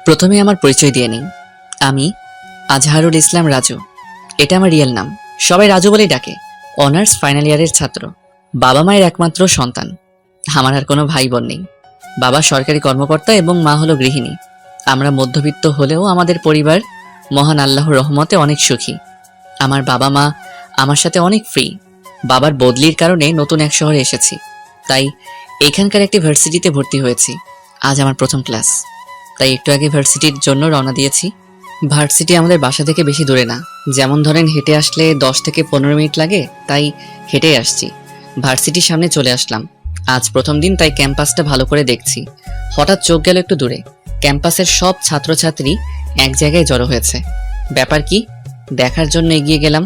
প্রথমে আমার পরিচয় দিয়ে নিই। আমি আজহারুল ইসলাম রাজু। এটা আমার রিয়েল নাম, সবাই রাজু বলেই ডাকে। অনার্স ফাইনাল ইয়ারের ছাত্র, বাবা মায়ের একমাত্র সন্তান। আমার আর কোনো ভাই বোন নেই। বাবা সরকারি কর্মকর্তা এবং মা হলো গৃহিণী। আমরা মধ্যবিত্ত হলেও আমাদের পরিবার মহান আল্লাহর রহমতে অনেক সুখী। আমার বাবা মা আমার সাথে অনেক ফ্রি। বাবার বদলির কারণে নতুন এক শহরে এসেছি, তাই এখানকার একটি ভার্সিটিতে ভর্তি হয়েছি। আজ আমার প্রথম ক্লাস, তাই একটু আগে ভার্সিটির জন্য রওনা দিয়েছি। ভার্সিটি আমাদের বাসা থেকে বেশি দূরে না, যেমন ধরেন হেঁটে আসলে 10 থেকে 15 মিনিট লাগে, তাই হেঁটেই আসছি। ভার্সিটির সামনে চলে আসলাম। আজ প্রথম দিন, তাই ক্যাম্পাসটা ভালো করে দেখছি। হঠাৎ চোখ গেল একটু দূরে। ক্যাম্পাসের সব ছাত্রছাত্রী এক জায়গায় জড়ো হয়েছে। ব্যাপার কি দেখার জন্য এগিয়ে গেলাম।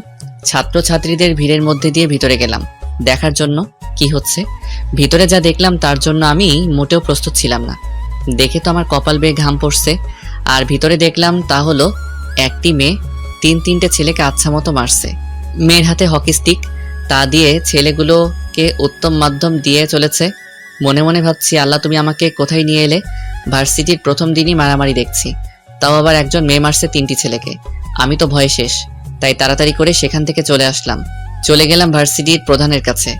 ছাত্রছাত্রীদের ভিড়ের মধ্যে দিয়ে ভিতরে গেলাম দেখার জন্য কি হচ্ছে। ভিতরে যা দেখলাম তার জন্য আমি মোটেও প্রস্তুত ছিলাম না। দেখে তো আমার কপাল বেয়ে ঘাম পড়ছে। আর ভিতরে দেখলাম তা হলো একটি মেয়ে 3-3টে ছেলেকে আচ্ছা মতো মারছে। মেয়ের হাতে হকি স্টিক, তা দিয়ে ছেলেগুলোকে উত্তম মাধ্যম দিয়ে চলেছে। মনে মনে ভাবছি, আল্লাহ তুমি আমাকে কোথায় নিয়ে এলে। ভার্সিটির প্রথম দিনই মারামারি দেখছি, তাও আবার একজন মেয়ে মারছে 3টি ছেলেকে। আমি তো ভয়ে শেষ, তাই তাড়াতাড়ি করে সেখান থেকে চলে আসলাম। চলে গেলাম ভার্সিটির প্রধানের কাছে।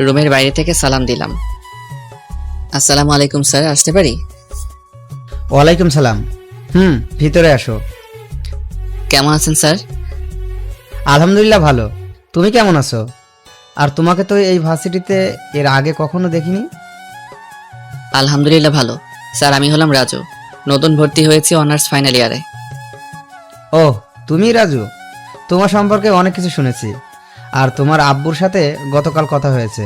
রুমের বাইরে থেকে সালাম দিলাম। আসসালামু আলাইকুম স্যার, আসতে পারি? ওয়ালাইকুম সালাম। ভিতরে আসো। কেমন আছেন স্যার? আলহামদুলিল্লাহ ভালো। তুমি কেমন আছো? আর তোমাকে তো এই ভার্সিটিতে এর আগে কখনো দেখিনি। আলহামদুলিল্লাহ ভালো স্যার। আমি হলাম রাজু, নতুন ভর্তি হয়েছি অনার্স ফাইনাল ইয়ারে। ওহ, তুমি রাজু। তোমার সম্পর্কে অনেক কিছু শুনেছি। আর তোমার আব্বুর সাথে গতকাল কথা হয়েছে।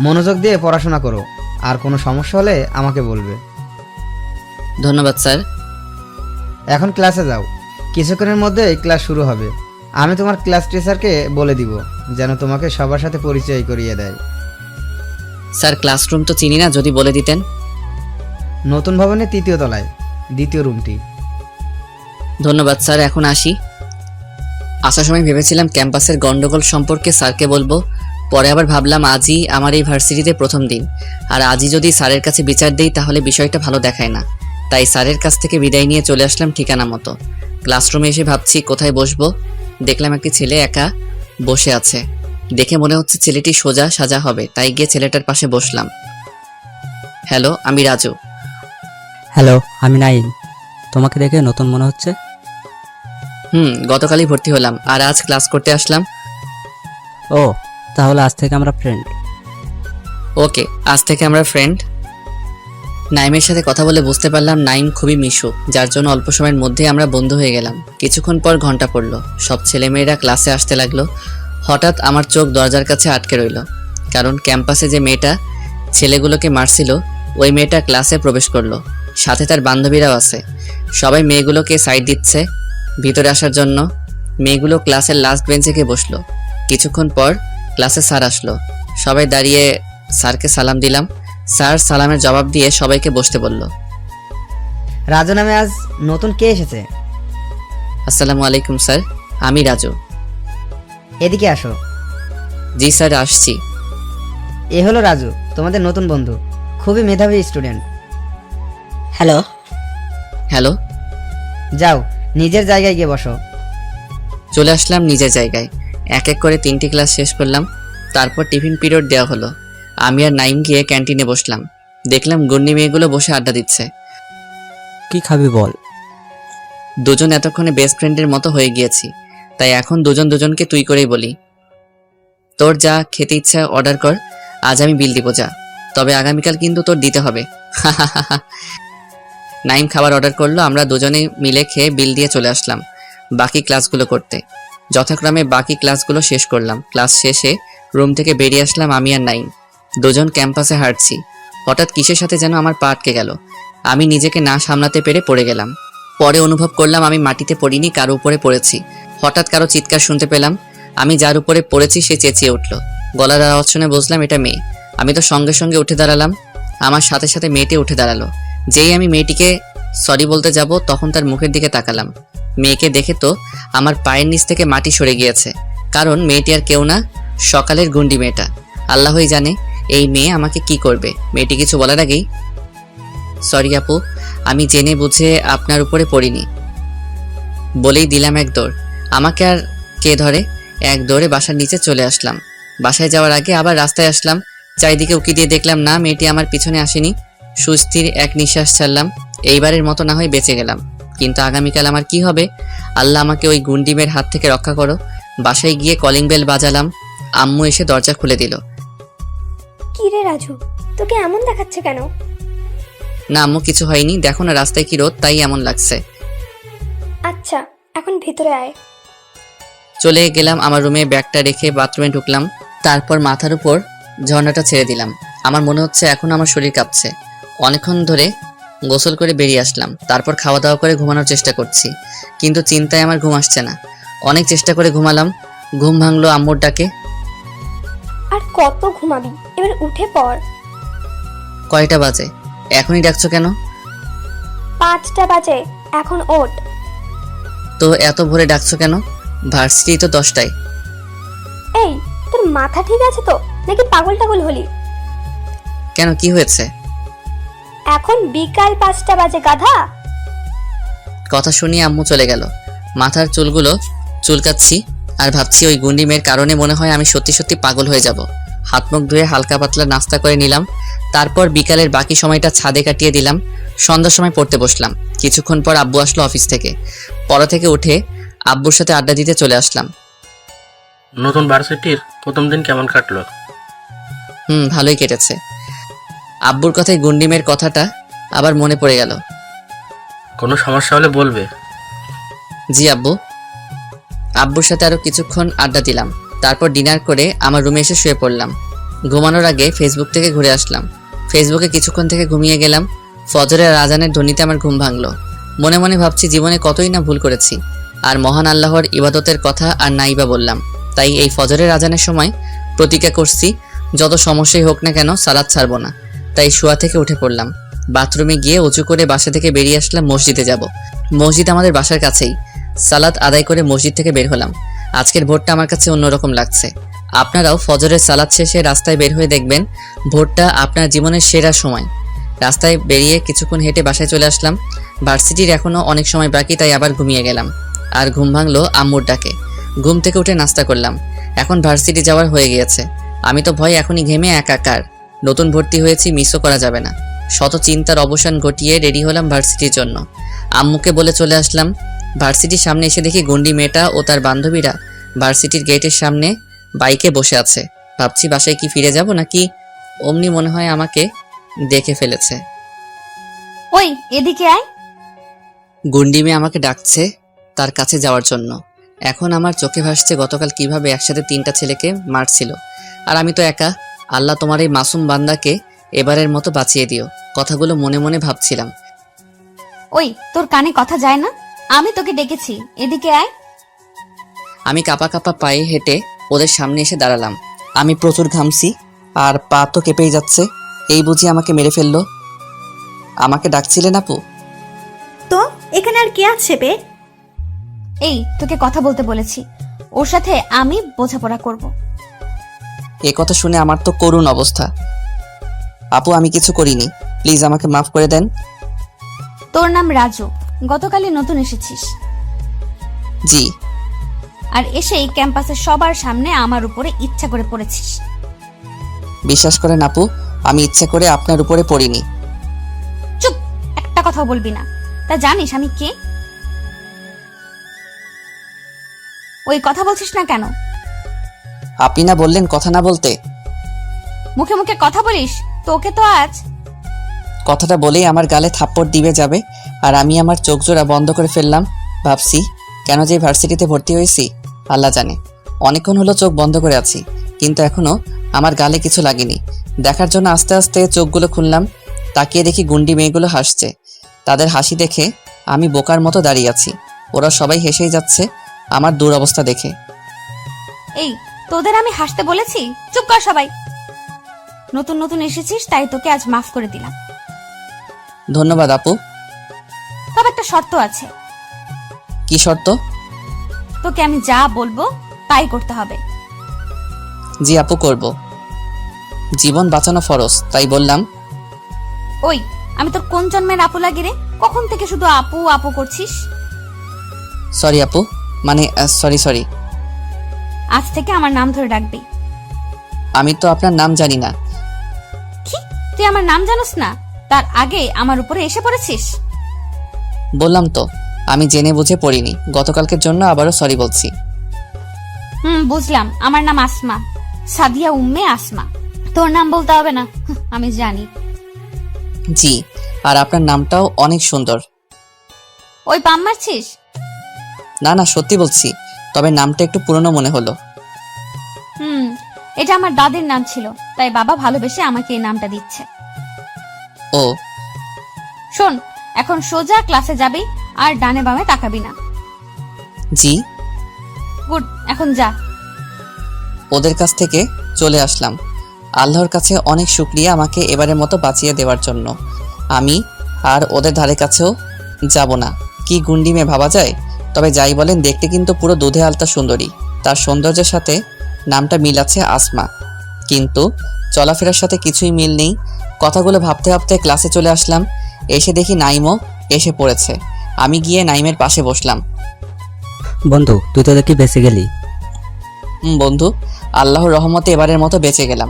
মনোযোগ দিয়ে পড়াশোনা করো, আর কোনো সমস্যা হলে আমাকে বলবে। ধন্যবাদ স্যার। এখন ক্লাসে যাও, কিছুক্ষণের মধ্যে এই ক্লাস শুরু হবে। আমি তোমার ক্লাস টিচারকে বলে দিব যেন তোমাকে সবার সাথে পরিচয় করিয়ে দেয়। স্যার ক্লাসরুম তো চিনি না, যদি বলে দিতেন। নতুন ভবনের 3য় তলায়, 2য় রুমটি। ধন্যবাদ স্যার, এখন আসি। আসার সময় ভেবেছিলাম ক্যাম্পাসের গন্ডগোল সম্পর্কে স্যারকে বলবো, পরে আবার ভাবলাম আজই আমার এই ভার্সিটিতে প্রথম দিন, আর আজই যদি স্যারের কাছে বিচার দেই তাহলে বিষয়টা ভালো দেখায় না। তাই স্যারের কাছ থেকে বিদায় নিয়ে চলে আসলাম ঠিকানা মতো। ক্লাসরুমে এসে ভাবছি কোথায় বসবো। দেখলাম একটি ছেলে একা বসে আছে। দেখে মনে হচ্ছে ছেলেটি সোজা সাজা হবে, তাই গিয়ে ছেলেটার পাশে বসলাম। হ্যালো, আমি রাজু। হ্যালো, আমি নাইম। তোমাকে দেখে নতুন মনে হচ্ছে। গতকালই ভর্তি হলাম, আর আজ ক্লাস করতে আসলাম। ও, তাহলে আজ থেকে আমরা ফ্রেন্ড। ওকে, আজ থেকে আমরা ফ্রেন্ড। নাইমের সাথে কথা বলে বুঝতে পারলাম নাইম খুবই মিশুক, যার জন্য অল্প সময়ের মধ্যে আমরা বন্ধু হয়ে গেলাম। কিছুক্ষণ পর ঘন্টা পড়লো, সব ছেলেমেয়েরা ক্লাসে আসতে লাগলো। হঠাৎ আমার চোখ দরজার কাছে আটকে রইল, কারণ ক্যাম্পাসে যে মেয়েটা ছেলেগুলোকে মারছিল ওই মেয়েটা ক্লাসে প্রবেশ করলো। সাথে তার বান্ধবীরাও আছে। সবাই মেয়েগুলোকে সাইড দিচ্ছে ভিতরে আসার জন্য। মেয়েগুলো ক্লাসের লাস্ট বেঞ্চে গিয়ে বসলো। কিছুক্ষণ পর ক্লাসে স্যার আসলো। সবাই দাঁড়িয়ে স্যারকে সালাম দিলাম। স্যার সালামের জবাব দিয়ে সবাইকে বসতে বলল। রাজু নামে আজ নতুন কে এসেছে? আসসালামু আলাইকুম স্যার, আমি রাজু। এদিকে আসো। জি স্যার, আসছি। এ হলো রাজু, তোমাদের নতুন বন্ধু, খুবই মেধাবী স্টুডেন্ট। হ্যালো। হ্যালো। যাও, নিজের জায়গায় গিয়ে বসো। চলে আসলাম নিজের জায়গায়। এক এক করে 3টি ক্লাস শেষ করলাম। তারপর টিফিন পিরিয়ড দেওয়া হলো। আমি আর নাইম গিয়ে ক্যান্টিনে বসলাম। দেখলাম গুন্নি মেয়েগুলো বসে আড্ডা দিচ্ছে। কি খাবি বল? দুজন এতক্ষণে বেস্ট ফ্রেন্ডের মতো হয়ে গিয়েছি, তাই এখন দুজন দুজনকে তুই করেই বলি। তোর যা খেতে ইচ্ছা অর্ডার কর, আজ আমি বিল দিব যা, তবে আগামীকাল কিন্তু তোর দিতে হবে। নাইম খাবার অর্ডার করলো। আমরা দুজনে মিলে খেয়ে বিল দিয়ে চলে আসলাম বাকি ক্লাসগুলো করতে। যথাক্রমে বাকি ক্লাসগুলো শেষ করলাম। ক্লাস শেষে রুম থেকে বেরিয়ে আসলাম আমি আর নাইম। দুজন ক্যাম্পাসে হাঁটছি। হঠাৎ কিসের সাথে যেন আমার পা আটকে গেল। আমি নিজেকে না সামলাতে পেরে পড়ে গেলাম। পরে অনুভব করলাম আমি মাটিতে পড়িনি, কারো উপরে পড়েছি। হঠাৎ কারো চিৎকার শুনতে পেলাম। আমি যার উপরে পড়েছি সে চেঁচিয়ে উঠল। গলার আওয়াজ শুনে বুঝলাম এটা মেয়ে। আমি তো সঙ্গে সঙ্গে উঠে দাঁড়ালাম। আমার সাথে সাথে মেয়েটি উঠে দাঁড়ালো। যেই আমি মেয়েটিকে সরি বলতে যাব, তখন তার মুখের দিকে তাকালাম। মেয়েকে দেখে তো আমার পায়ের নিচ থেকে মাটি সরে গিয়েছে, কারণ মেয়েটি আর কেউ না, সকালের গুন্ডি মেয়েটা। আল্লাহই জানে এই মেয়ে আমাকে কি করবে। মেয়েটি কিছু বলার আগেই সরি আপু, আমি জেনে বুঝে আপনার উপরে পড়িনি। বলেই দিলাম এক দৌড়। আমাকে আর কে ধরে? এক দৌড়ে বাসার নিচে চলে আসলাম। বাসায় যাওয়ার আগে আবার রাস্তায় আসলাম। চারিদিকে উকি দিয়ে দেখলাম না, মেয়েটি আমার পিছনে আসেনি। সুস্থির এক নিঃশ্বাস ছাড়লাম। এইবারের মতো না হয় বেঁচে গেলাম, কিন্তু আগামীকাল আমার কি হবে? আল্লাহ আমাকে ওই গুন্ডিমের হাত থেকে রক্ষা করো। বাসায় গিয়ে কলিং বেল বাজালাম। আম্মু এসে দরজা খুলে দিল। কি রে রাজু, তোকে এমন দেখাচ্ছে কেন? না আম্মু, কিছু হয়নি। দেখো না রাস্তায় কি রোদ, তাই এমন লাগছে। আচ্ছা, এখন ভিতরে আয়। চলে গেলাম আমার রুমে, ব্যাগটা রেখে বাথরুমে ঢুকলাম। তারপর মাথার উপর ঝর্ণাটা ছেড়ে দিলাম। আমার মনে হচ্ছে এখন আমার শরীর কাঁপছে। অনেকক্ষণ ধরে গোসল করে বেরিয়ে আসলাম। তারপর খাওয়া দাওয়া করে ঘুমানোর চেষ্টা করছি, কিন্তু চিন্তায় আমার ঘুম আসছে না। অনেক চেষ্টা করে ঘুমালাম, ঘুম ভাঙলো আম্মুর ডাকে। আর কত ঘুমাবি, এবার উঠে পড়। কয়টা বাজে? এখনই ডাকছো কেন? 5টা বাজে, এখন ওঠ। তো এত ভোরে ডাকছো কেন? ভার্সিটি তো 10টায়। এই, তোর মাথা ঠিক আছে তো, নাকি পাগল টাগল হলি? কেন, কি হয়েছে? এখন বিকাল 5টা বাজে, গাধা। কথা শুনিয়ে আম্মু চলে গেল। মাথার চুলগুলো চুলকাচ্ছি আর ভাবছি ওই গুন্ডি মেয়ের কারণে মনে হয় আমি সত্যি সত্যি পাগল হয়ে যাব। হাত মুখ ধুয়ে হালকা পাতলা নাস্তা করে নিলাম। তারপর বিকালের বাকি সময়টা ছাদে কাটিয়ে দিলাম। সন্ধ্যার সময় পড়তে বসলাম। কিছুক্ষণ পর আব্বু আসলো অফিস থেকে। পড়া থেকে উঠে আব্বুর সাথে আড্ডা দিতে চলে আসলাম। নতুন ভার্সিটির প্রথম দিন কেমন কাটলো? ভালোই কেটেছে। আব্বুর কথায় গুন্ডিমের কথাটা আবার মনে পড়ে গেল। কোনো সমস্যা হলে বলবে। জি আব্বু। আব্বুর সাথে আরো কিছুক্ষণ আড্ডা দিলাম। তারপর ডিনার করে আমার রুমে এসে শুয়ে পড়লাম। ঘুমানোর আগে ফেসবুক থেকে ঘুরে আসলাম। ফেসবুকে কিছুক্ষণ থেকে ঘুমিয়ে গেলাম। ফজরের আজানের ধ্বনিতে আমার ঘুম ভাঙলো। মনে মনে ভাবছি জীবনে কতই না ভুল করেছি, আর মহান আল্লাহর ইবাদতের কথা আর নাইবা বললাম। তাই এই ফজরের আজানের সময় প্রতিজ্ঞা করছি, যত সমস্যাই হোক না কেন সালাত ছাড়বো না। তাই শোয়া থেকে উঠে পড়লাম। বাথরুমে গিয়ে উঁচু করে বাসা থেকে বেরিয়ে আসলাম মসজিদে যাব। মসজিদ আমাদের বাসার কাছেই। সালাত আদায় করে মসজিদ থেকে বের হলাম। আজকের ভোরটা আমার কাছে অন্যরকম লাগছে। আপনারাও ফজরের সালাত শেষে রাস্তায় বের হয়ে দেখবেন ভোরটা আপনার জীবনের সেরা সময়। রাস্তায় বেরিয়ে কিছুক্ষণ হেঁটে বাসায় চলে আসলাম। ভার্সিটির এখনও অনেক সময় বাকি, তাই আবার ঘুমিয়ে গেলাম। আর ঘুম ভাঙলো আম্মুর ডাকে। ঘুম থেকে উঠে নাস্তা করলাম। এখন ভার্সিটি যাওয়ার হয়ে গিয়েছে। আমি তো ভয় এখনই ঘেমে একাকার। নতুন ভর্তি হয়েছি, মিসও করা যাবে না। শত চিন্তার অবসান ঘটিয়ে রেডি হলাম ভার্সিটির জন্য। আম্মুকে বলে চলে আসলাম। ভার্সিটির সামনে এসে দেখি গুন্ডি মেয়েটা ও তার বান্ধবীরা ভার্সিটির গেটের সামনে বাইকে বসে আছে। ভাবছি বাসায় কি ফিরে যাব নাকি অমনি মনে হয় আমাকে দেখে ফেলেছে। ওই এদিকে আয়। গুন্ডি মেয়ে আমাকে ডাকছে তার কাছে যাওয়ার জন্য। এখন আমার চোখে ভাসছে গতকাল কিভাবে একসাথে 3টা ছেলেকে মারছিল, আর আমি তো একা। আল্লাহ তোমার এই মাসুম বান্দাকে এবারের মতো বাঁচিয়ে দিও। কথাগুলো মনে মনে ভাবছিলাম। ওই তোর কানে কথা যায় না? আমি তোকে ডেকেছি, এদিকে আয়। আমি কাপা কাপা পায়ে হেঁটে ওদের সামনে এসে দাঁড়ালাম। আমি প্রচুর ঘামছি আর পা তো কেঁপেই যাচ্ছে। এই বুঝি আমাকে মেরে ফেললো। আমাকে ডাকছিলেন আপু? তো এখানে আর কে আছে বে? এই তোকে কথা বলতে বলেছি, ওর সাথে আমি বোঝাপড়া করব। এ কথা শুনে আমার তো করুণ অবস্থা। আপু আমি কিছু করিনি, প্লিজ আমাকে মাফ করে দেন। তোর নাম রাজু, গতকালই নতুন এসেছিস, জি। আর এসেই ক্যাম্পাসের সবার সামনে আমার উপরে ইচ্ছা করে পড়েছিস। বিশ্বাস করেন আপু, আমি ইচ্ছা করে আপনার উপরে পড়িনি। চুপ, একটা কথাও বলবি না। তা জানিস আমি কে? ওই কথা বলছিস না কেন? আপনি না বললেন কথা না বলতে? মুখে মুখে কথা বলিস, তোকে তো আজ। কথাটা বলেই আমার গালে থাপ্পড় দিবে যাবে, আর আমি আমার চোখ জোড়া বন্ধ করে ফেললাম। ভাবছি কেন যে ভার্সিটিতে ভর্তি হয়েছি আল্লাহ জানে। অনেকক্ষণ হলো চোখ বন্ধ করে আছি, কিন্তু এখনো আমার গালে কিছু লাগেনি। দেখার জন্য আস্তে আস্তে চোখগুলো খুললাম। তাকিয়ে দেখি গুন্ডি মেয়েগুলো হাসছে। তাদের হাসি দেখে আমি বোকার মতো দাঁড়িয়ে আছি। ওরা সবাই হেসেই যাচ্ছে আমার দুরবস্থা দেখে। এই তোদের আমি হাসতে বলেছি? চুপ কর সবাই। নতুন নতুন এসেছিস তাই তোকে আজ মাফ করে দিলাম। ধন্যবাদ আপু। তবে একটা শর্ত আছে। কি শর্ত? তোকে আমি যা বলবো তাই করতে হবে। জি আপু, করব। জীবন বাঁচানো ফরজ, তাই বললাম। ওই আমি তোর কোন জন্মের আপু লাগি রে? কখন থেকে শুধু আপু আপু করছিস? সরি আপু, মানে সরি। আজ থেকে আমার নাম ধরে ডাকবি। আমি তো আপনার নাম জানি না। কি, তুই আমার নাম জানোস না? তার আগে আমার উপরে এসে পড়েছিস? বললাম তো আমি জেনে বুঝে পড়িনি। গতকালকের জন্য আবারও সরি বলছি। বুঝলাম। আমার নাম আসমা, সাদিয়া উম্মে আসমা। তোর নাম বলতে হবে না, আমি জানি। জি, আর আপনার নামটাও অনেক সুন্দর। ওই পাম মারছিস? না সত্যি বলছি, তবে নামটা একটু পুরনো মনে হলো। এটা আমার দাদির নাম ছিল, তাই বাবা ভালোবেসে আমাকে এই নামটা দিচ্ছে। ও শোন, এখন সোজা ক্লাসে যাবি আর ডানে বামে তাকাবি না। জি। গুড, এখন যা। ওদের কাছ থেকে চলে আসলাম। আল্লাহর কাছে অনেক শুকরিয়া আমাকে এবারের মতো বাঁচিয়ে দেওয়ার জন্য। আমি আর ওদের ধারে কাছেও যাব না। কি গুন্ডি মেয়ে ভাবা যায়। তবে যাই বলেন, দেখতে কিন্তু পুরো দুধে আলতা সুন্দরী। তার সৌন্দর্যের সাথে নামটা মিল আছে আসমা, কিন্তু চলাফেরার সাথে কিছুই মিল নেই। কথাগুলো ভাবতে ভাবতে ক্লাসে চলে আসলাম। এসে দেখি নাইমও এসে পড়েছে। আমি গিয়ে নাইমের পাশে বসলাম। বন্ধু, তুই তো দেখি বেঁচে গেলি। বন্ধু, আল্লাহর রহমতে এবারের মতো বেঁচে গেলাম।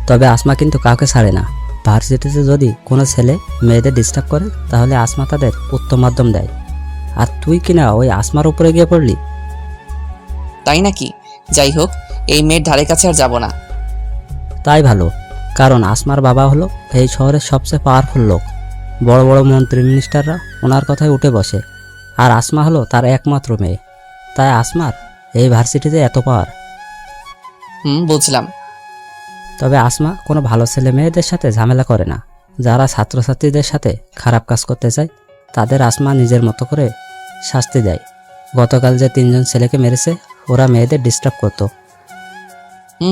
তবে আসমা কিন্তু কাউকে ছাড়ে না। ভার্সিটিতে যদি কোনো ছেলে মেয়েদের ডিস্টার্ব করে, তাহলে আসমা তাদের উত্তম মাধ্যম দেয়। আর তুই কিনা ওই আসমার উপরে গিয়ে পড়লি। তাই নাকি? যাই হোক, এই মেয়ের ধারে কাছে আর যাব না। তাই ভালো, কারণ আসমার বাবা হলো এই শহরের সবচেয়ে পাওয়ারফুল লোক। বড় বড় মন্ত্রী মিনিস্টাররা ওনার কথায় উঠে বসে। আর আসমা হলো তার একমাত্র মেয়ে, তাই আসমার এই ভার্সিটিতে এত পাওয়ার। বুঝলাম। তবে আসমা কোনো ভালো ছেলে মেয়েদের সাথে ঝামেলা করে না। যারা ছাত্রছাত্রীদের সাথে খারাপ কাজ করতে চায়, তাদের আসমা নিজের মতো করে শাস্তি দেয়। গতকাল যে 3 জন ছেলেকে মেরেছে, ওরা মেয়েদের ডিস্টার্ব করতো।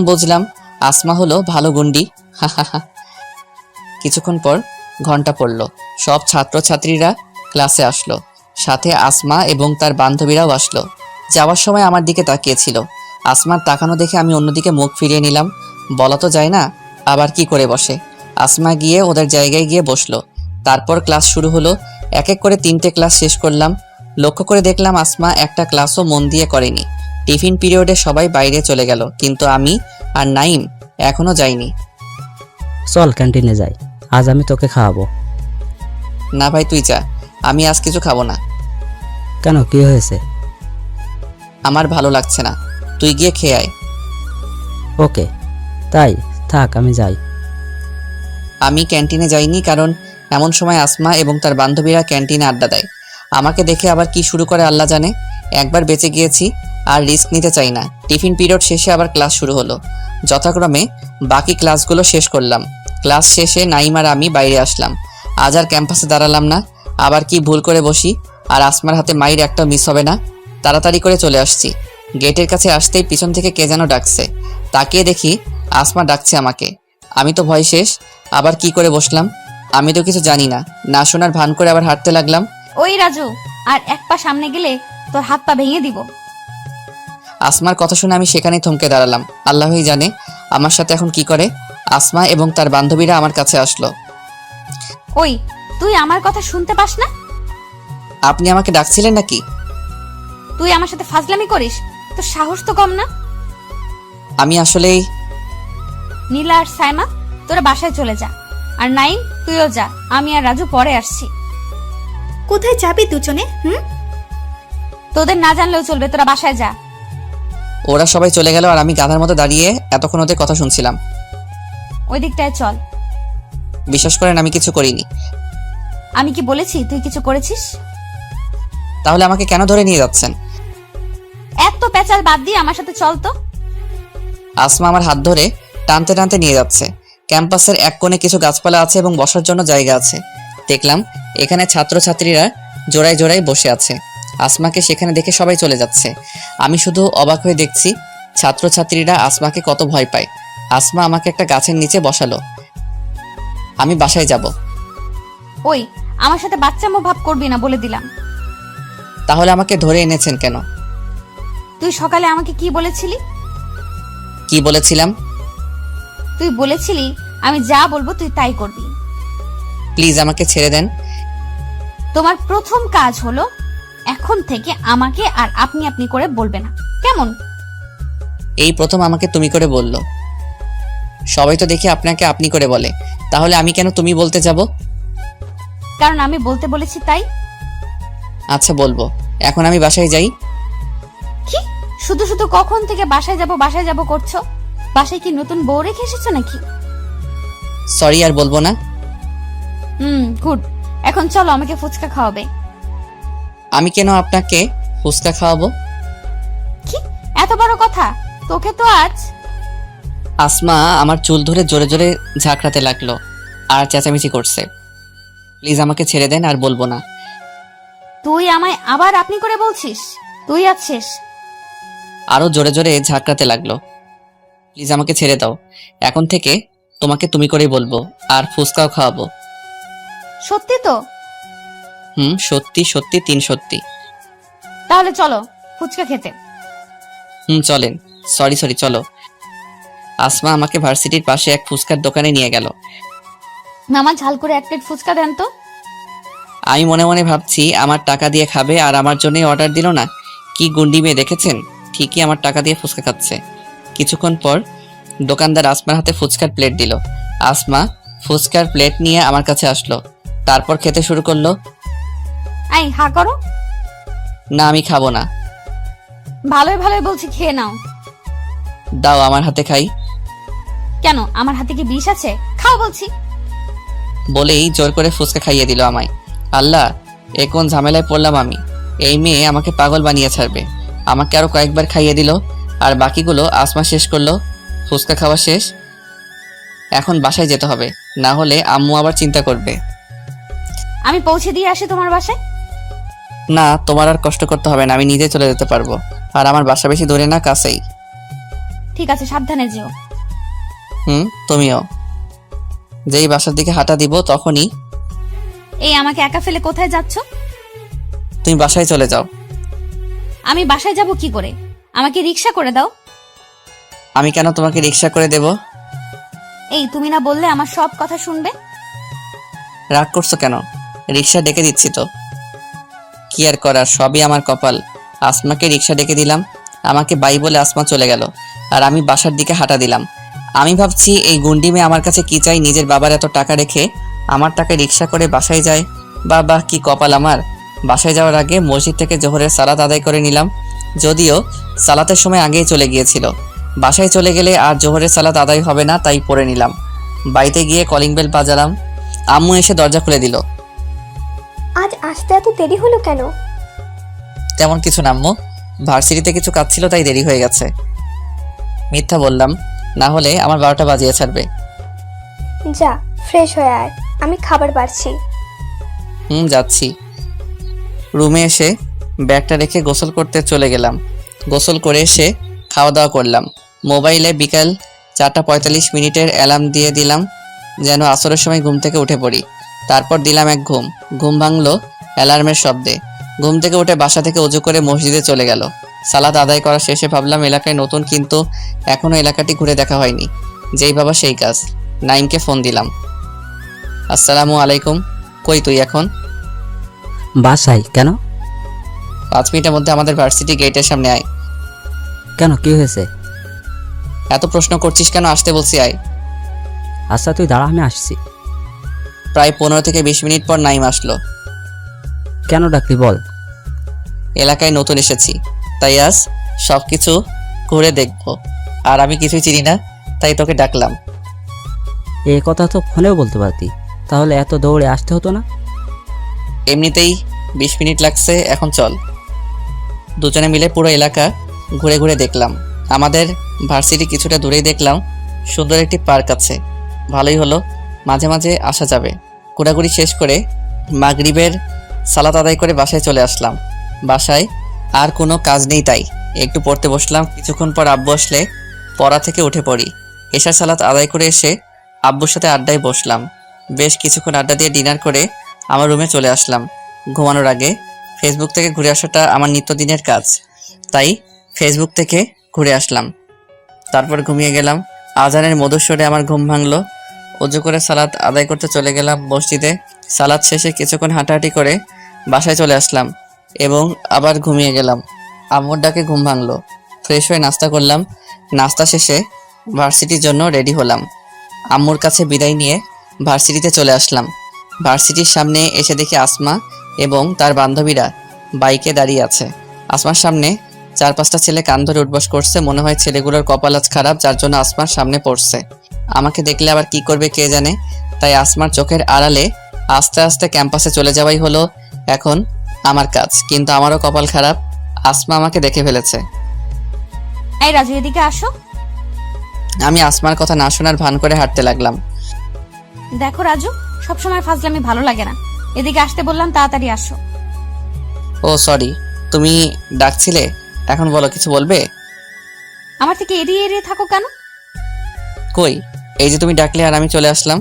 বুঝলাম। আসমা হলো ভালো গুন্ডি। কিছুক্ষণ পর ঘন্টা পড়ল। সব ছাত্রছাত্রীরা ক্লাসে আসলো, সাথে আসমা এবং তার বান্ধবীরাও আসলো। যাওয়ার সময় আমার দিকে তাকিয়েছিল। আসমার তাকানো দেখে আমি অন্যদিকে মুখ ফিরিয়ে নিলাম। বলা তো যায় না, আবার কি করে বসে। আসমা গিয়ে ওদের জায়গায় গিয়ে বসলো। তারপর ক্লাস শুরু হলো। এক এক করে 3টে ক্লাস শেষ করলাম। লক্ষ্য করে দেখলাম আসমা একটা ক্লাসও মন দিয়ে করেনি। টিফিন পিরিয়ডে সবাই বাইরে চলে গেল, কিন্তু আমি আর নাইম এখনো যাইনি। চল ক্যান্টিনে যাই, আজ আমি তোকে খাওয়াবো। না ভাই, তুই যা, আমি আজ কিছু খাবো না। কেন, কি হয়েছে? আমার ভালো লাগছে না, তুই গিয়ে খেয়ে আয়। ওকে, তাই থাক, আমি যাই। আমি ক্যান্টিনে যাইনি, কারণ এমন সময় আসমা এবং তার বান্ধবীরা ক্যান্টিনে আড্ডা দেয়। আমাকে দেখে আবার কি শুরু করে আল্লাহ জানে। একবার বেঁচে গিয়েছি, আর রিস্ক নিতে চাই না। টিফিন পিরিয়ড শেষে আবার ক্লাস শুরু হলো। যথাক্রমে বাকি ক্লাসগুলো শেষ করলাম। ক্লাস শেষে নাইম আর আমি বাইরে আসলাম। আজ আর ক্যাম্পাসে দাঁড়ালাম না। আবার কি ভুল করে বসি, আর আসমার হাতে মাইর একটাও মিস হবে না। তাড়াতাড়ি করে চলে আসছি। গেটের কাছে আসতেই পিছন থেকে কে যেন ডাকছে। তাকিয়ে দেখি আসমা ডাকছে আমাকে। আমি তো ভয় শেষ। আবার কি করে বসলাম, আমি তো কিছু জানি না। না শোনার ভান করে আবার হাঁটতে লাগলাম। ওই রাজু, আর এক পা সামনে গেলে তোর হাত পা ভেঙে দিব। আসমার কথা শুনে আমি সেখানেই থমকে দাঁড়ালাম। আল্লাহই জানে আমার সাথে এখন কি করে। আসমা এবং তার বান্ধবীরা আমার কাছে আসলো। ওই, তুই আমার কথা শুনতে পাস না? আপনি আমাকে ডাকছিলেন নাকি? তুই আমার সাথে ফাজলামি করিস? তোর সাহস তো কম না। আমি আসলেই। নীলা আর সাইমা, তোরা বাসায় চলে যা। আর নাইম, তুইও যা। আমি আর রাজু পরে আসছি। কোথায় যাবি দুজনে? তোদের না জানলেও চলবে, তোরা বাসায় যা। ওরা সবাই চলে গেল, আর আমি গাধার মতো দাঁড়িয়ে এতক্ষণ ওদের কথা শুনছিলাম। ওই দিকটায় চল। বিশ্বাস করেন, আমি কিছু করিনি। আমি কি বলেছি তুই কিছু করেছিস? তাহলে আমাকে কেন ধরে নিয়ে যাচ্ছেন? এত পেঁচাল বাদ দিয়ে আমার সাথে চল তো। আসমা আমার হাত ধরে টানতে টানতে নিয়ে যাচ্ছে। ক্যাম্পাসের এক কোণে কিছু গাছপালা আছে এবং বসার জন্য জায়গা আছে। দেখলাম এখানে ছাত্রছাত্রীরা জোড়ায় জোড়ায় বসে আছে। আসমাকে সেখানে দেখে সবাই চলে যাচ্ছে। আমি শুধু অবাক হয়ে দেখছি ছাত্রছাত্রীরা আসমাকে কত ভয় পায়। আসমা আমাকে একটা গাছের নিচে বসালো। আমি বাসায় যাব। ওই, আমার সাথে বাচ্চামো ভাব করবি না, বলে দিলাম। তাহলে আমাকে ধরে এনেছেন কেন? তুই সকালে আমাকে কি বলেছিলি? কি বলেছিলাম? তুই বলেছিলি আমি যা বলবো তুই তাই করবি। প্লিজ আমাকে ছেড়ে দেন। তোমার প্রথম কাজ হলো এখন থেকে আমাকে আর আপনি আপনি করে বলবে না, কেমন? এই প্রথম আমাকে তুমি করে বললো। সবাই তো দেখি আপনাকে আপনি করে বলে, তাহলে আমি কেন তুমি বলতে যাব? কারণ আমি বলতে বলেছি তাই। আচ্ছা বলবো, এখন আমি বাসায় যাই। কি শুধু শুধু কখন থেকে বাসায় যাব করছো? বাসায় কি নতুন বউ রেখে এসেছো নাকি? সরি, আর বলবো না। গুড। এখন চলো, আমাকে ফুচকা খাওয়াবে। আমি কেন আপনাকে ফুচকা খাওয়াবো? কি এত বড় কথা? তোকে তো আজ। আসমা আমার চুল ধরে জোরে জোরে ঝাঁকড়াতে লাগলো আর চেঁচামেচি করছে। প্লিজ আমাকে ছেড়ে দেন, আর বলবো না। তুই আমায় আবার আপনি করে বলছিস? তুই আছিস। আরো জোরে জোরে ঝাঁকড়াতে লাগলো। প্লিজ আমাকে ছেড়ে দাও, এখন থেকে তোমাকে তুমি করেই বলবো, আর ফুচকাও খাওয়াবো। সত্যি তো? সত্যি সত্যি, 3 সত্যি। তাহলে চলো ফুচকা খেতে। চলেন। সরি চলো। আসমা আমাকে ভার্সিটির পাশে এক ফুচকার দোকানে নিয়ে গেল। মামা ঝাল করে 1 প্লেট ফুচকা দেন তো। আমি মনে মনে ভাবছি আমার টাকা দিয়ে খাবে আর আমার জন্যই অর্ডার দিল না। কি গুন্ডি মেয়ে দেখেছেন, ঠিকই আমার টাকা দিয়ে ফুচকা খাচ্ছে। কিছুক্ষণ পর দোকানদার আসমার হাতে ফুচকার প্লেট দিল। আসমা ফুচকার প্লেট নিয়ে আমার কাছে আসলো, তারপর খেতে শুরু করলো। আই হা করো। না, আমি খাবো না। ভালোই ভালোই বলছি, খেয়ে নাও। দাও আমার হাতে খাই। কেন, আমার হাতে কি বিষ আছে? খাও বলছি। বলেই জোর করে ফুচকা খাইয়ে দিল আমায়। আল্লাহ, এ কোন ঝামেলায় পড়লাম আমি। এই মেয়ে আমাকে পাগল বানিয়ে ছাড়বে। আমাকে আরো কয়েকবার খাইয়ে দিল, আর বাকিগুলো আসমা শেষ করলো। ফুচকা খাওয়া শেষ। এখন বাসায় যেতে হবে, না হলে আম্মু আবার চিন্তা করবে। আমি পৌঁছে দিয়ে আসি তোমার বাসায়। না, তোমার আর কষ্ট করতে হবে না, আমি নিজে চলে যেতে পারবো। আর আমার বাসা বেশি দূরে না, কাছেই। ঠিক আছে, সাবধানে যেও। তুমিও। যেই বাসার দিকে হাঁটা দিব তখনই। এই আমাকে একা ফেলে কোথায় যাচ্ছ? তুমি বাসায় চলে যাও। আমি বাসায় যাব কি করে? আমাকে রিকশা করে দাও। আমি কেন তোমাকে রিকশা করে দেব? এই তুমি না বললে আমার সব কথা শুনবে? রাগ করছো কেন? রিকশা ডেকে দিচ্ছি তো। কি আর করার, সবই আমার কপাল। আসমাকে রিকশা ডেকে দিলাম, আমাকে বাই বলে আসমা চলে গেল, আর আমি বাসার দিকে হাঁটা দিলাম। আমি ভাবছি এই গুন্ডি মেয়ে আমার কাছে কি চাই, নিজের বাবার এত টাকা রেখে আমার টাকা রিকশা করে বাসায় যায়। বাবা, কি কপাল আমার। বাসায় যাওয়ার আগে মসজিদ থেকে জোহরের সালাত আদায় করে নিলাম, যদিও সালাতের সময় আগেই চলে গিয়েছিল। বাসায় চলে গেলে আর জোহরের সালাত আদায় হবে না, তাই পড়ে নিলাম। বাড়িতে গিয়ে কলিং বেল বাজালাম। আম্মু এসে দরজা খুলে দিল। আজ আসতে এত দেরি হলো কেন? তেমন কিছু না আম্মু, ভার্সিটিতে কিছু কাজ ছিল তাই দেরি হয়ে গেছে। মিথ্যা বললাম, না হলে আমার 12টা বাজিয়ে ছাড়বে। যা ফ্রেশ হয়ে আয়, আমি খাবার বাড়ছি। যাচ্ছি। রুমে এসে ব্যাগটা রেখে গোসল করতে চলে গেলাম। গোসল করে এসে খাওয়া দাওয়া করলাম। মোবাইলে বিকাল 4:45 অ্যালার্ম দিয়ে দিলাম, যেন আসরের সময় ঘুম থেকে উঠে পড়ি। তারপর দিলাম এক ঘুম ভাঙলো অ্যালার্মের শব্দে। ঘুম থেকে উঠে বাসা থেকে উজু করে মসজিদে চলে গেল। সালাত আদায় করা শেষে ভাবলাম এলাকায় নতুন, কিন্তু এখনো এলাকাটি ঘুরে দেখা হয়নি। যেই ভাবা সেই কাজ। নাইমকে ফোন দিলাম। আসসালামু আলাইকুম, কই তুই এখন? বাসায়। কেন? 5 মিনিটের মধ্যে আমাদের ভার্সিটি গেটের সামনে আয়। কেন, কি হয়েছে? এত প্রশ্ন করছিস কেন? আসতে বলছি, আয়। আচ্ছা তুই দাঁড়া, আমি আসছি। প্রায় 15 থেকে 20 মিনিট পর নাইম আসলো। কেন ডাকলি বল। এলাকায় নতুন এসেছি, তাই আজ সবকিছু ঘুরে দেখবো, আর আমি কিছুই চিনি না, তাই তোকে ডাকলাম। এই কথা তো ফোনেও বলতে পারতি, তাহলে এত দৌড়ে আসতে হতো না। এমনিতেই 20 মিনিট লাগছে, এখন চল। দুজনে মিলে পুরো এলাকা ঘুরে ঘুরে দেখলাম। আমাদের ভার্সিটি কিছুটা দূরেই দেখলাম সুন্দর একটি পার্ক আছে। ভালোই হলো, মাঝে মাঝে আসা যাবে। ঘোরাঘুরি শেষ করে মাগরিবের সালাত আদায় করে বাসায় চলে আসলাম। বাসায় আর কোনো কাজ নেই, তাই একটু পড়তে বসলাম। কিছুক্ষণ পর আব্বু আসলে পড়া থেকে উঠে পড়ি। এশার সালাত আদায় করে এসে আব্বুর সাথে আড্ডায় বসলাম। বেশ কিছুক্ষণ আড্ডা দিয়ে ডিনার করে আমার রুমে চলে আসলাম। ঘুমানোর আগে ফেসবুক থেকে ঘুরে আসাটা আমার নিত্যদিনের কাজ, তাই ফেসবুক থেকে ঘুরে আসলাম। তারপর ঘুমিয়ে গেলাম। আজানের মধুর স্বরে আমার ঘুম ভাঙলো। উজু করে সালাত আদায় করতে চলে গেলাম মসজিদে। সালাত শেষে কিছুক্ষণ হাঁটাহাঁটি করে বাসায় চলে আসলাম এবং আবার ঘুমিয়ে গেলাম। আম্মুর ডাকে ঘুম ভাঙলো। ফ্রেশ হয়ে নাস্তা করলাম। নাস্তা শেষে ভার্সিটির জন্য রেডি হলাম। আম্মুর কাছে বিদায় নিয়ে ভার্সিটিতে চলে আসলাম। ভার্সিটির সামনে এসে দেখি আসমা এবং তার বান্ধবীরা বাইকে দাঁড়িয়ে আছে। আসমার সামনে 4-5টা ছেলে কান ধরে উঠবস করছে। মনে হয় ছেলেগুলোর কপাল আজ খারাপ, যার জন্য আসমার সামনে পড়ছে। আমাকে দেখলে আবার কি করবে কে জানে, তাই আসমার চোখের আড়ালে আস্তে আস্তে ক্যাম্পাসে চলে যাওয়াই হলো এখন আমার কাজ। কিন্তু আমারও কপাল খারাপ, আসমা আমাকে দেখে ফেলেছে। এই রাজু, এদিকে আসো। আমি আসমার কথা না শোনার ভান করে হাঁটতে লাগলাম। দেখো রাজু, সবসময় ফাজলামি ভালো লাগে না। এদিকে আসতে বললাম, তাড়াতাড়ি আসো। ও সরি, তুমি ডাকছিলে? এখন বলো, কিছু বলবে? আমার থেকে এড়িয়ে এড়িয়ে থাকো কেন? কই, এই যে তুমি ডাকলে আর আমি চলে আসলাম।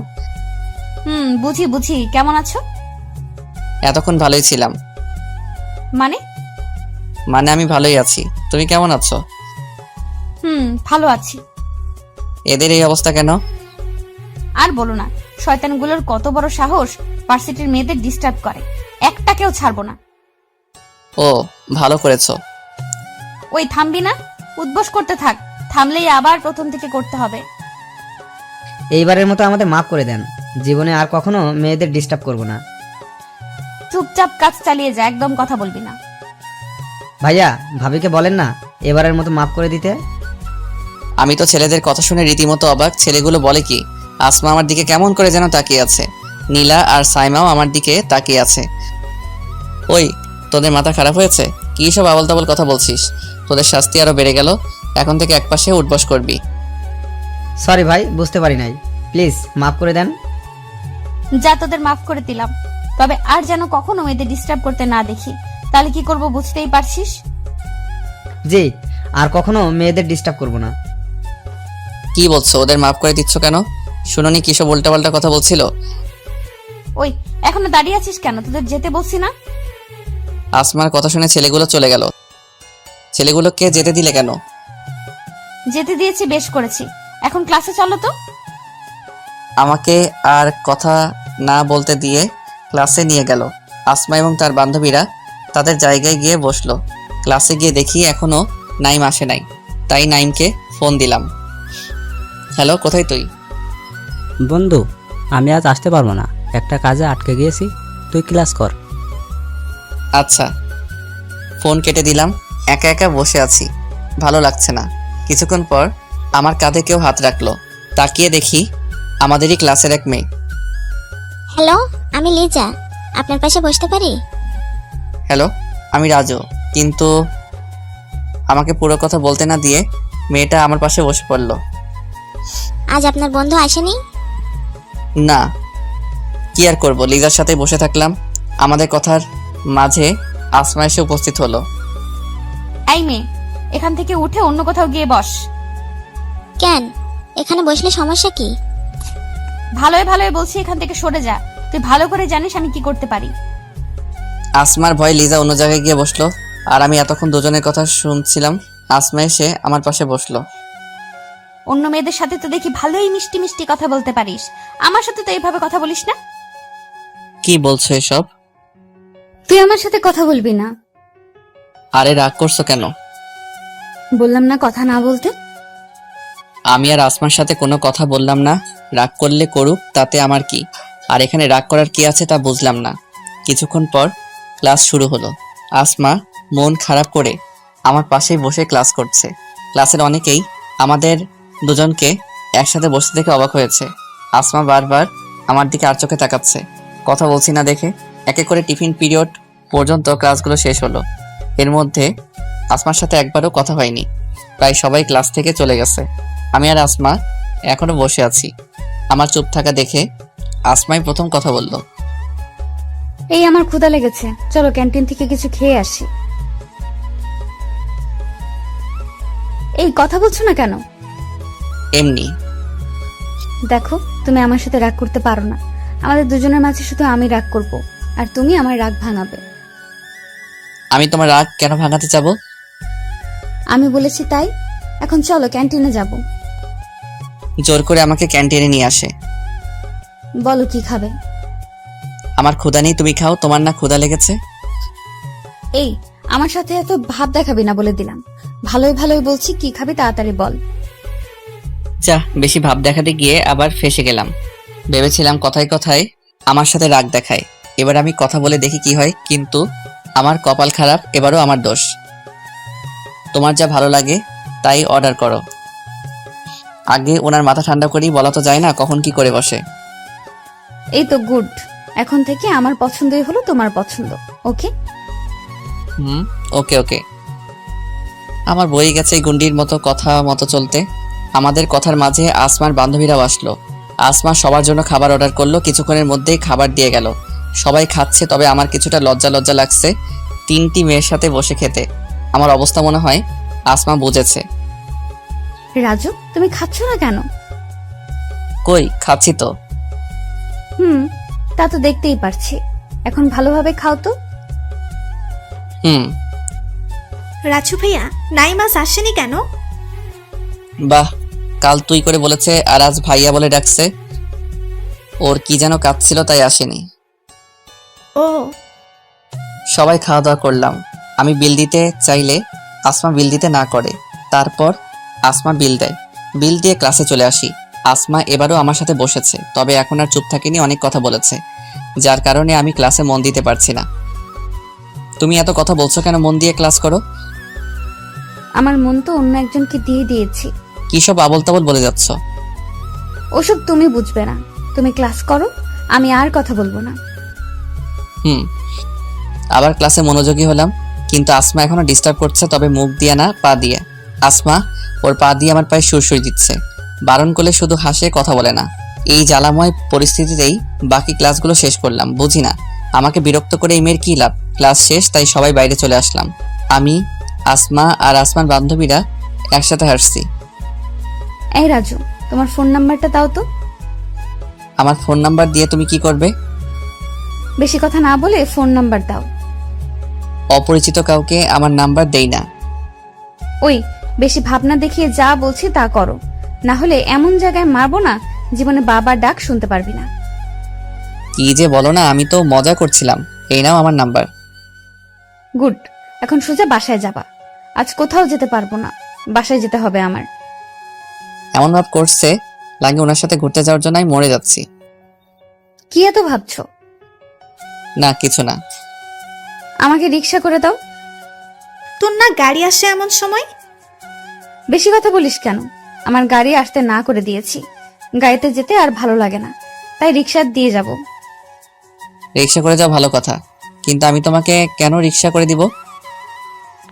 বুঝি বুঝি। কেমন আছো? এতক্ষণ ভালোই ছিলাম। মানে আমি ভালোই আছি। তুমি কেমন আছো? ভালো আছি। এদের এই অবস্থা কেন? আর বলো না, শয়তানগুলোর কত বড় সাহস ভার্সিটির মেয়েদের ডিস্টার্ব করে। একটাকেও ছাড়বো না। ও, ভালো করেছো। ওই থামবি না? উদ্বোস করতে থাক, থামলেই আবার প্রথম থেকে করতে হবে। এইবারের মতো আমাদের মাফ করে দেন। জীবনে আর কখনো মেয়েদের ডিস্টার্ব করব না। চুপচাপ কাজ চালিয়ে যা, একদম কথা বলবি না। ভাইয়া, ভাবিকে বলেন না এবারের মতো মাফ করে দিতে। আমি তো ছেলেদের কথা শুনে রীতিমতো অবাক। ছেলেগুলো বলে কি, আসমা আমার দিকে কেমন করে যেন তাকিয়ে আছে। নীলা আর সাইমাও আমার দিকে তাকিয়ে আছে। ওই, তোদের মাথা খারাপ হয়েছে? কি সব আবল তাবল কথা বলছিস? তোদের শাস্তি আরো বেড়ে গেল। এখন থেকে একপাশে উঠবস করবি। সরি ভাই, বুঝতে পারি নাই। প্লিজ মাফ করে দেন। যা, তোদের মাফ করে দিলাম। তবে আর যেন কখনো মেয়েদের ডিস্টার্ব করতে না দেখি। তাহলে কি করব বুঝতেই পারছিস। জি, আর কখনো মেয়েদের ডিস্টার্ব করব না। কি বলছো? ওদের মাফ করে দিচ্ছ কেন? শুনোনি কি সব উল্টাপাল্টা কথা বলছিল? ওই, এখনো দাঁড়িয়ে আছিস কেন? তোদের যেতে বলছি না? আসমার কথা শুনে ছেলেগুলো চলে গেল। ছেলেগুলোকে যেতে দিলে কেন? যেতে দিয়েছি, বেশ করেছি। এখন ক্লাসে চলো তো। আমাকে আর কথা না বলতে দিয়ে ক্লাসে নিয়ে গেল। আসমা এবং তার বান্ধবীরা তাদের জায়গায় গিয়ে বসলো। ক্লাসে গিয়ে দেখি এখনো নাইম আসে নাই, তাই নাইমকে ফোন দিলাম। হ্যালো, কোথায় তুই? বন্ধু, আমি আজ আসতে পারবো না, একটা কাজে আটকে গিয়েছি, তুই ক্লাস কর। আচ্ছা। ফোন কেটে দিলাম। একা একা বসে আছি, ভালো লাগছে না। কিছুক্ষণ পর আমার কাঁধে কেউ হাত রাখলো। তাকিয়ে দেখি আমাদেরই ক্লাসের এক মেয়ে। হ্যালো, আমি লিজা, আপনার পাশে বসতে পারি? হ্যালো, আমি রাজু। কিন্তু আমাকে পুরো কথা বলতে না দিয়ে মেয়েটা আমার পাশে বসে পড়ল। আজ আপনার বন্ধু আসেনি? না, কি আর করবো, লিজার সাথে বসে থাকলাম। আমাদের কথার মাঝে আসমা এসে উপস্থিত হলো। এই মেয়ে, এখান থেকে উঠে অন্য কোথাও গিয়ে বস। কেন, এখানে বসলে সমস্যা কি? ভালোই ভালোই বলছি, এখান থেকে সরে যা। তুই ভালো করে জানিস আমি কি করতে পারি। আসমার ভয় লিজা অন্য জায়গায় গিয়ে বসলো, আর আমি এতক্ষণ দুজনের কথা শুনছিলাম। আসমা এসে আমার পাশে বসলো। অন্য মেয়েদের সাথে তো দেখি ভালোই মিষ্টি মিষ্টি কথা বলতে পারিস, আমার সাথে তো এইভাবে কথা বলিস না। কি বলছো এসব? তুই আমার সাথে কথা বলবি না। আরে রাগ করছো কেন? বললাম না কথা না বলতে। আমি আর আসমার সাথে কোনো কথা বললাম না। রাগ করলে করুক, তাতে আমার কি। আর এখানে রাগ করার কি আছে তা বুঝলাম না। কিছুক্ষণ পর ক্লাস শুরু হলো। আসমা মন খারাপ করে আমার পাশেই বসে ক্লাস করছে। ক্লাসের অনেকেই আমাদের দুজনকে একসাথে বসে দেখে অবাক হয়েছে। আসমা বারবার আমার দিকে আর চোখে তাকাচ্ছে। কথা বলছি না দেখে একে করে টিফিন পিরিয়ড পর্যন্ত ক্লাসগুলো শেষ হলো। এর মধ্যে আসমার সাথে একবারও কথা হয়নি। প্রায় সবাই ক্লাস থেকে চলে গেছে। আমি আর আসমা এখনো বসে আছি। আমার চুপ থাকা দেখে আসমাই প্রথম কথা বলল। এই, আমার ক্ষুধা লেগেছে, চলো ক্যান্টিন থেকে কিছু খেয়ে আসি। এই, কথা বলছো না কেন? এমনি। দেখো, তুমি আমার সাথে রাগ করতে পারো না। আমাদের দুজনের মাঝে শুধু আমি রাগ করব, আর তুমি আমার রাগ ভাঙাবে। আমি তোমার রাগ কেন ভাঙাতে যাবো? আমি বলেছি তাই। এখন চলো ক্যান্টিনে যাব। জোর করে আমাকে ক্যান্টিনে নিয়ে আসে। বলো কি খাবে? আমার ক্ষুধা নেই, তুমি খাও। তোমার না ক্ষুধা লেগেছে? এই, আমার সাথে এত ভাব দেখাবি না বলে দিলাম। ভালোই ভালোই বলছি, কি খাবি তাড়াতাড়ি বল। যা, বেশি ভাব দেখাতে গিয়ে আবার ফেঁসে গেলাম। ভেবেছিলাম কথায় কথায় আমার সাথে রাগ দেখায়, এবার আমি কথা বলে দেখি কি হয়। কিন্তু আমার কপাল খারাপ, এবারও আমার দোষ। তোমার যা ভালো লাগে তাই অর্ডার করো। আগে ওনার মাথা ঠান্ডা করি, বলা তো যায় না কখন কি করে বসে। এই তো গুড, এখন থেকে আমার পছন্দই হলো তোমার পছন্দ। ওকে? ওকে ওকে। আমার বই গেছে এই গুন্ডির মতো কথা মতো চলতে। আমাদের কথার মাঝে আসমার বান্ধবীরাও আসলো। আসমা সবার জন্য খাবার অর্ডার করলো, কিছুক্ষণের মধ্যেই খাবার দিয়ে গেল। সবাই খাচ্ছে, তবে আমার কিছুটা লজ্জা লজ্জা লাগছে 3টি মেয়ের সাথে বসে খেতে। আমার অবস্থা মনে হয় আসমা বুঝেছে। রাজু, তুমি খাচ্ছ না কেন? কই, খাচ্ছি তো। তা তো দেখতেই পারছি। এখন ভালোভাবে খাও তো। হুম। রাজু ভাইয়া, নাইমাস আসেনি কেন? বাহ, কাল তুই করে বলেছে আর আজ ভাইয়া বলে ডাকছে। ওর কি যেন কাজ ছিল তাই আসেনি। ও, সবাই খাওয়া দাওয়া করলাম। আমি বিল দিতে চাইলে আসমা বিল দিতে না করে। তারপর আসমা বিল দেয়। বিল দিয়ে ক্লাসে চলে আসি। আসমা এবারও আমার সাথে বসেছে, তবে এখন আর চুপ থাকিনি, অনেক কথা বলেছে, যার কারণে আমি ক্লাসে মন দিতে পারছি না। তুমি এত কথা বলছো কেন? মন দিয়ে ক্লাস করো। আমার মন তো অন্য একজনকে দিয়ে দিয়েছি। কি সব আবল তাবল বলে যাচ্ছ? ওসব তুমি বুঝবে না। তুমি ক্লাস করো, আমি আর কথা বলবো না। আবার ক্লাসে মনোযোগী হলাম, কিন্তু আসমা এখনো ডিস্টার্ব করছে, তবে মুখ দিয়ে না, পা দিয়ে। আসমা ওর পা দিয়ে আমার পায়ে সুরসুরি দিচ্ছে। বারণ করলে শুধু হাসে, কথা বলে না। এই জ্বালাময় পরিস্থিতিতেই বাকি ক্লাসগুলো শেষ করলাম। বুঝি না আমাকে বিরক্ত করে এই মেয়ের কি লাভ। ক্লাস শেষ, তাই সবাই বাইরে চলে আসলাম। আমি, আসমা আর আসমার বান্ধবীরা একসাথে হাসছি। এই রাজু, তোমার ফোন নাম্বারটা দাও তো। আমার ফোন নাম্বার দিয়ে তুমি কি করবে? বেশি কথা না বলে ফোন নাম্বার দাও। অপরিচিত কাউকে আমার নাম্বার দেই না। ওই, বেশি ভাবনা দেখিয়ে যা বলছি তা করো, না হলে এমন জায়গায় মারবো না জীবনে বাবার ডাক শুনতে পারবি না। কি যে বলো না, আমি তো মজা করছিলাম। এই নাও আমার নাম্বার। গুড, এখন সোজা বাসায় যাবা। আজ কোথাও যেতে পারবো না, বাসায় যেতে হবে আমার। এমন ভাব করছে লাগে ওনার সাথে ঘুরতে যাওয়ার জন্য আমি মরে যাচ্ছি। কি এত ভাবছো? না, কিছু না। আমাকে রিক্সা করে দাও। তোর না গাড়ি আসে এমন সময়? বেশি কথা বলিস কেন? আমার গাড়ি আসতে না করে দিয়েছি। গাড়িতে যেতে আর ভালো লাগে না, তাই রিক্সা দিয়ে যাব। রিক্সা করে যাও ভালো কথা, কিন্তু আমি তোমাকে কেন রিক্সা করে দিব?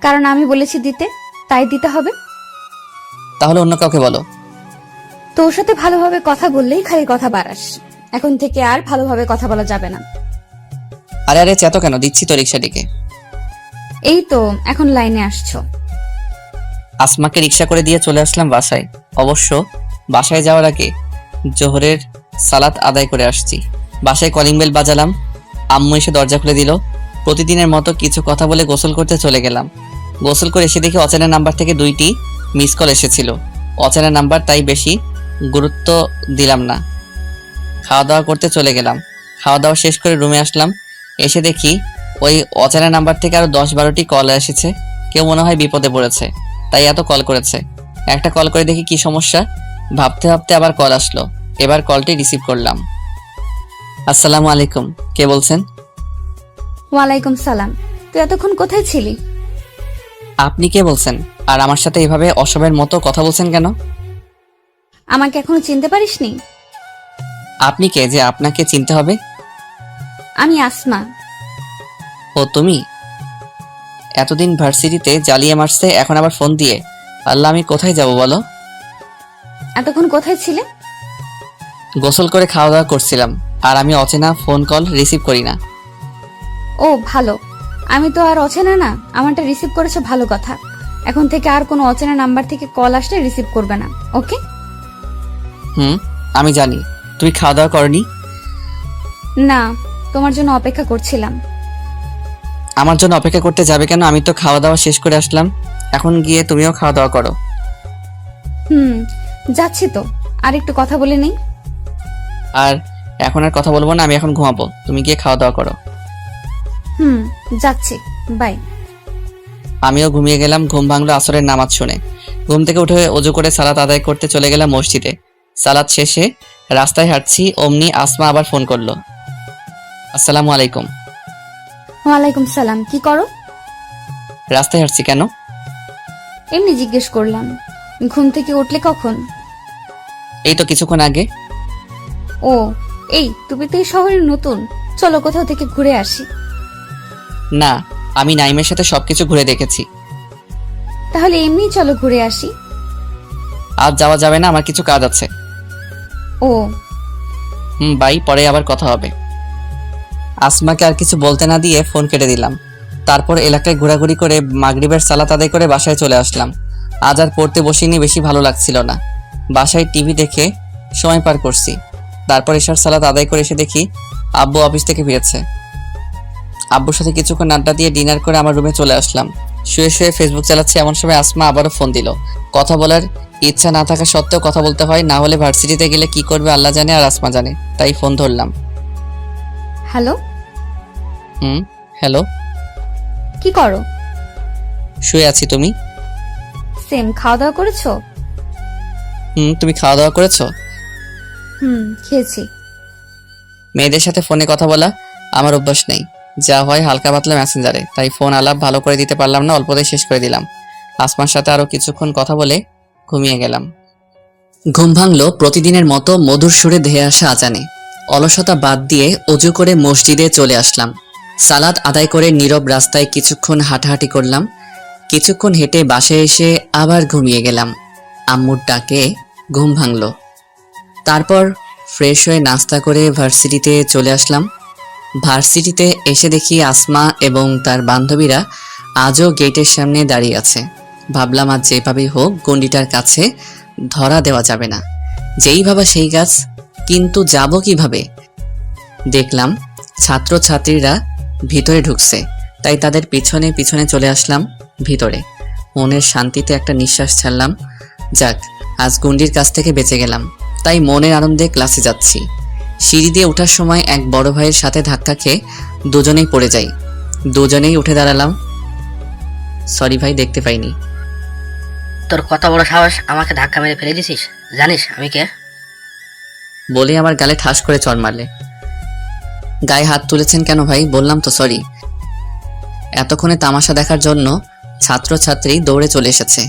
কারণ আমি বলেছি দিতে, তাই দিতে হবে। তাহলে অন্য কাউকে বলো। তোর সাথে ভালোভাবে কথা বললেই খালি কথা বাড়াস। এখন থেকে আর ভালোভাবে কথা বলা যাবে না। আরে আরে, চেতো কেন? দিচ্ছি তো রিক্সাটিকে। এই তো এখন লাইনে আসছো। আসমাকে রিক্সা করে দিয়ে চলে আসলাম বাসায়। অবশ্য বাসায় যাওয়ার আগে জোহরের সালাত আদায় করে আসছি। বাসায় কলিং বেল বাজালাম। আম্মু এসে দরজা খুলে দিল। প্রতিদিনের মতো কিছু কথা বলে গোসল করতে চলে গেলাম। গোসল করে এসে দেখি অচেনা নাম্বার থেকে 2টি মিস কল এসেছিল। অচেনা নাম্বার, তাই বেশি গুরুত্ব দিলাম না। খাওয়া দাওয়া করতে চলে গেলাম। খাওয়া দাওয়া শেষ করে রুমে আসলাম। এসে দেখি ওই অচেনা নাম্বার থেকে আরো 10-12টি কল এসেছে। কেউ মনে হয় বিপদে পড়েছে, তাই এত কল করেছে। একটা কল করে দেখি কি সমস্যা। ভাবতে ভাবতে আবার কল আসলো। এবার কলটি রিসিভ করলাম। আসসালামু আলাইকুম, কে বলছেন? ওয়ালাইকুম সালাম। তুই এতক্ষণ কোথায় ছিলি? আপনি কে বলছেন? আর আমার সাথে এভাবে অসভ্যের মতো কথা বলছেন কেন? আমাকে এখনো চিনতে পারিসনি? আপনি কে যে আপনাকে চিনতে হবে? আমি আসমা। ও তুমি? এতদিন ভার্সিটিতে জ্বালিয়ে মারছে, এখন আবার ফোন দিয়ে। আল্লাহ, আমি কোথায় যাব বলো? এতক্ষণ কোথায় ছিলে? গোসল করে খাওয়া দাওয়া করছিলাম। আর আমি অচেনা ফোন কল রিসিভ করি না। ও ভালো, আমি তো আর অচেনা না। আমারটা রিসিভ করেছো, ভালো কথা। এখন থেকে আর কোনো অচেনা নাম্বার থেকে কল আসলে রিসিভ করবে না, ওকে? আমি জানি। তুমি খাওয়া দাওয়া করনি? না, তোমার জন্য অপেক্ষা করছিলাম। আমার জন্য অপেক্ষা করতে যাবে কেন? আমি তো খাওয়া দাওয়া শেষ করে আসলাম। এখন গিয়ে তুমিও খাওয়া দাওয়া করো। যাচ্ছি তো, আর একটু কথা বলে নেই। আর এখন আর কথা বলবো না, আমি এখন ঘুমাবো, তুমি গিয়ে খাওয়া দাওয়া করো। হুম, যাচ্ছি, বাই। আমিও ঘুমিয়ে গেলাম। ঘুম ভাঙলো আসরের নামাজ শুনে। ঘুম থেকে উঠে অজু করে সালাত আদায় করতে চলে গেলাম মসজিদে। সালাত শেষে রাস্তায় হাঁটছি, অমনি আসমা আবার ফোন করলো। আসসালামু আলাইকুম। ওয়ালাইকুম সালাম, কি করো? রাস্তায় হাঁটছি কেন? এমনি জিজ্ঞেস করলাম। ঘুম থেকে উঠলে কখন? এই তো কিছুক্ষণ আগে। ও, এই তুমি তো এই শহরে নতুন, চলো কোথাও থেকে ঘুরে আসি। না, আমি নাইমের সাথে সবকিছু ঘুরে দেখেছি। তাহলে এমনি চলো ঘুরে আসি। আজ যাওয়া যাবে না, আমার কিছু কাজ আছে। ও, বাই, পরে আবার কথা হবে। আসমাকে আর কিছু বলতে না দিয়ে ফোন কেটে দিলাম। তারপর এলাকায় ঘোরাঘুরি করে মাগরিবের সালাত আদায় করে বাসায় চলে আসলাম। আজ আর পড়তে বসিনি, বেশি ভালো লাগছিল না। বাসায় টিভি দেখে সময় পার করছি। তারপর এশার সালাত আদায় করে এসে দেখি আব্বু অফিস থেকে ফিরেছে। আব্বুর সাথে কিছুক্ষণ আড্ডা দিয়ে ডিনার করে আমার রুমে চলে আসলাম। শুয়ে শুয়ে ফেসবুক চালাচ্ছি, এমন সময় আসমা আবারও ফোন দিল। কথা বলার ইচ্ছা না থাকা সত্ত্বেও কথা বলতে হয়, না হলে ভার্সিটিতে গেলে কি করবে আল্লাহ জানে আর আসমা জানে, তাই ফোন ধরলাম। Hello, hello. কি করো? শুয়ে আছি, তুমি? সেম, খাওয়া দাওয়া করেছো? তুমি খাওয়া দাওয়া করেছো? খেয়েছি। মেয়েদের সাথে ফোনে কথা বলা আমার অভ্যাস নেই, যা হয় হালকা পাতলা মেসেঞ্জারে, তাই ফোন আলাপ ভালো করে দিতে পারলাম না, অল্পতেই শেষ করে দিলাম। আসমার সাথে আরো কিছুক্ষণ কথা বলে ঘুমিয়ে গেলাম। ঘুম ভাঙলো প্রতিদিনের মতো মধুর সুরে ধেয়ে আসা আজানে। অলসতা বাদ দিয়ে অজু করে মসজিদে চলে আসলাম। সালাত আদায় করে নীরব রাস্তায় কিছুক্ষণ হাঁটাহাঁটি করলাম। কিছুক্ষণ হেঁটে বাসায় এসে আবার ঘুমিয়ে গেলাম। আম্মুর ডাকে ঘুম ভাঙলো। তারপর ফ্রেশ হয়ে নাস্তা করে ভার্সিটিতে চলে আসলাম। ভার্সিটিতে এসে দেখি আসমা এবং তার বান্ধবীরা আজও গেটের সামনে দাঁড়িয়ে আছে। ভাবলাম আজ যেভাবেই হোক গন্ডিটার কাছে ধরা দেওয়া যাবে না, যেই ভাবা সেই গাছ। কিন্তু যাব কিভাবে? দেখলাম ছাত্রছাত্রীরা ভিতরে ঢুকছে, তাই তাদের পিছনে পিছনে চলে আসলাম ভিতরে। মনের শান্তিতে একটা নিঃশ্বাস ছাড়লাম। যাক, আজ গন্ডির কাছ থেকে বেঁচে গেলাম, তাই মনের আনন্দে ক্লাসে যাচ্ছি। সিঁড়ি দিয়ে ওঠার সময় এক বড় ভাইয়ের সাথে ধাক্কা খেয়ে দুজনেই পড়ে যাই। দুজনেই উঠে দাঁড়ালাম। সরি ভাই, দেখতে পাইনি। তোর কত বড় সাহস আমাকে ধাক্কা মেরে ফেলে দিছিস? জানিস আমি কে? বলে আমার গালে ঠাস করে চড় মারলে। গায়ে হাত তুলেছেন কেন ভাই? বললাম তো সরি। এতক্ষণে তামাশা দেখার জন্য ছাত্রছাত্রী দৌড়ে চলে এসেছে।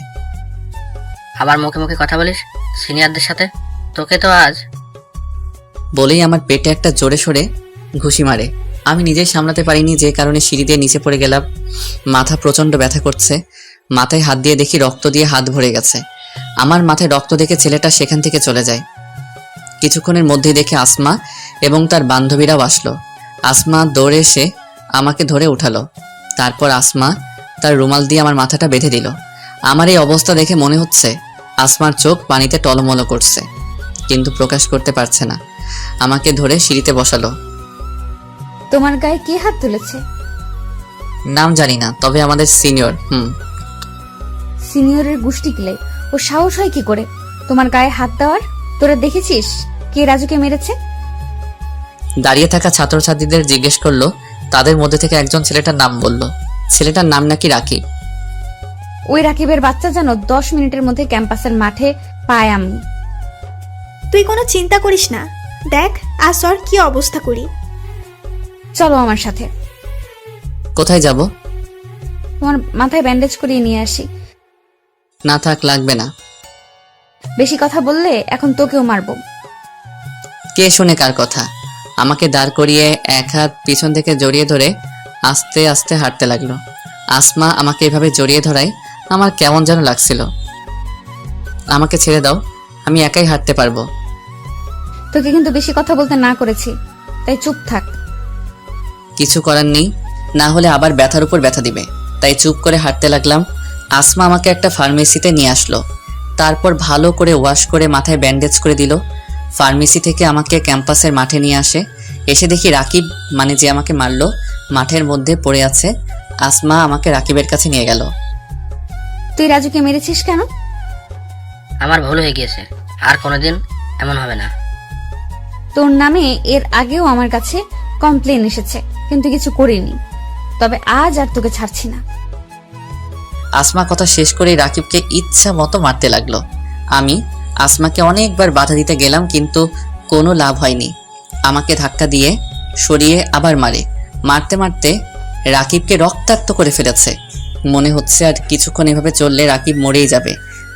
আবার মুখে মুখে কথা বলিস সিনিয়রদের সাথে? তোকে তো আজ। বলেই আমার পেটে একটা জোরে সোরে ঘুষি মারে। আমি নিজেই সামলাতে পারিনি, যে কারণে সিঁড়ি দিয়ে নিচে পড়ে গেলাম। মাথা প্রচণ্ড ব্যথা করছে। মাথায় হাত দিয়ে দেখি রক্ত দিয়ে হাত ভরে গেছে। আমার মাথায় রক্ত দেখে ছেলেটা সেখান থেকে চলে যায়। কিছুক্ষণের মধ্যেই দেখে আসমা এবং তার বান্ধবীরাও আসলো। আসমা দৌড়ে এসে আমাকে ধরে উঠালো। তারপর আসমা তার রুমাল দিয়ে আমার মাথাটা বেঁধে দিল। আমার এই অবস্থা দেখে মনে হচ্ছে আসমার চোখ পানিতে টলমল করছে, কিন্তু প্রকাশ করতে পারছে না। আমাকে ধরে সিঁড়িতে বসালো। তোমার গায়ে কে হাত তুলেছে? নাম জানি না, তবে আমাদের সিনিয়র। সিনিয়রের গুষ্টি কিলে ও সাহস হয় কি করে তোমার গায়ে হাত দেওয়ার? তোরা দেখেছিস কে রাজুকে মেরেছে? দাঁড়িয়ে থাকা ছাত্রছাত্রীদের জিজ্ঞেস করলো। তাদের মধ্যে থেকে একজন ছেলেটার নাম বলল। ছেলেটার নাম নাকি রাকিব। ওই রাকিবের বাচ্চা যেন 10 মিনিটের মধ্যে ক্যাম্পাসের মাঠে পায় আমি। তুই কোনো চিন্তা করিস না, দেখ আসর কি অবস্থা করি। চলো আমার সাথে। কোথায় যাব? তোমার মাথায় ব্যান্ডেজ করিয়ে নিয়ে আসি। না থাক, লাগবে না। বেশি কথা বললে এখন তোকেও মারবো। কে শুনে কার কথা? আমাকে দাঁড় করিয়ে এক হাত পিছন থেকে জড়িয়ে ধরে আস্তে আস্তে হাঁটতে লাগলো। আসমা আমাকে এভাবে জড়িয়ে ধরায় আমার কেমন যেন লাগছিল। আমাকে ছেড়ে দাও, আমি একাই হাঁটতে পারবো। তোকে কিন্তু বেশি কথা বলতে না করেছি, তাই চুপ থাক। কিছু করার নেই, না হলে আবার ব্যথার উপর ব্যথা দিবে, তাই চুপ করে হাঁটতে লাগলাম। আসমা আমাকে একটা ফার্মেসিতে নিয়ে আসলো। তারপর ভালো করে ওয়াশ করে মাথায় ব্যান্ডেজ করে দিল। ফার্মেসি থেকে আমাকে ক্যাম্পাসের মাঠে নিয়ে আসে। এসে দেখি রাকিব, মানে যে আমাকে মারলো, মাঠের মধ্যে পড়ে আছে। আসমা আমাকে রাকিবের কাছে নিয়ে গেল। তুই রাজুকে মেরেছিস কেন? আমার ভুল হয়ে গিয়েছে, আর কোনোদিন এমন হবে না। তোর নামে এর আগেও আমার কাছে কমপ্লেন এসেছে, কিন্তু কিছু করিনি। তবে আজ আর তোকে ছাড়ছি না। আসমা কথা শেষ করে রাকিবকে ইচ্ছা মতো মারতে লাগলো। আমি আসমাকে অনেকবার বাধা দিতে গেলাম, কিন্তু কোনো লাভ হয়নি। আমাকে ধাক্কা দিয়ে সরিয়ে আবার মারে। মারতে মারতে রাকিবকে রক্তাক্ত করে ফেলেছে। মনে হচ্ছে আর কিছুক্ষণ এভাবে চললে রাকিব মরেই যাবে।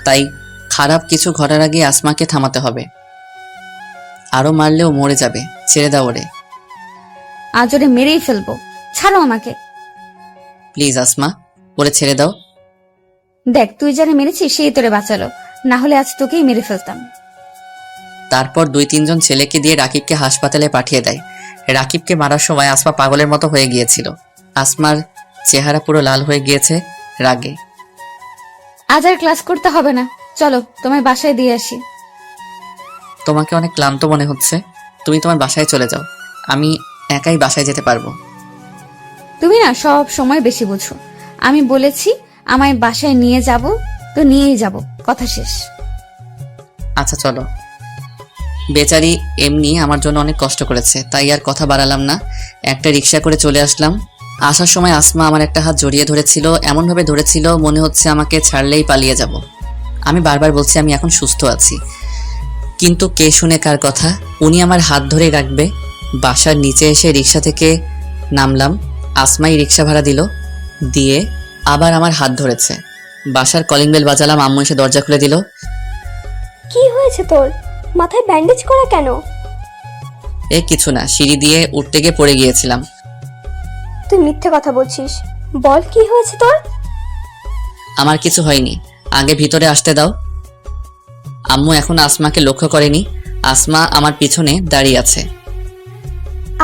তাই খারাপ কিছু ঘটার আগে আসমাকে থামাতে হবে। আরো মারলেও মরে যাবে, ছেড়ে দাও ওরে। আজ ওরে মেরেই ফেলবো, ছাড়ো আমাকে। প্লিজ আসমা, ওরে ছেড়ে দাও। দেখ, তুই যারা মেরেছিস সেই তোরে বাঁচালো, না হলে আজ তোকেই মেরে ফেলতাম। তারপর 2-3 জন ছেলেকে দিয়ে রাকিবকে হাসপাতালে পাঠিয়ে দেয়। রাকিবকে মারার সময় আসমা পাগলের মতো হয়ে গিয়েছিল। আসমার চেহারা পুরো লাল হয়ে গিয়েছে রাগে। আজ আর ক্লাস করতে হবে না, চলো তোমায় বাসায় দিয়ে আসি। তোমাকে অনেক ক্লান্ত মনে হচ্ছে, তুমি তোমার বাসায় চলে যাও। আমি একাই বাসায় যেতে পারবো। তুমি না সব সময় বেশি বুঝো। আমি বলেছি আমায় বাসায় নিয়ে যাব, তো নিয়েই যাব, কথা শেষ। আচ্ছা চলো। বেচারি এমনি আমার জন্য অনেক কষ্ট করেছে, তাই আর কথা বাড়ালাম না। একটা রিক্সা করে চলে আসলাম। আসার সময় আসমা আমার একটা হাত জড়িয়ে ধরেছিল, এমনভাবে ধরেছিল মনে হচ্ছে আমাকে ছাড়লেই পালিয়ে যাব। আমি বারবার বলছি আমি এখন সুস্থ আছি, কিন্তু কে শুনে কার কথা। উনি আমার হাত ধরে রাখবে। বাসার নিচে এসে রিক্সা থেকে নামলাম। আসমাই রিক্সা ভাড়া দিল, দিয়ে আবার আমার হাত ধরেছে। বাসার কলিং বেল বাজালাম, আম্মু এসে দরজা খুলে দিল। কি হয়েছে তোর? মাথায় ব্যান্ডেজ করা কেন? এ কিছু না, সিঁড়ি দিয়ে উঠতে গিয়ে পড়ে গিয়েছিলাম। তুই মিথ্যে কথা বলছিস, বল কি হয়েছে তোর? আমার কিছু হয়নি, আগে ভিতরে আসতে দাও। আম্মু এখন আসমাকে লক্ষ্য করেনি। আসমা আমার পিছনে দাঁড়িয়ে আছে।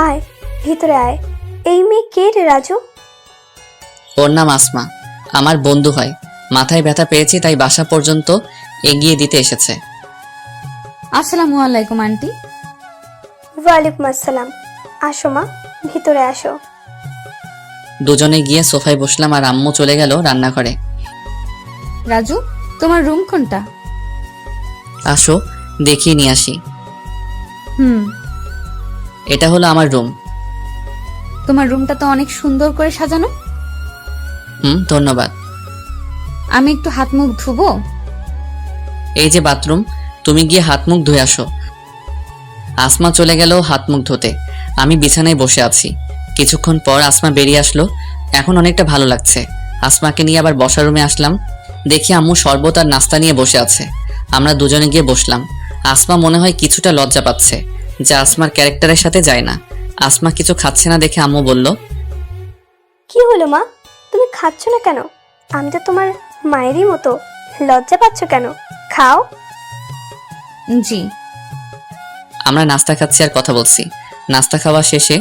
আয় ভিতরে আয়। এই মেয়ে কে রে রাজু? ওর নাম আসমা, আমার বন্ধু হয়। মাথায় ব্যথা পেয়েছি তাই বাসা পর্যন্ত এগিয়ে দিতে এসেছে। আসসালামু আলাইকুম আন্টি। ওয়ালাইকুম আসসালাম। আসো মা, ভিতরে আসো। দুজনে গিয়ে সোফায় বসলাম আর আম্মু চলে গেল রান্নাঘরে। রাজু, তোমার রুম কোনটা? আসো দেখিয়ে নিয়ে আসি। হুম, এটা হলো আমার রুম। তোমার রুমটা তো অনেক সুন্দর করে সাজানো। ধন্যবাদ। আমি একটু হাত মুখ ধুবো? এই যে বাথরুম, তুমি গিয়ে হাত মুখ ধুয়ে আসো। আসমা চলে গেল হাত মুখ ধুতে। আমি বিছানায় বসে আছি। কিছুক্ষণ পর আসমা বেরিয়ে আসলো। এখন অনেকটা ভালো লাগছে। আসমাকে নিয়ে আবার বসার রুমে আসলাম। দেখি আম্মু শরবত আর নাস্তা নিয়ে বসে আছে। আমরা দুজনে গিয়ে বসলাম। আসমা মনে হয় কিছুটা লজ্জা পাচ্ছে, যা আসমার ক্যারেক্টারের সাথে যায় না। আসমা কিছু খাচ্ছে না দেখে আম্মু বলল, কি হলো মা, তুমি খাচ্ছ না কেন? আমি তো তোমার মায়েরই মতো, লজ্জা পাচ্ছ কেন? খাও। জি। আমরা নাস্তা খাচ্ছি আর কথা বলছি। নাস্তা খাওয়া শেষে,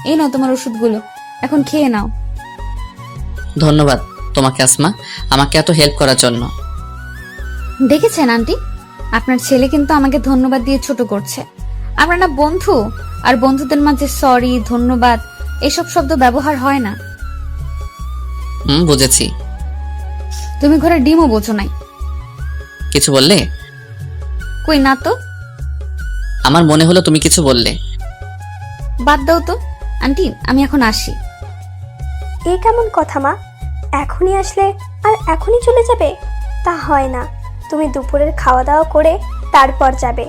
এই নাও তোমার ওষুধগুলো, এখন খেয়ে নাও। ধন্যবাদ তোমাকে আসমা, আমাকে এত হেল্প করার জন্য। দেখেছেন আন্টি, আপনার ছেলে কিন্তু আমাকে ধন্যবাদ দিয়ে ছোট করছে। আমরা না বন্ধু, আর বন্ধুদের মাঝে সরি, ধন্যবাদ এসব শব্দ ব্যবহার হয় না। বুঝেছি। তুমি ঘরে ডিমও বোঝো নাই। কিছু বললে? কই না তো। আমার মনে হলো তুমি কিছু বললে। বাদ দাও তো আন্টি, আমি এখন আসি। এ কেমন কথা মা? এখনই আসলে আর এখনই চলে যাবে? তা হয় না, তুমি দুপুরের খাওয়া দাওয়া করে তারপর যাবে।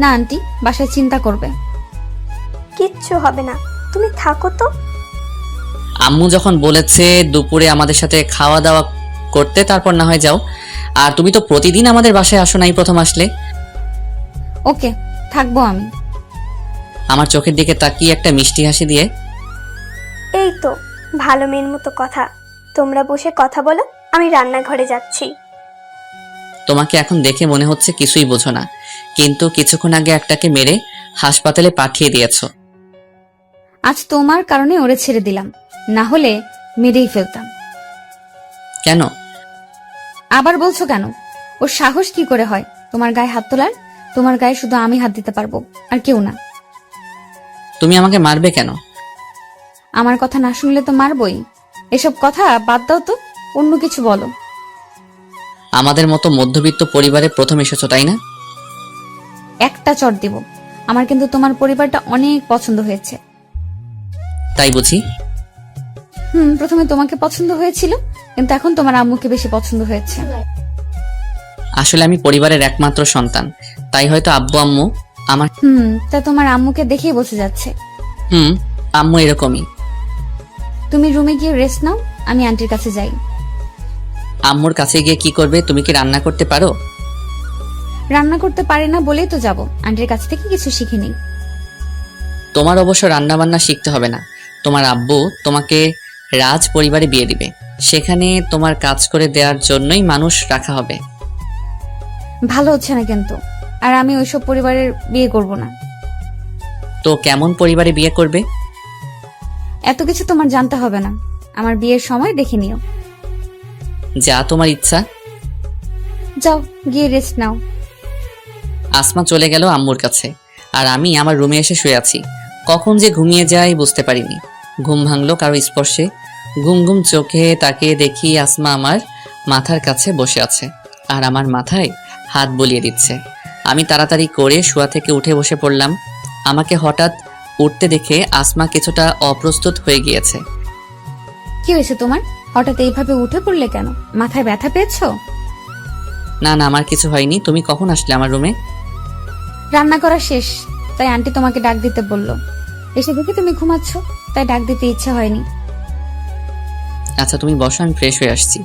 না আন্টি, বাসায় চিন্তা করবে। কিচ্ছু হবে না, তুমি থাকো তো। আম্মু যখন বলেছে দুপুরে আমাদের সাথে খাওয়া দাওয়া করতে, তারপর না হয় যাও। আর তুমি তো প্রতিদিন আমাদের বাসায় আসো নাই, প্রথম আসলে। ওকে, থাকবো আমি। আমার চোখের দিকে তাকিয়ে একটা মিষ্টি হাসি দিয়ে, এই তো ভালো মেয়ের মতো কথা। তোমরা বসে কথা বলো, আমি রান্নাঘরে যাচ্ছি। তোমাকে এখন দেখে মনে হচ্ছে কিছুই বোঝো না, কিন্তু কিছুক্ষণ আগে একটাকে মেরে হাসপাতালে পাঠিয়ে দিয়েছো। আজ তোমার কারণে ওরে ছেড়ে দিলাম, না হলে মেরেই ফেলতাম। কেন? আবার বলছো কেন? ওর সাহস কি করে হয় তোমার গায়ে হাত তোলার? তোমার গায়ে শুধু আমি হাত দিতে পারবো, আর কেউ না। তুমি আমাকে মারবে কেন? আমার কথা না শুনলে তো মারবই। এসব কথা বাদ দাও তো, অন্য কিছু বলো। আমাদের মতো মধ্যবিত্ত পরিবারে প্রথম এসেছো, তাই না? একটা চট দিব। আমার কিন্তু তোমার পরিবারটা অনেক পছন্দ হয়েছে। তাই বুঝি? প্রথমে তোমাকে পছন্দ হয়েছিল, কিন্তু এখন তোমার আম্মুকে বেশি পছন্দ হয়েছে। আসলে আমি পরিবারের একমাত্র সন্তান, তাই হয়তো আব্বু আম্মু আমার। তা তোমার আম্মুকে দেখেই বোঝা যাচ্ছে। আম্মু এরকমই। তুমি রুমে গিয়ে রেস্ট নাও, আমি আন্টির কাছে যাই। আম্মুর কাছে গিয়ে কি করবে? তুমি কি রান্না করতে পারো? রান্না করতে পারি না বলেই তো যাব, আন্টির কাছ থেকে কিছু শিখে নিই। তোমার অবশ্য রান্না বান্না শিখতে হবে না। তোমার আব্বু তোমাকে রাজ পরিবারে বিয়ে দিবে, সেখানে তোমার কাজ করে দেওয়ার জন্যই মানুষ রাখা হবে। ভালো হচ্ছে না কিন্তু, আর আমি ওইসব পরিবারের বিয়ে করব না। তো কেমন পরিবারে বিয়ে করবে? এত কিছু তোমার জানতে হবে না, আমার বিয়ের সময় দেখে নিও। যা তোমার ইচ্ছা। যাও গিয়ে রেস্ট নাও। আসমা চলে গেল আম্মুর কাছে, আর আমি আমার রুমে এসে শুয়ে আছি। কখন যে ঘুমিয়ে যাই বুঝতে পারিনি। ঘুম ভাঙলো কারো স্পর্শে। ঘুম ঘুম চোখে তাকিয়ে দেখি আসমা আমার মাথার কাছে বসে আছে, আর আমার মাথায় হাত বুলিয়ে দিচ্ছে। আমি তাড়াতাড়ি করে শোয়া থেকে উঠে বসে পড়লাম। আমাকে হঠাৎ উঠতে দেখে আসমা কিছুটা অপ্রস্তুত হয়ে গিয়েছে। কি হয়েছে তোমার? হঠাৎ এইভাবে উঠে পড়লে কেন? মাথায় ব্যথা পেয়েছো? না না, আমার কিছু হয়নি। তুমি কখন আসলে আমার রুমে? রান্না করা শেষ, তাই আন্টি তোমাকে ডাক দিতে বললো। এসে দেখি তুমি ঘুমাচ্ছ, তাই ডাক দিতে ইচ্ছা হয়নি। আচ্ছা তুমি বসো, আমি ফ্রেশ হয়ে আসছি।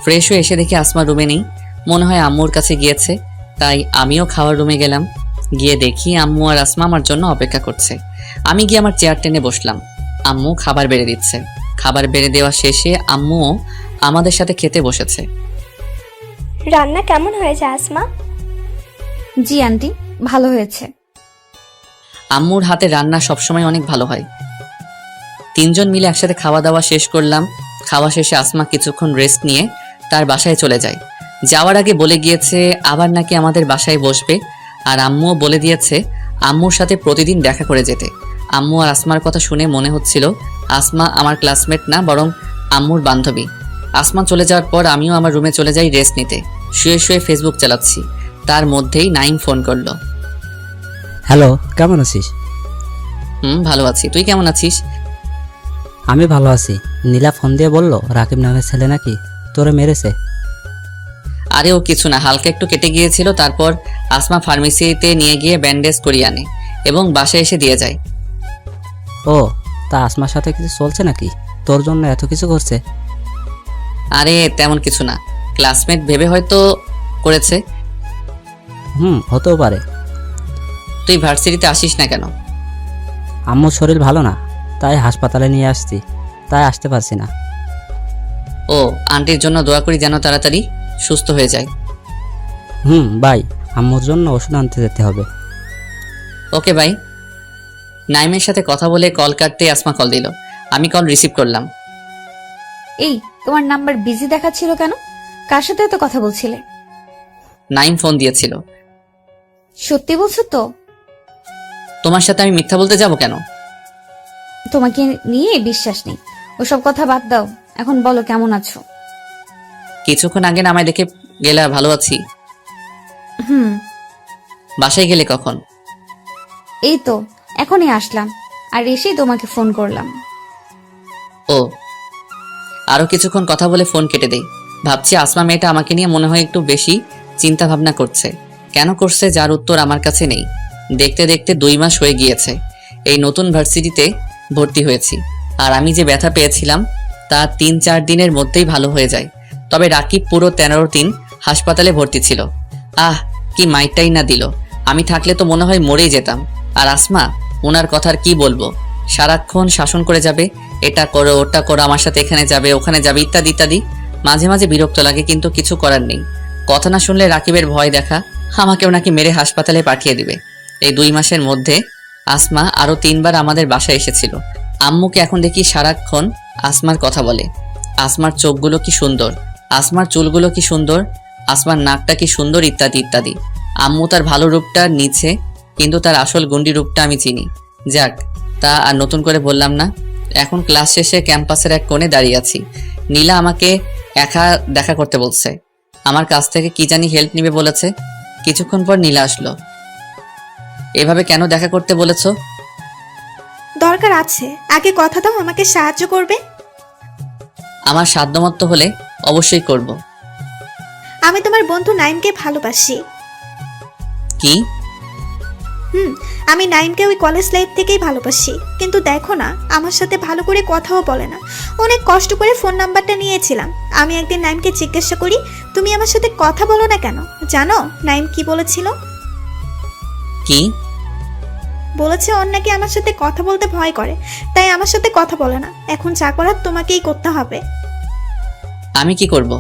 ফ্রেশ হয়ে এসে দেখি আসমা রুমে নেই, মনে হয় আম্মুর কাছে গিয়েছে। তাই আমিও খাওয়ার রুমে গেলাম। গিয়ে দেখি আম্মু আর আসমা আমার জন্য অপেক্ষা করছে। আমি গিয়ে আমার চেয়ার টেনে বসলাম। আম্মু খাবার বেড়ে দিচ্ছে। খাবার বেড়ে দেওয়া শেষে আম্মুও আমাদের সাথে খেতে বসেছে। রান্না কেমন হয়েছে আসমা? জি আন্টি, ভালো হয়েছে। আম্মুর হাতে রান্না সবসময় অনেক ভালো হয়। তিনজন মিলে একসাথে খাওয়া দাওয়া শেষ করলাম। খাওয়া শেষে আসমা কিছুক্ষণ রেস্ট নিয়ে তার বাসায় চলে যায়। যাওয়ার আগে বলে গিয়েছে আবার নাকি আমাদের বাসায় বসবে, আর আম্মুও বলে দিয়েছে আম্মুর সাথে প্রতিদিন দেখা করে যেতে। আম্মু আর আসমার কথা শুনে মনে হচ্ছিল আসমা আমার ক্লাসমেট না, বরং আম্মুর বান্ধবী। আসমা চলে যাওয়ার পর আমিও আমার রুমে চলে যাই রেস্ট নিতে। শুয়ে শুয়ে ফেসবুক চালাচ্ছি, তার মধ্যেই নাইম ফোন করলো। হ্যালো, কেমন আছিস? ভালো আছি, তুই কেমন আছিস? আমি ভালো আছি। নীলা ফোন দিয়ে বলল রাকিব নামের ছেলে নাকি তোরে মেরেছে। আরে ও কিছু না, হালকা একটু কেটে গিয়েছিল। তারপর আসমা ফার্মেসিতে নিয়ে গিয়ে ব্যান্ডেজ করিয়ে আনে এবং বাসায় এসে দিয়ে যায়। ও, তা আসমার সাথে কিছু চলছে নাকি? তোর জন্য এত কিছু করছে? আরে তেমন কিছু না, ক্লাসমেট ভেবে হয়তো করেছে। হতেও পারে। তুই ভার্সিটিতে আসিস না কেন? আম্মুর শরীর ভালো না, তাই হাসপাতালে নিয়ে আসছি, তাই আসতে পারছি না। ও, আন্টির জন্য দোয়া করি যেন তাড়াতাড়ি সুস্থ হয়ে যায়। বাই, আম্মুর জন্য ওষুধ আনতে যেতে হবে। Okay bye. নাইমের সাথে কথা বলে কল কাটতে আসমা কল দিল। আমি কল রিসিভ করলাম। এই, তোমার নাম্বার বিজি দেখাচ্ছিল কেন? কার সাথে এত কথা বলছিলে? নাইম ফোন দিয়েছিল। সত্যি বলছো তো? তোমার সাথে আমি মিথ্যা বলতে যাব কেন? তোমাকে নিয়ে বিশ্বাস নেই। ওসব কথা বাদ দাও, এখন বলো কেমন আছো? কিছুক্ষণ আগে নামায় দেখে গেলা ভালো আছি। বাসায় গেলে কখন? এই তো এখনই আসলাম, আর এসেই তোমাকে ফোন করলাম। ও, আরো কিছুক্ষণ কথা বলে ফোন কেটে দেই। ভাবছি আসমা মেয়েটা আমাকে নিয়ে মনে হয় একটু বেশি চিন্তা ভাবনা করছে। কেন করছে যার উত্তর আমার কাছে নেই। দেখতে দেখতে 2 মাস হয়ে গিয়েছে এই নতুন ভার্সিটিতে ভর্তি হয়েছি, আর আমি যে ব্যথা পেয়েছিলাম তা 3-4 দিনের মধ্যেই ভালো হয়ে যায়। তবে রাকিব পুরো 13 দিন হাসপাতালে ভর্তি ছিল। কি মাইটাই না দিল। আমি থাকলে তো মনে হয় মরেই যেতাম। আর আসমা, ওনার কথার কি বলবো, সারাক্ষণ শাসন করে যাবে, এটা করো ওটা করো, আমার সাথে এখানে যাবে ওখানে যাবে ইত্যাদি ইত্যাদি। মাঝে মাঝে বিরক্ত লাগে, কিন্তু কিছু করার নেই। কথা না শুনলে রাকিবের ভয় দেখা আমাকেও নাকি মেরে হাসপাতালে পাঠিয়ে দিবে। এই 2 মাসের মধ্যে আসমা আরো 3 বার আমাদের বাসায় এসেছিল। আম্মুকে এখন দেখি সারাক্ষণ আসমার কথা বলে। আসমার চোখগুলো কি সুন্দর, আসমার চুলগুলো কি সুন্দর, আসমার নাকটা কি সুন্দর ইত্যাদি ইত্যাদি। আম্মু তার ভালো রূপটা নিচ্ছে, কিন্তু তার আসল গুন্ডি রূপটা আমি চিনি। যাক, তা আর নতুন করে বললাম না। এখন ক্লাস শেষে ক্যাম্পাসের এক কোণে দাঁড়িয়ে আছি। নীলা আমাকে একা দেখা করতে বলছে। আমার কাছ থেকে কি জানি হেল্প নিবে বলেছে। কিছুক্ষণ পর নীলা আসলো। এভাবে কেন দেখা করতে বলেছো? দরকার আছে, আগে কথা দাও আমাকে সাহায্য করবে। আমার সাধ্যমতো হলে অবশ্যই করব। আমি তোমার বন্ধু নাইমকে ভালোবাসি। কি? আমি নাইমকে ওই কলেজ লাইফ থেকেই ভালোবাসি, কিন্তু দেখো না, আমার সাথে ভালো করে কথাও বলে না। অনেক কষ্ট করে ফোন নাম্বারটা নিয়েছিলাম। আমি একদিন নাইমকে জিজ্ঞাসা করি, তুমি আমার সাথে কথা বলো না কেন? জানো নাইম কি বলেছিল? কি? বলেছে ওর নাকি আমার সাথে কথা বলতে ভয় করে, তাই আমার সাথে কথা বলে না। এখন যা করার তোমাকেই করতে হবে। আমি কি করব?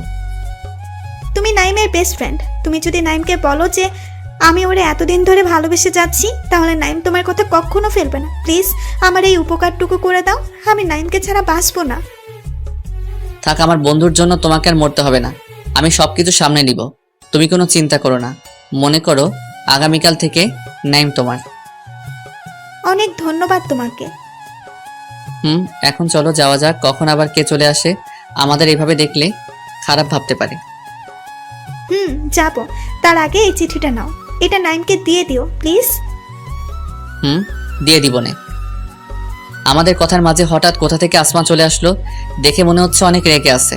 তুমি নাইমের বেস্ট ফ্রেন্ড। তুমি যদি নাইমকে বলো যে আমি ওরে এতদিন ধরে ভালোবেসে যাচ্ছি, তাহলে নাইম তোমার কথা কখনো ফেলবে না। প্লিজ আমার এই উপকারটুকু করে দাও, আমি নাইমকে ছাড়া বাঁচবো না। থাক, আমার বন্ধুর জন্য তোমাকে আর মরতে হবে না। আমি সবকিছু সামনে নিব, তুমি কোনো চিন্তা করো না। মনে করো আগামীকাল থেকে নাইম তোমার। অনেক ধন্যবাদ তোমাকে। এখন চলো যাওয়া যাক। কখন আবার কে চলে আসে, আমাদের এইভাবে দেখলে খারাপ ভাবতে পারে। যাবো। তার আগে এই চিঠিটা নাও, এটা নাইমকে দিয়ে দিও প্লিজ। দিয়ে দিব নে। আমাদের কথার মাঝে হঠাৎ কোথা থেকে আসমা চলে আসলো, দেখে মনে হচ্ছে অনেক রেগে আছে।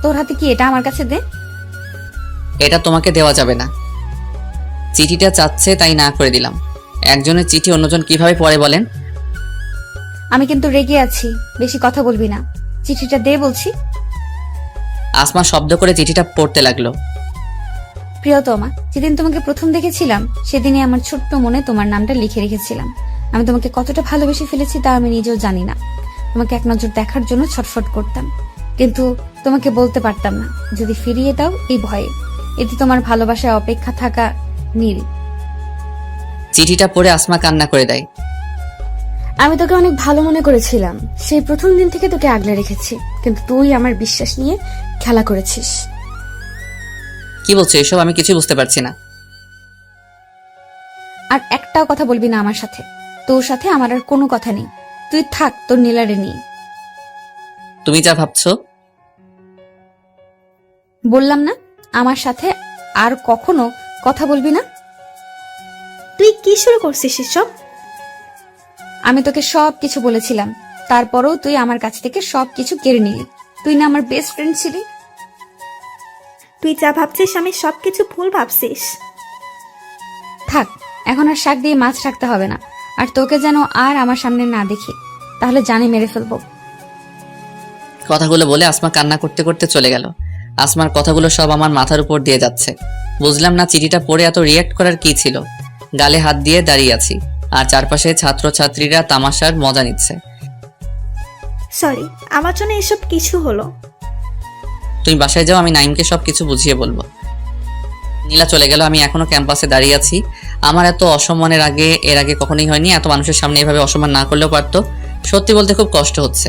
তোর হাতে কি এটা? আমার কাছে দে। এটা তোমাকে দেওয়া যাবে না। চিঠিটা চাচ্ছে তাই না করে দিলাম। একজনের চিঠি অন্যজন কিভাবে পড়ে বলেন? আমি কিন্তু রেগে আছি, বেশি কথা বলবি না। চিঠিটা দে বলছি। আসমা শব্দ করে চিঠিটা পড়তে লাগলো। প্রিয়তমা, যেদিন তোমাকে প্রথম দেখেছিলাম সেদিনই আমার ছোট্ট মনে তোমার নামটা লিখে রেখেছিলাম। আমি তোমাকে কতটা ভালোবেসে ফেলেছি তা আমি নিজেও জানি না। তোমাকে এক নজর দেখার জন্য ছটফট করতাম, কিন্তু তোমাকে বলতে পারতাম না। যদি ফিরিয়ে দাও এই ভয়ে, এতে তোমার ভালোবাসায় অপেক্ষা থাকা নীল। চিঠিটা পড়ে আসমা কান্না করে দেয়। আমি তোকে অনেক ভালো মনে করেছিলাম, সেই প্রথম দিন থেকে তোকে আগলে রেখেছি, কিন্তু তুই আমার বিশ্বাস নিয়ে খেলা করেছিস। কি বলছো এসব? আমি কিছু বুঝতে পারছি না। আর একটাও কথা বলবি না আমার সাথে। তোর সাথে আমার আর কোনো কথা নেই। তুই থাক তোর নীলারে নিয়ে। তুমি যা ভাবছো। বললাম না, আমার সাথে আর কখনো কথা বলবি না। তুই কি শুরু করছিস এসব? আমি তোকে সব কিছু বলেছিলাম, তারপরও তুই আমার কাছ থেকে সব কিছু কেড়ে নিলি। তুই না আমার বেস্ট ফ্রেন্ড ছিলি। তুই যা ভাবছিস আমি সবকিছু ভুল ভাবছিস। থাক, এখন আর শাক দিয়ে মাছ রাখতে হবে না। আর তোকে যেন আর আমার সামনে না দেখি, তাহলে জানে মেরে ফেলবো। কথাগুলো বলে আসমা কান্না করতে করতে চলে গেল। আসমার কথাগুলো সব আমার মাথার উপর দিয়ে যাচ্ছে। বুঝলাম না চিঠিটা পড়ে এত রিয়াক্ট করার কি ছিল। গালে হাত দিয়ে দাঁড়িয়ে আছি, আর চারপাশে ছাত্রছাত্রীরা তামাশার মজা নিচ্ছে। সরি, আমার জন্য এসব কিছু হলো। তুমি বাসায় যাও, আমি নাইমকে সব কিছু বুঝিয়ে বলবো। নীলা চলে গেল। আমি এখনো ক্যাম্পাসে দাঁড়িয়ে আছি। আমার এত অসম্মানের এর আগে কখনোই হয়নি। এত মানুষের সামনে এভাবে অসম্মান না করলেও পারতো। সত্যি বলতে খুব কষ্ট হচ্ছে,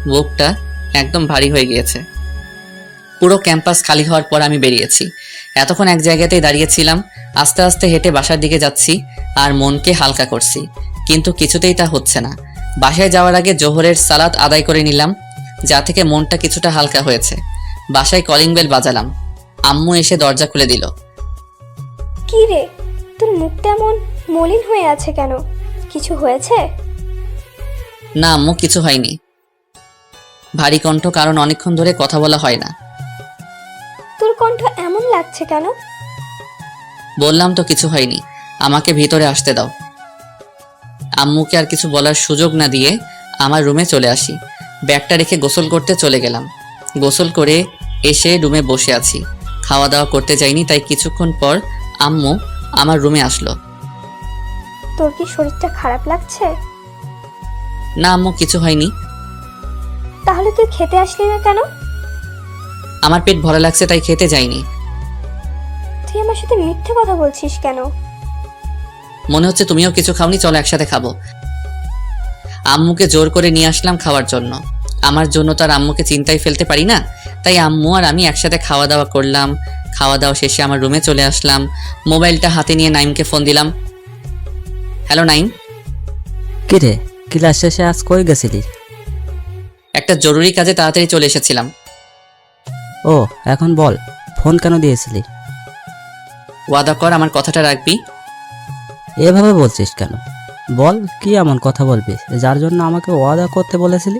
বুকটা একদম ভারী হয়ে গিয়েছে। পুরো ক্যাম্পাস খালি হওয়ার পর আমি বেরিয়েছি। এতক্ষণ এক জায়গাতেই দাঁড়িয়েছিলাম। আস্তে আস্তে হেঁটে বাসার দিকে যাচ্ছি আর মনকে হালকা করছি, কিন্তু কিছুতেই তা হচ্ছে না। বাসায় যাওয়ার আগে জোহরের সালাত আদায় করে নিলাম, যা থেকে মনটা কিছুটা হালকা হয়েছে। বাসায় কলিং বেল বাজালাম। আম্মু এসে দরজা খুলে দিল। কি রে, তোর মুখটা এমন মলিন হয়ে আছে কেন? কিছু হয়েছে? না আম্মু, কিছু হয়নি। ভারী কণ্ঠ, কারণ অনেকক্ষণ ধরে কথা বলা হয় না। তোর কণ্ঠ এমন লাগছে কেন? বললাম তো কিছু হয়নি, আমাকে ভিতরে আসতে দাও। আম্মুকে আর কিছু বলার সুযোগ না দিয়ে আমার রুমে চলে আসি। ব্যাগটা রেখে গোসল করতে চলে গেলাম। গোসল করে এসে রুমে বসে আছি, খাওয়া দাওয়া করতে যাইনি, তাই কিছুক্ষণ পর আম্মু আমার রুমে আসলো। তোর কি শরীরটা খারাপ লাগছে? না আম্মু, কিছু হয়নি। তাহলে তুই খেতে আসলি না কেন? আমার পেট ভরা লাগছে তাই খেতে যাইনি। তুই আমার সাথে মিথ্যে কথা বলছিস কেন? মনে হচ্ছে তুমিও কিছু খাওনি, চলো একসাথে খাবো। আম্মুকে জোর করে নিয়ে আসলাম খাওয়ার জন্য। আমার জন্য তো আর আম্মুকে চিন্তায় ফেলতে পারি না, তাই আম্মু আর আমি একসাথে খাওয়া দাওয়া করলাম। খাওয়া দাওয়া শেষে আমার রুমে চলে আসলাম। মোবাইলটা হাতে নিয়ে নাইমকে ফোন দিলাম। হ্যালো নাইম। কিরে, ক্লাস শেষে আজ কই গেছিলি? একটা জরুরি কাজে তাড়াতাড়ি চলে এসেছিলাম। ও, এখন বল, ফোন কেন দিয়েছিলি? ওয়াদা কর আমার কথাটা রাখবি। এভাবে বলছিস কেন? বল, কি এমন কথা বলবি যার জন্য আমাকে ওয়াদা করতে বলেছিলি?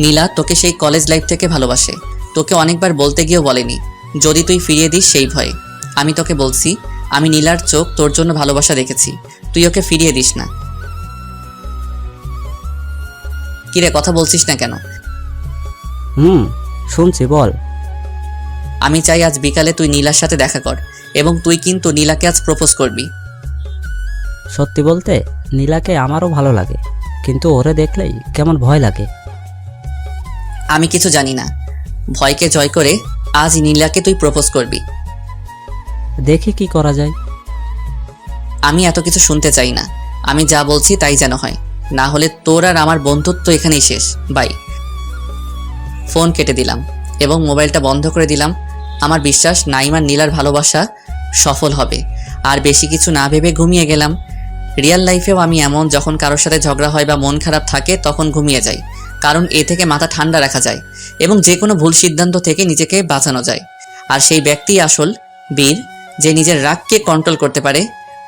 নীলা তোকে সেই কলেজ লাইফ থেকে ভালোবাসে। তোকে অনেকবার বলতে গিয়েও বলেনি, যদি তুই ফিরিয়ে দিস সেই ভয়ে। আমি তোকে বলছি, আমি নীলার চোখ তোর জন্য ভালোবাসা দেখেছি, তুই ওকে ফিরিয়ে দিস না। কিরে কথা বলছিস না কেন? শুনছি, বল। আমি চাই আজ বিকালে তুই নীলার সাথে দেখা কর, এবং তুই কিন্তু নীলাকে আজ প্রপোজ করবি। সত্যি বলতে নীলাকে আমারও ভালো লাগে, কিন্তু ওরে দেখলেই কেমন ভয় লাগে। আমি কিছু জানি না, ভয়কে জয় করে আজ নীলাকে তুই প্রপোজ করবি। দেখি কি করা যায়। আমি এত কিছু শুনতে চাই না, আমি যা বলছি তাই যেন হয়, না হলে তোর আর আমার বন্ধুত্ব এখানেই শেষ। বাই। ফোন কেটে দিলাম এবং মোবাইলটা বন্ধ করে দিলাম। আমার বিশ্বাস নাইমার নীলার ভালোবাসা সফল হবে। আর বেশি কিছু না ভেবে ঘুমিয়ে গেলাম। রিয়েল লাইফেও আমি এমন, যখন কারোর সাথে ঝগড়া হয় বা মন খারাপ থাকে তখন ঘুমিয়ে যাই, কারণ এ থেকে মাথা ঠান্ডা রাখা যায় এবং যে কোনো ভুল সিদ্ধান্ত থেকে নিজেকে বাঁচানো যায়। আর সেই ব্যক্তি আসল বীর, যে নিজের রাগকে কন্ট্রোল করতে পারে।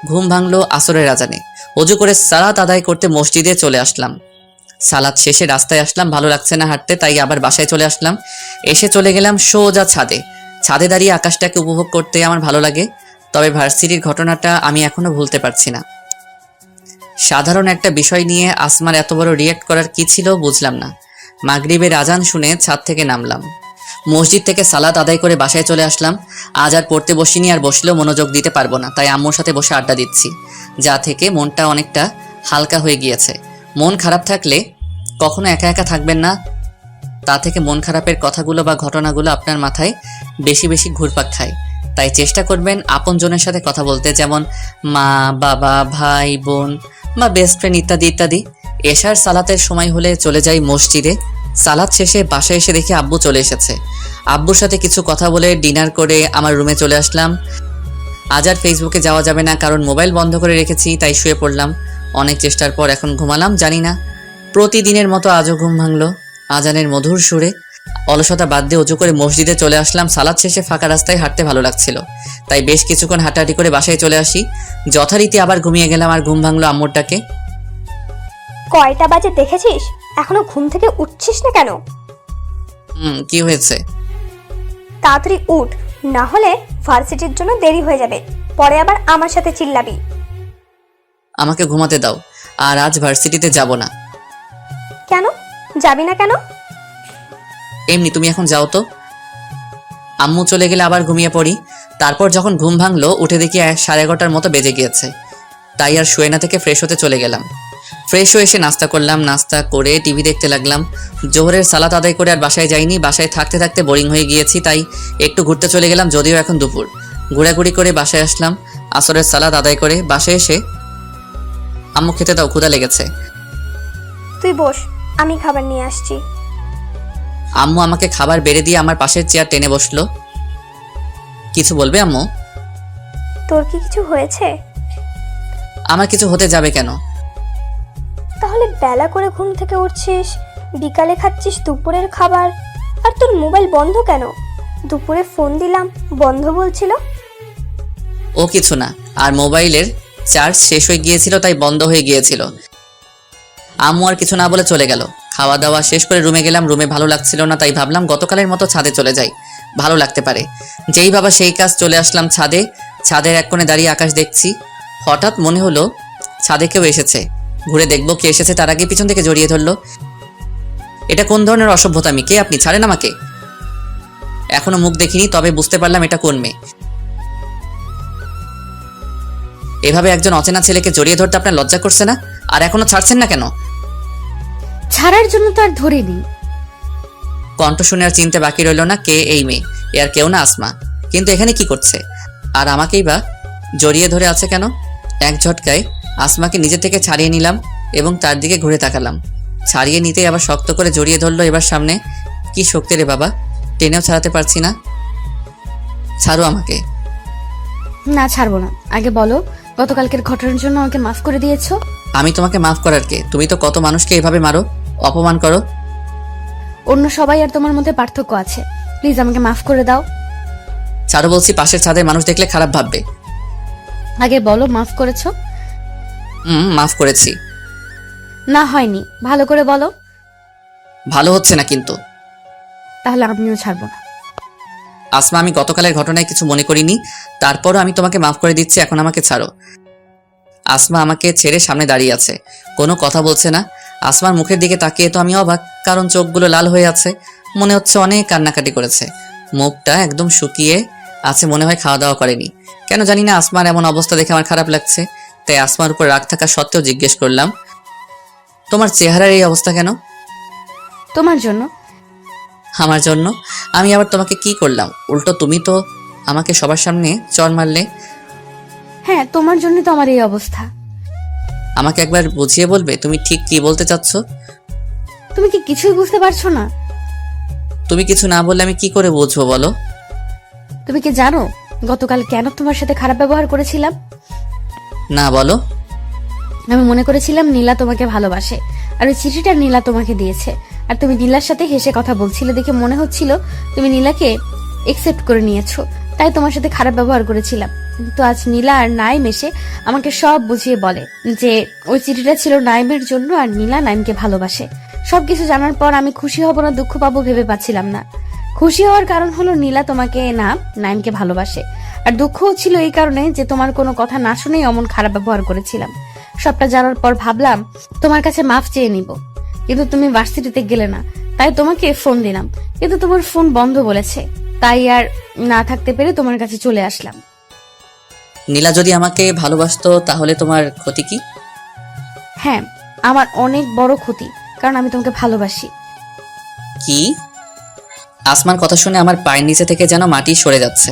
ঘুম ভাঙলো আসরের আজানে। অজু করে সালাত আদায় করতে মসজিদে চলে আসলাম। সালাত শেষে রাস্তায় আসলাম, ভালো লাগছে না হাঁটতে, তাই আবার বাসায় চলে আসলাম। এসে চলে গেলাম সোজা ছাদে। ছাদে দাঁড়িয়ে আকাশটাকে উপভোগ করতে আমার ভালো লাগে। তবে ভার্সিটির ঘটনাটা আমি এখনো ভুলতে পারছি না। সাধারণ একটা বিষয় নিয়ে আসমার এত বড় রিয়্যাক্ট করার কি ছিল বুঝলাম না। মাগরিবের আজান শুনে ছাদ থেকে নামলাম। মসজিদ থেকে সালাত আদায় করে বাসায় চলে আসলাম। আজ আর পড়তে বসিনি, আর বসলেও মনোযোগ দিতে পারবো না, তাই আম্মুর সাথে বসে আড্ডা দিচ্ছি, যা থেকে মনটা অনেকটা হালকা হয়ে গিয়েছে। মন খারাপ থাকলে কখনো একা একা থাকবেন না, তা থেকে মন খারাপের কথাগুলো বা ঘটনাগুলো আপনার মাথায় বেশি বেশি ঘুরপাক খায়। তাই চেষ্টা করবেন আপনজনের সাথে কথা বলতে, যেমন মা, বাবা, ভাই, বোন বা বেস্ট ফ্রেন্ড ইত্যাদি ইত্যাদি। এশার সালাতের সময় হলে চলে যাই মসজিদে। সালাত শেষে বাসায় এসে দেখি আব্বু চলে এসেছে। আব্বুর সাথে কিছু কথা বলে ডিনার করে আমার রুমে চলে আসলাম। আজ আর ফেসবুকে যাওয়া যাবে না, কারণ মোবাইল বন্ধ করে রেখেছি, তাই শুয়ে পড়লাম। অনেক চেষ্টার পর এখন ঘুমালাম। জানি না প্রতিদিনের মতো আজও ঘুম ভাঙলো আজানের মধুর সুরে। অলসতা বাদ দিয়ে উঁচু করে মসজিদে চলে আসলাম। সালাত শেষে ফাঁকা রাস্তায় হাঁটতে ভালো লাগছিল, তাই বেশ কিছুক্ষণ হাঁটাহাঁটি করে বাসায় চলে আসি। যথারীতি আবার ঘুমিয়ে গেলাম, আর ঘুম ভাঙলো আম্মুর ডাকে। কয়টা বাজে দেখেছিস? এখনো ঘুম থেকে উঠছিস না কেন? কি হয়েছে? তাড়াতাড়ি উঠ, না হলে ভার্সিটির জন্য দেরি হয়ে যাবে, পরে আবার আমার সাথে চিল্লাবি। আমাকে ঘুমাতে দাও, আর আজ ভার্সিটিতে যাব না। কেন যাবি না কেন? এমনি, তুমি এখন যাও তো। আম্মু চলে গেলে আবার ঘুমিয়ে পড়ি। তারপর যখন ঘুম ভাঙলো উঠে দেখি 11:30টার মতো বেজে গিয়েছে, তাই আর শুয়ে না থেকে ফ্রেশ হতে চলে গেলাম। ফ্রেশ হয়ে এসে নাস্তা করলাম, নাস্তা করে টিভি দেখতে লাগলাম। জোহরের সালাত আদায় করে আর বাসায় যাইনি, বাসায় থাকতে থাকতে বোরিং হয়ে গিয়েছি, তাই একটু ঘুরতে চলে গেলাম, যদিও এখন দুপুর। ঘোরাঘুরি করে বাসায় আসলাম। আসরের সালাত আদায় করে বাসায় এসে আম্মু খেতে দাও, ক্ষুধা লেগেছে। তুই বস, আমি খাবার নিয়ে আসছি। আম্মু আমাকে খাবার বেড়ে দিয়ে আমার পাশের চেয়ার টেনে বসলো। কিছু বলবে আম্মু? তোর কি কিছু হয়েছে? আমার কিছু হতে যাবে কেন? তাহলে বেলা করে ঘুম থেকে উঠছিস, বিকালে খাচ্ছিস দুপুরের খাবার, আর তোর মোবাইল বন্ধ কেন? দুপুরে ফোন দিলাম বন্ধ বলছিল। ও কিছু না, আর মোবাইলের চার্জ শেষ হয়ে গিয়েছিল, তাই বন্ধ হয়ে গিয়েছিল। আম্মু আর কিছু না বলে চলে গেল। খাওয়া দাওয়া শেষ করে রুমে গেলাম। রুমে ভালো লাগছিল না, তাই ভাবলাম গতকালের মতো ছাদে চলে যাই, ভালো লাগতে পারে। যেই বাবা সেই কাজ, চলে আসলাম ছাদে। ছাদের এক কোণে দাঁড়িয়ে আকাশ দেখছি। হঠাৎ মনে হলো ছাদে কেউ এসেছে। ঘুরে দেখবো কে এসেছে, তার আগে পিছন থেকে জড়িয়ে ধরলো। এটা কোন ধরনের অসভ্যতামি? কে আপনি? ছাড়েন আমাকে। এখনো মুখ দেখিনি, তবে বুঝতে পারলাম এটা কোন মেয়ে। এভাবে একজন অচেনা ছেলেকে জড়িয়ে ধরতে আপনার লজ্জা করছে না? আর এখনো ছাড়ছেন না কেন? ছাড়ার জন্য তো আর ধরিনি। কণ্ঠ শুনে আর চিনতে বাকি রইল না কে এই মেয়ে। এ আর কেউ না, আসমা। কিন্তু এখানে কি করছে, আর আমাকেই বা জড়িয়ে ধরে আছে কেন? এক ঝটকায় আসমাকে নিজে থেকে ছাড়িয়ে নিলাম এবং তার দিকে ঘুরে তাকালাম। ছাড়িয়ে নিতেই আবার শক্ত করে জড়িয়ে ধরলো এবার সামনে। কি শক্তি রে বাবা, টেনেও ছাড়াতে পারছি না। ছাড়ো আমাকে। না, ছাড়বো না। আগে বলো, গতকালকের ঘটনার জন্য আমাকে মাফ করে দিয়েছো? আমি তোমাকে মাফ করার কে? তুমি তো কত মানুষকে এভাবে মারো, অপমান করো। অন্য সবাই আর তোমার মধ্যে পার্থক্য আছে। প্লিজ আমাকে মাফ করে দাও। ছাড়ো বলছি, পাশের ছাদের মানুষ দেখলে খারাপ ভাববে। আগে বলো মাফ করেছো? মাফ করেছি। না হয়নি, ভালো করে বলো। ভালো হচ্ছে না কিন্তু। তাহলে আমিও ছাড়বো না। আসমা, আমি গতকালের ঘটনায় কিছু মনে করিনি, তারপরও আমি তোমাকে মাফ করে দিচ্ছি, এখন আমাকে ছাড়ো। আসমা আমাকে ছেড়ে সামনে দাঁড়িয়ে আছে, কোনো কথা বলছে না। আসমার মুখের দিকে তাকিয়ে তো আমি অবাক, কারণ চোখগুলো লাল হয়ে আছে, মনে হচ্ছে অনেক কান্নাকাটি করেছে। মুখটা একদম শুকিয়ে আছে, মনে হয় খাওয়া দাওয়া করেনি। কেন জানি না আসমার এমন অবস্থা দেখে আমার খারাপ লাগছে, তাই আসমার উপর রাগ থাকা সত্ত্বেও জিজ্ঞেস করলাম, তোমার চেহারার এই অবস্থা কেন? তোমার জন্য। আমার জন্য? আমি আবার তোমাকে কি করলাম? উল্টো তুমি তো আমাকে সবার সামনে চড় মারলে। হ্যাঁ, তোমার জন্য তো আমার এই অবস্থা। আমাকে একবার বুঝিয়ে বলবে তুমি ঠিক কি বলতে চাচ্ছ? তুমি কি কিছুই বুঝতে পারছো না? তুমি কিছু না বললে আমি কি করে বুঝবো বলো? তুমি কি জানো গতকাল কেন তোমার সাথে খারাপ ব্যবহার করেছিলাম? না, বলো। আমি মনে করেছিলাম নীলা তোমাকে ভালোবাসে, আর ওই চিঠিটা নীলা তোমাকে দিয়েছে, আর তুমি নীলার সাথে হেসে কথা বলছিলে দেখে মনে হচ্ছিল তুমি নীলাকে একসেপ্ট করে নিয়েছো, তাই তোমার সাথে খারাপ ব্যবহার করেছিলাম। কিন্তু আজ নীলা আর নাইম এসে আমাকে সব বুঝিয়ে বলে যে ওই চিঠিটা ছিল নাইমের জন্য, আর নীলা নাইমকে ভালোবাসে। সবকিছু জানার পর আমি খুশি হব না দুঃখ পাবো ভেবে পাচ্ছিলাম না। খুশি হওয়ার কারণ হলো নীলা তোমাকে না নাইমকে ভালোবাসে, আর দুঃখ ছিল এই কারণে যে তোমার কোনো কথা না শুনেই অমন খারাপ ব্যবহার করেছিলাম। সবটা জানার পর ভাবলাম তোমার কাছে মাফ চেয়ে নিব, কিন্তু তুমি ভার্সিটিতে গেলে না, তাই তোমাকে ফোন দিলাম, কিন্তু তোমার ফোন বন্ধ বলেছে, তাই আর না থাকতে পেরে তোমার কাছে চলে আসলাম। নীলা যদি আমাকে ভালোবাসতো তাহলে তোমার ক্ষতি কি? হ্যাঁ, আমার অনেক বড় ক্ষতি, কারণ আমি তোমাকে ভালোবাসি। কি? আসমার কথা শুনে আমার পায়ের নিচে থেকে যেন মাটি সরে যাচ্ছে।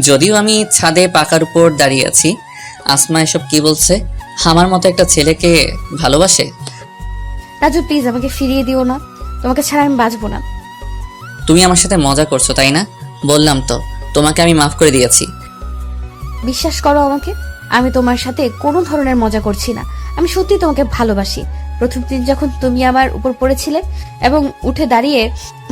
যদিও আমি ছাদে পাকার উপর দাঁড়িয়ে আছি, আসমা এসব কি বলছে? আমার মতো একটা ছেলেকে ভালোবাসে? রাজু প্লিজ আমাকে ফিরিয়ে দিও না, তোমাকে ছাড়া আমি বাঁচবো না। তুমি আমার সাথে মজা করছো তাই না? বললাম তো তোমাকে আমি মাফ করে দিয়েছি। বিশ্বাস করো আমাকে, আমি তোমার সাথে কোনো ধরনের মজা করছি না, আমি সত্যি তোমাকে ভালোবাসি। প্রথম দিন যখন তুমি আমার উপর পড়েছিলে এবং উঠে দাঁড়িয়ে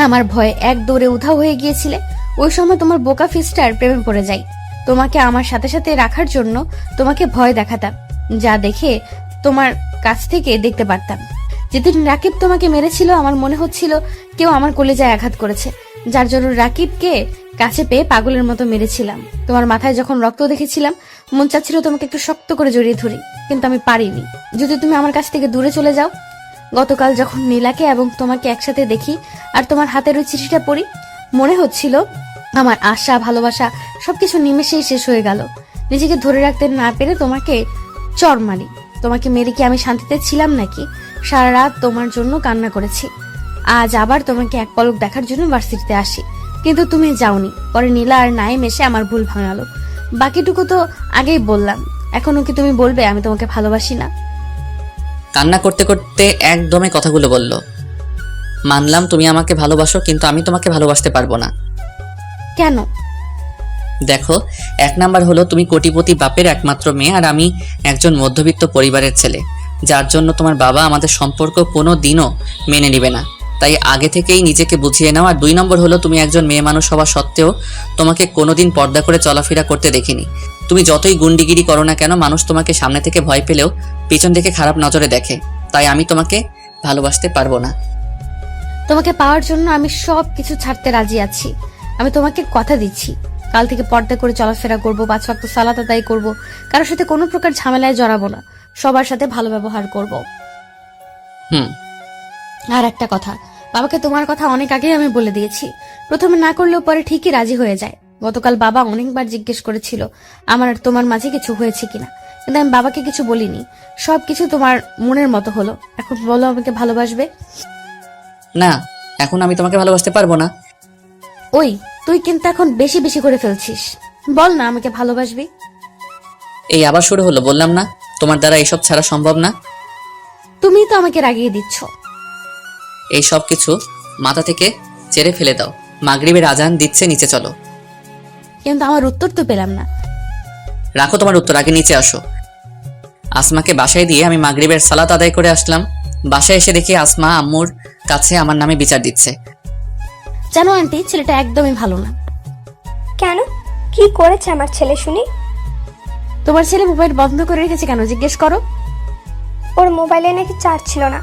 আমার ভয়ে এক দৌড়ে উধাও হয়ে গিয়েছিলে, ওই সময় তোমার বোকা ফিস্টার প্রেমে পড়ে যাই। তোমাকে আমার সাথে সাথে রাখার জন্য তোমাকে ভয় দেখাতাম, যা দেখে তোমার কাছ থেকে দেখতে পারতাম। যেদিন রাকিব তোমাকে মেরেছিল আমার মনে হচ্ছিল কেউ আমার কলেজায় আঘাত করেছে, যার জন্য রাকিবকে কাছে পেয়ে পাগলের মতো মেরেছিলাম। তোমার মাথায় যখন রক্ত দেখেছিলাম মন চাচ্ছিল তোমাকে একটু শক্ত করে জড়িয়ে ধরি, কিন্তু আমি পারিনি, যদি তুমি আমার কাছ থেকে দূরে চলে যাও। গতকাল যখন নীলাকে এবং তোমাকে একসাথে দেখি আর তোমার হাতের ওই চিঠিটা পড়ি, মনে হচ্ছিল আমার আশা ভালোবাসা সবকিছু নিমেষেই শেষ হয়ে গেল। নিজেকে ধরে রাখতে না পেরে তোমাকে চড় মারি। তোমাকে মেরে কি আমি শান্তিতে ছিলাম নাকি? সারা রাত তোমার জন্য কান্না করেছি। আজ আবার তোমাকে এক পলক দেখার জন্য ভার্সিটিতে আসি, কিন্তু তুমি যাওনি। পরে নীলা আর নাইম এসে আমার ভুল ভাঙালো। বাকিটুকু তো আগেই বললাম, এখনো কি তুমি বলবে আমি তোমাকে ভালোবাসি না? কান্না করতে করতে একদমই কথাগুলো বলল। মানলাম তুমি আমাকে ভালোবাসো, কিন্তু আমি তোমাকে ভালোবাসতে পারবো না। কেন? দেখো, এক নাম্বার হলো তুমি কোটিপতি বাপের একমাত্র মেয়ে, আর আমি একজন মধ্যবিত্ত পরিবারের ছেলে, যার জন্য তোমার বাবা আমাদের সম্পর্ক কোনো দিনও মেনে নেবে না। তাই আগে থেকেই নিজেকে বুঝিয়ে নাও। আর 2 নম্বর হলো তুমি একজন মেয়ে মানুষ হওয়া সত্ত্বেও তোমাকে কোনোদিন পর্দা করে চলাফেরা করতে দেখিনি। তুমি যতই গুন্ডিগিরি করো না কেন, মানুষ তোমাকে সামনে থেকে ভয় পেলেও পিছন থেকে খারাপ নজরে দেখে। তাই আমি তোমাকে ভালোবাসতে পারবো না। তোমাকে পাওয়ার জন্য আমি সব কিছু ছাড়তে রাজি আছি। আমি তোমাকে কথা দিচ্ছি, কাল থেকে পর্দা করে চলাফেরা করবো, 5 ওয়াক্ত সালাত আদায় করবো, কারোর সাথে কোনো প্রকার ঝামেলায় জড়াবো না, সবার সাথে ভালো ব্যবহার করব। আর একটা কথা, বাবাকে তোমার কথা অনেক আগেই আমি বলে দিয়েছি। প্রথমে না করলেও পরে ঠিকই রাজি হয়ে যায়। গতকাল বাবা অনেকবার জিজ্ঞেস করেছিল আমার আর তোমার মাঝে কিছু হয়েছে কিনা, কিন্তু আমি বাবাকে কিছু বলিনি। সবকিছু তোমার মনের মতো হলো। এখন বলো আমাকে ভালোবাসবে? না, এখন আমি তোমাকে ভালোবাসতে পারবো না। ওই তুই কিন্তু এখন বেশি বেশি করে ফেলছিস, বল না আমাকে ভালোবাসবি। এই আবার শুরু হলো, বললাম না তোমার দ্বারা এসব ছাড়া সম্ভব না। তুমি তো আমাকে রাগিয়ে দিচ্ছ। এই সব কিছু মাথা থেকে চেড়ে ফেলে দাও। মাগরিবের আজান দিচ্ছে, নিচে চলো। কিন্তু আমার উত্তর তো পেলাম না। রাখো তোমার উত্তর, আগে নিচে আসো। আসমাকে বাসায় দিয়ে আমি মাগরিবের সালাত আদায় করে আসলাম। বাসায় এসে দেখি আসমা আম্মুর কাছে আমার নামে বিচার দিচ্ছে। জানো আন্টি, ছেলেটা একদমই ভালো না। কেন, কি কি করেছে আমার ছেলে শুনি? তোমার ছেলে মোবাইল বন্ধ করে রেখেছে কেন জিজ্ঞেস করো। ওর মোবাইলে নাকি চার্জ ছিল না।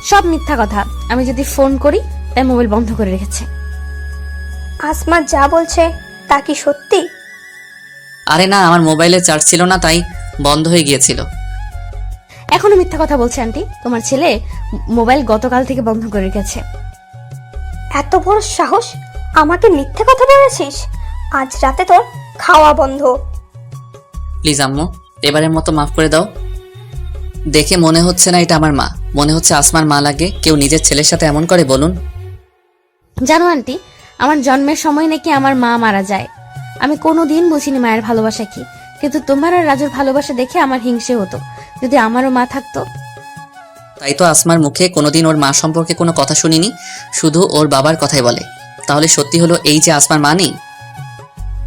সব মিথ্যা কথা। আমি যদি ফোন করি তাই মোবাইল বন্ধ করে রেখেছে। আসমা যা বলছে তা কি সত্যি? আরে না, আমার মোবাইলে চার্জ ছিল না, তাই বন্ধ হয়ে গিয়েছিল। এখনো মিথ্যা কথা বলছে আন্টি। তোমার ছেলে মোবাইল গতকাল থেকে বন্ধ করে রেখেছে। এত বড় সাহস, আমাকে মিথ্যে কথা বলেছিস? আজ রাতে তোর খাওয়া বন্ধ। প্লিজ আম্মু, এবারের মতো মাফ করে দাও। দেখে মনে হচ্ছে না এটা আমার মা, মনে হচ্ছে আসমার মা লাগে। কেউ নিজের ছেলের সাথে এমন করে বলুন? জানো আন্টি, আমার জন্মের সময় নাকি আমার মা মারা যায়। আমি কোনোদিন বুঝিনি মায়ের ভালোবাসা কি, কিন্তু তোমার আর রাজুর ভালোবাসা দেখে আমার হিংসে হতো। যদি আমারও মা থাকতো। তাই তো আসমার মুখে কোনোদিন ওর মা সম্পর্কে কোনো কথা শুনিনি, শুধু ওর বাবার কথাই বলে। তাহলে সত্যি হলো এই যে আসমার মা নেই।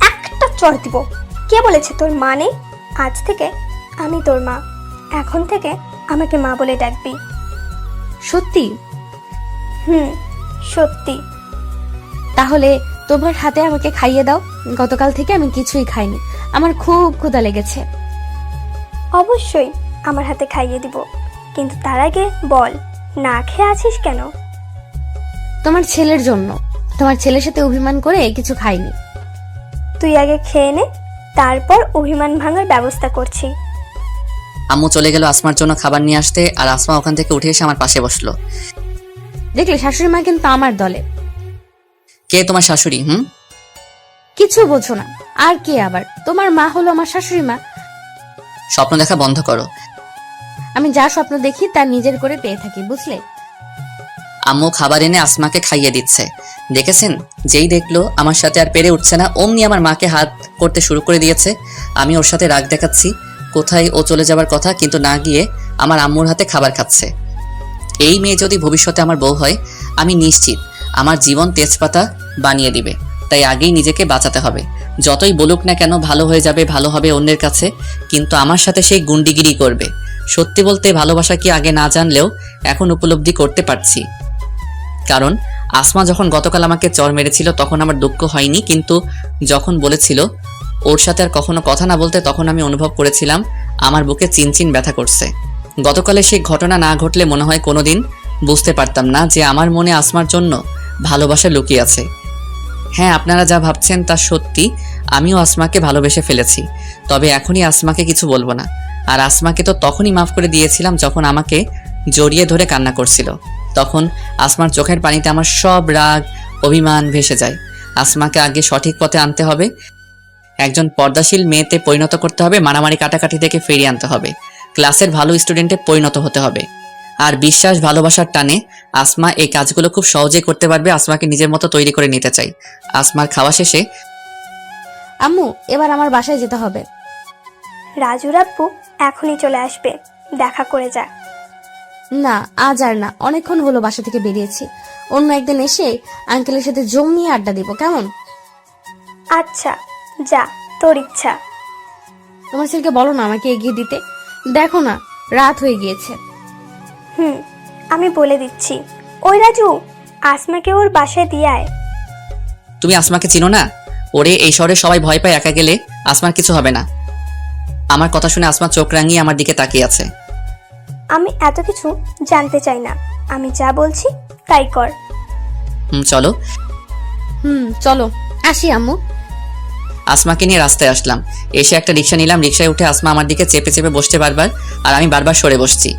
একটা চড় দিব। কে বলেছে তোর মা নেই? আজ থেকে আমি তোর মা। এখন থেকে আমাকে মা বলে ডাকবি। সত্যি? সত্যি। তাহলে তোমার হাতে আমাকে খাইয়ে দাও। গতকাল থেকে আমি কিছুই খাইনি, আমার খুব ক্ষুধা লেগেছে। অবশ্যই আমার হাতে খাইয়ে দিব, কিন্তু তার আগে বল, না খেয়ে আছিস কেন? তোমার ছেলের জন্য। তোমার ছেলের সাথে অভিমান করে কিছু খাইনি। তুই আগে খেয়ে নে, তারপর অভিমান ভাঙার ব্যবস্থা করছি। আম্মু চলে গেল আসমার জন্য খাবার নিয়ে আসতে, আর আসমা ওখান থেকে উঠে এসে আমার পাশে বসলো। দেখলে শাশুড়ি মা কিন্তু আমার দলে। কে তোমার শাশুড়ি? কিছু বোঝো না। আর কে আবার? তোমার মা হলো আমার শাশুড়ি মা। স্বপ্ন দেখা বন্ধ করো। আমি যা স্বপ্ন দেখি তা নিজের করে পেয়ে থাকি, বুঝলে? আম্মু খাবার এনে আসমাকে খাইয়ে দিচ্ছে। দেখেছেন, যেই দেখলো আমার সাথে আর পেরে উঠছে না, অমনি আমার মাকে হাত করতে শুরু করে দিয়েছে। আমি ওর সাথে রাগ দেখাচ্ছি, কোথায় ও চলে যাবার কথা, কিন্তু না গিয়ে আমার আম্মুর হাতে খাবার খাচ্ছে। এই মেয়ে যদি ভবিষ্যতে আমার বউ হয়, আমি নিশ্চিত আমার জীবন তেজপাতা বানিয়ে দিবে। তাই আগেই নিজেকে বাঁচাতে হবে। যতই বলুক না কেন ভালো হয়ে যাবে, ভালো হবে অন্যের কাছে, কিন্তু আমার সাথে সেই গুন্ডিগিরি করবে। সত্যি বলতে ভালোবাসা কি আগে না জানলেও এখন উপলব্ধি করতে পারছি। কারণ আসমা যখন গতকাল আমাকে চর মেরেছিল তখন আমার দুঃখ হয়নি, কিন্তু যখন বলেছিল ওর সাথে আর কখনো কথা না বলতে, তখন আমি অনুভব করেছিলাম আমার বুকে চিনচিন ব্যথা করছে। গতকালের সেই ঘটনা না ঘটলে মনে হয় কোনোদিন বুঝতে পারতাম না যে আমার মনে আসমার জন্য ভালোবাসা লুকিয়ে আছে। হ্যাঁ, আপনারা যা ভাবছেন তা সত্যি, আমিও আসমাকে ভালোবেসে ফেলেছি। তবে এখনই আসমাকে কিছু বলবো না। আর আসমাকে তো তখনই মাফ করে দিয়েছিলাম যখন আমাকে জড়িয়ে ধরে কান্না করছিল। তখন আসমার চোখের পানিতে আমার সব রাগ অভিমান ভেসে যায়। আসমাকে আগে সঠিক পথে আনতে হবে, একজন পর্দাশীল মেয়েতে পরিণত করতে হবে, মারামারি কাটাকাটি থেকে ফিরিয়ে আনতে হবে, ক্লাসের ভালো স্টুডেন্টে পরিণত হতে হবে। আর বিশ্বাস ভালোবাসার টানে আসমা এই কাজগুলো খুব সহজেই করতে পারবে। আসমাকে নিজের মতো তৈরি করে নিতে চাই। আসমার খাওয়া শেষে আম্মু, এবার আমার বাসায় যেতে হবে। রাজুর আব্বু এখনই চলে আসবে, দেখা করে যা। না, আজ আর না। অনেকক্ষণ হলো বাসা থেকে বেরিয়েছি। অন্য একদিন এসে আঙ্কেলের সাথে জমিয়ে আড্ডা দিব, কেমন? আচ্ছা যা, তোর ইচ্ছা। তোমার ছেলেকে বলো না আমাকে এগিয়ে দিতে। দেখো না, রাত হয়ে গিয়েছে। আমি বলে দিচ্ছি। ওই রাজু, আসমাকে ওর বাসায় দিয়ে আয়। তুমি আসমাকে চিনো না? ওরে এই শহরে সবাই ভয় পায়, একা গেলে আসমার কিছু হবে না। আমার কথা শুনে আসমা চোখ রাঙিয়ে আমার দিকে তাকিয়ে আছে। আমি এত কিছু জানতে চাই না, আমি যা বলছি তাই কর। চলো। চলো, আসি আম্মু। আসমাকে নিয়ে রাস্তায় আসলাম, এসে একটা রিক্সা নিলাম। রিক্সায় উঠে আসমা আমার দিকে চেপে চেপে বসছে বারবার, আর আমি বারবার সরে বসছি।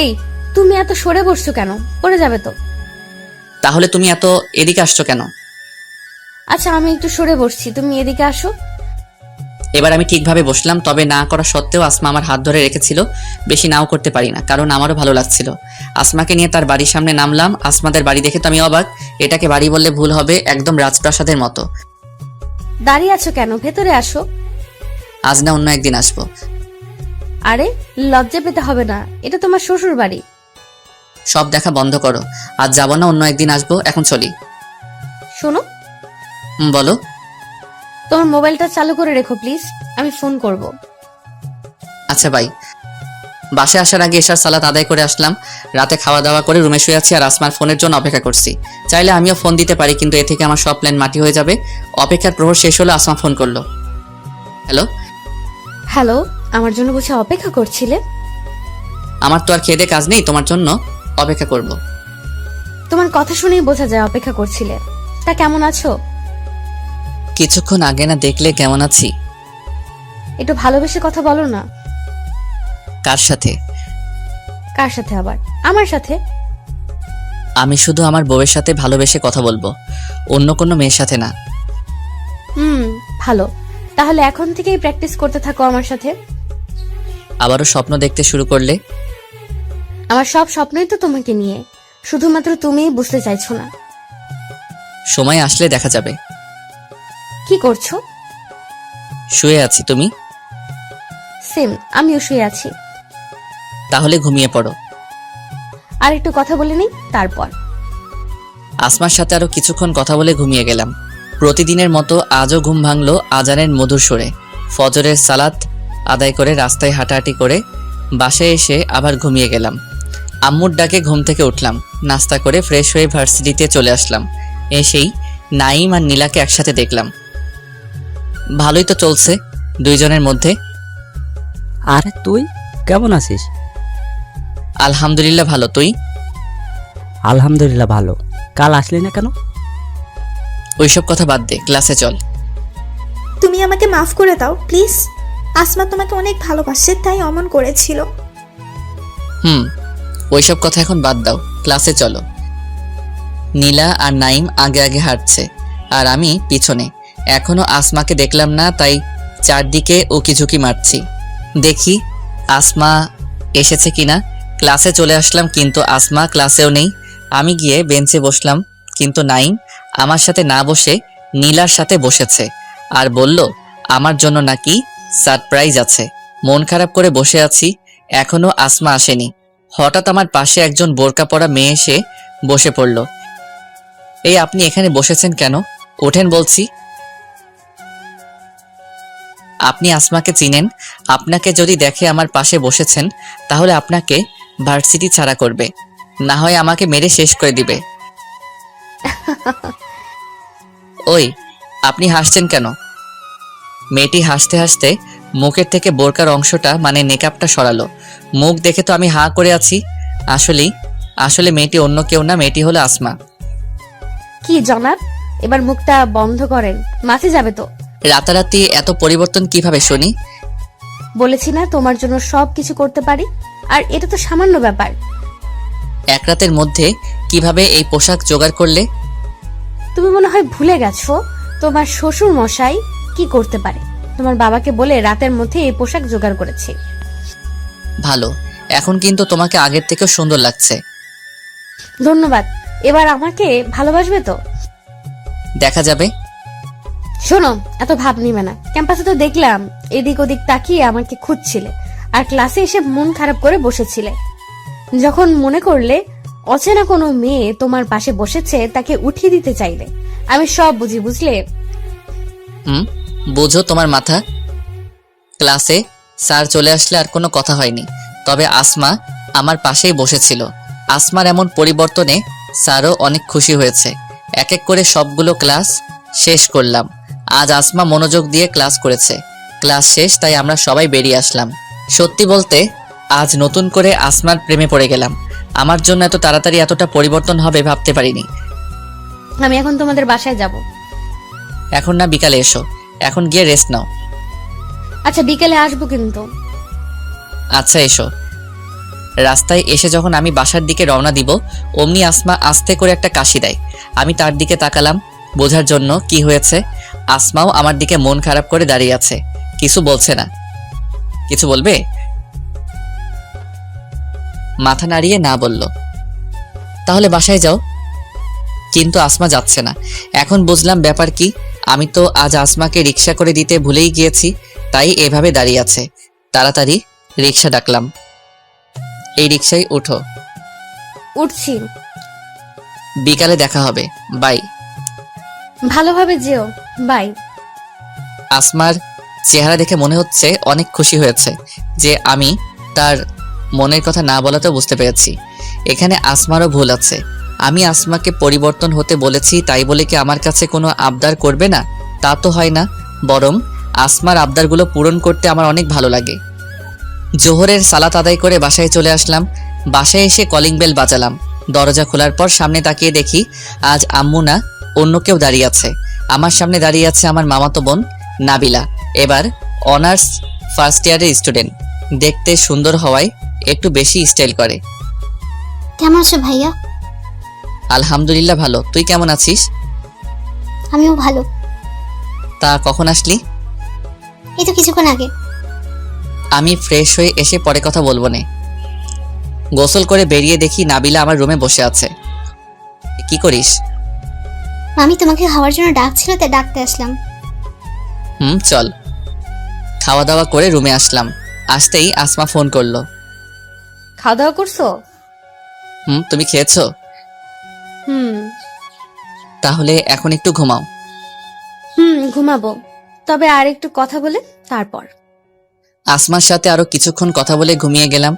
এই, তুমি এত সরে বসছো কেন? পড়ে যাবে তো। তাহলে তুমি এত এদিকে আসছো কেন? আচ্ছা, আমি একটু সরে বসছি, তুমি এদিকে আসো। এবার আমি ঠিকভাবে বসলাম, তবে না করা সত্ত্বেও আসমা আমার হাত ধরে রেখেছিল। বেশি নাও করতে পারি না, কারণ আমারও ভালো লাগছিল। আসমাকে নিয়ে তার বাড়ির সামনে নামলাম। আসমাদের বাড়ি দেখে তো আমি অবাক। এটাকে বাড়ি বললে ভুল হবে, একদম রাজপ্রাসাদের মতো। দাঁড়িয়ে আছো কেন? ভেতরে আসো। আজ না অন্য একদিন আসবো। আরে, লজ্জা পেতে হবে না, এটা তোমার শ্বশুর বাড়ি। সব দেখা বন্ধ করো। আজ যাবো না, অন্য একদিন আসবো। এখন চলি। শোনো, বলো। তোমার মোবাইলটা চালু করে রেখো প্লিজ, আমি ফোন করব। আচ্ছা বাই। বাসায় আসার আগে এশার সালাত আদায় করে আসলাম। রাতে খাওয়া দাওয়া করে রুমে শুয়ে আছি আর আসমার ফোনের জন্য অপেক্ষা করছি। চাইলে আমিও ফোন দিতে পারি, কিন্তু এ থেকে আমার সব প্ল্যান মাটি হয়ে যাবে। অপেক্ষার প্রহর শেষ হলো, আসমা ফোন করলো। হ্যালো। হ্যালো, আমার জন্য বসে অপেক্ষা করছিলে? আমার তো আর খেদে কাজ নেই, তোমার জন্য অপেক্ষা করব। তোমার কথা শুনেই বোঝা যায় অপেক্ষা করছিলে। তা কেমন আছো? কিছুক্ষণ আগে না দেখলে কেমন আছি? একটু ভালোবেসে কথা বলো না। কার সাথে? কার সাথে আবার? আমার সাথে। আমি শুধু আমার বউয়ের সাথে ভালোবেসে কথা বলবো, অন্য কোনো মেয়ের সাথে না। ভালো। তাহলে এখন থেকেই প্র্যাকটিস করতে থাকো আমার সাথে। আবারও স্বপ্ন দেখতে শুরু করলে? আমার সব স্বপ্নই তো তোমাকে নিয়ে, শুধুমাত্র তুমিই বুঝতে চাইছো না। সময় আসলে দেখা যাবে। কি করছো? শুয়ে আছি, তুমি? সেম, আমিও শুয়ে আছি। তাহলে ঘুমিয়ে পড়ো। আর একটু কথা বলে নিই তারপর। আসমার সাথে আরো কিছুক্ষণ কথা বলে ঘুমিয়ে গেলাম। প্রতিদিনের মতো আজও ঘুম ভাঙলো আজানের মধুর সুরে। ফজরের সালাত আদায় করে রাস্তায় হাঁটাহাঁটি করে বাসায় এসে আবার ঘুমিয়ে গেলাম। আম্মুর ডাকে ঘুম থেকে উঠলাম, নাস্তা করে ফ্রেশ হয়ে ভার্সিটিতে চলে আসলাম। এসেই নাইম আর নীলাকে একসাথে দেখলাম। ভালোই তো চলছে দুইজনের মধ্যে। আরে তুই কেমন আছিস? আলহামদুলিল্লাহ ভালো, তুই? আলহামদুলিল্লাহ ভালো। কাল আসলি না কেন? ওইসব কথা বাদ দে, ক্লাসে চল। তুমি আমাকে মাফ করে দাও প্লিজ। আসমা তোমাকে অনেক ভালোবাসে, তাই অমন করেছিল। ওইসব কথা এখন বাদ দাও, ক্লাসে চলো। নীলা আর নাইম আগে আগে হাঁটছে আর আমি পিছনে। এখনো আসমাকে দেখলাম না, তাই চারদিকে উকিঝুঁকি মারছি, দেখি আসমা এসেছে কিনা। ক্লাসে চলে আসলাম, কিন্তু আসমা ক্লাসেও নেই। আমি গিয়ে বেঞ্চে বসলাম, কিন্তু নাইম আমার সাথে না বসে নীলার সাথে বসেছে আর বলল আমার জন্য নাকি সারপ্রাইজ আছে। মন খারাপ করে বসে আছি, এখনো আসমা আসেনি। হঠাৎ আমার পাশে একজন বোরকা পরা মেয়ে এসে বসে পড়ল। এই আপনি এখানে বসেছেন কেন? ওঠেন বলছি। আপনি আসমাকে চিনেন? আপনাকে যদি দেখে আমার পাশে বসেছেন তাহলে আপনাকে ভার্সিটি ছাড়া করবে, না হয় আমাকে মেরে শেষ করে দিবে। ওই আপনি হাসছেন কেন? মেয়েটি হাসতে হাসতে মুখের থেকে বোরকার অংশটা মানে নেকআপটা সরালো। মুখ দেখে তো আমি হাঁ করে আছি। আসলে মেয়েটি অন্য কেউ না, মেয়েটি হলো আসমা। কি জনাব, এবার মুখটা বন্ধ করেন, মাথে যাবে তো। রাতারাতি এত পরিবর্তন কিভাবে শুনি? বলেছি না তোমার জন্য সব কিছু করতে পারি, আর এটা তো সামান্য ব্যাপার। এক রাতের মধ্যে কিভাবে এই পোশাক জোগাড় করলে? তুমি মনে হয় ভুলে গেছো তোমার শ্বশুর মশাই কি করতে পারে। তোমার বাবাকে বলে রাতের মধ্যে এই পোশাক জোগাড় করেছি। ভালো, এখন কিন্তু তোমাকে আগের থেকেও সুন্দর লাগছে। ধন্যবাদ। এবার আমাকে ভালোবাসবে তো? দেখা যাবে। শোনো, এত ভাব নিবে না। ক্যাম্পাসে তো দেখলাম এদিক ওদিক তাকিয়ে আমাকে খুঁজছিলে, আর ক্লাসে এসে মন খারাপ করে বসেছিলে। যখন মনে করলে অচেনা কোনো মেয়ে তোমার পাশে বসেছে, তাকে উঠিয়ে দিতে চাইলে। আমি সব বুঝি, বুঝলে? বুঝো তোমার মাথা। ক্লাসে স্যার চলে আসলে আর কোনো কথা হয়নি, তবে আসমা আমার পাশেই বসেছিল। আসমার এমন পরিবর্তনে স্যারও অনেক খুশি হয়েছে। এক এক করে সবগুলো ক্লাস শেষ করলাম। আজ আসমা মনোযোগ দিয়ে ক্লাস করেছে। ক্লাস শেষ, তাই আমরা সবাই বেরিয়ে আসলাম। সত্যি বলতে আজ নতুন করে আসমার প্রেমে পড়ে গেলাম। আমার জন্য এত তাড়াতাড়ি এতটা পরিবর্তন হবে ভাবতে পারিনি। আমি এখন তোমাদের বাসায় যাব। এখন না, বিকালে এসো। এখন গিয়ে রেস্ট নাও। আচ্ছা, বিকেলে আসবো কিন্তু। আচ্ছা এসো। রাস্তায় এসে যখন আমি বাসার দিকে রওনা দিব, অমনি আসমা আস্তে করে একটা কাশি দেয়। আমি তার দিকে তাকালাম বোঝার জন্য কি হয়েছে। আসমাও আমার দিকে মন খারাপ করে দাঁড়িয়ে আছে, কিছু বলছে না। কিছু বলবে? মাথা নাড়িয়ে না বলল। তাহলে বাসায় যাও। কিন্তু আসমা যাচ্ছে না। এখন বুঝলাম ব্যাপার কি। আমি তো আজ আসমাকে রিক্সা করে দিতে ভুলেই গিয়েছি, তাই এভাবে দাঁড়িয়ে আছে। তাড়াতাড়ি রিক্সা ডাকলাম। এই রিক্সায় উঠো। উঠছি। বিকালে দেখা হবে, বাই। ভালোভাবে যেও, বাই। আসমার চেহারা দেখে মনে হচ্ছে অনেক খুশি হয়েছে যে আমি তার মনের কথা না বলাতেও বুঝতে পেরেছি এখানে আসমারও ভুল আছে। আমি আসমাকে পরিবর্তন হতে বলেছি তাই বলে কি আমার কাছে কোনো আবদার করবে না? তা তো হয় না, বরং আসমার আবদারগুলো পূরণ করতে আমার অনেক ভালো লাগে। জোহরের সালাত আদায় করে বাসায় চলে আসলাম। বাসায় এসে কলিং বেল বাজালাম। দরজা খোলার পর সামনে তাকিয়ে দেখি আজ আম্মু না, অন্য কেউ দাঁড়িয়ে আছে। আমার সামনে দাঁড়িয়ে আছে আমার মামাতো বোন নাবিলা। এবার অনার্স ফার্স্ট ইয়ারের স্টুডেন্ট। দেখতে সুন্দর হওয়ায় একটু বেশি স্টাইল করে। কেমন আছো ভাইয়া? আলহামদুলিল্লাহ ভালো, তুই কেমন আছিস? আমিও ভালো। তা কখন আসলি? এই তো কিছুক্ষণ আগে। আমি ফ্রেশ হয়ে এসে পরে কথা বলবো নে। গোসল করে বেরিয়ে দেখি নাবিলা আমার রুমে বসে আছে। কি করিস? মামি তোমাকে খাওয়ার জন্য ডাকছিল, তাই ডাকতে আসলাম। চল। খাওয়া দাওয়া করে রুমে আসলাম। আসতেই আসমা ফোন করলো। খাওয়া দাওয়া করছো? তুমি খেয়েছো? তাহলে এখন একটু ঘুমাও। ঘুমাবো, তবে আর একটু কথা বলে তারপর। আসমার সাথে আরো কিছুক্ষণ কথা বলে ঘুমিয়ে গেলাম।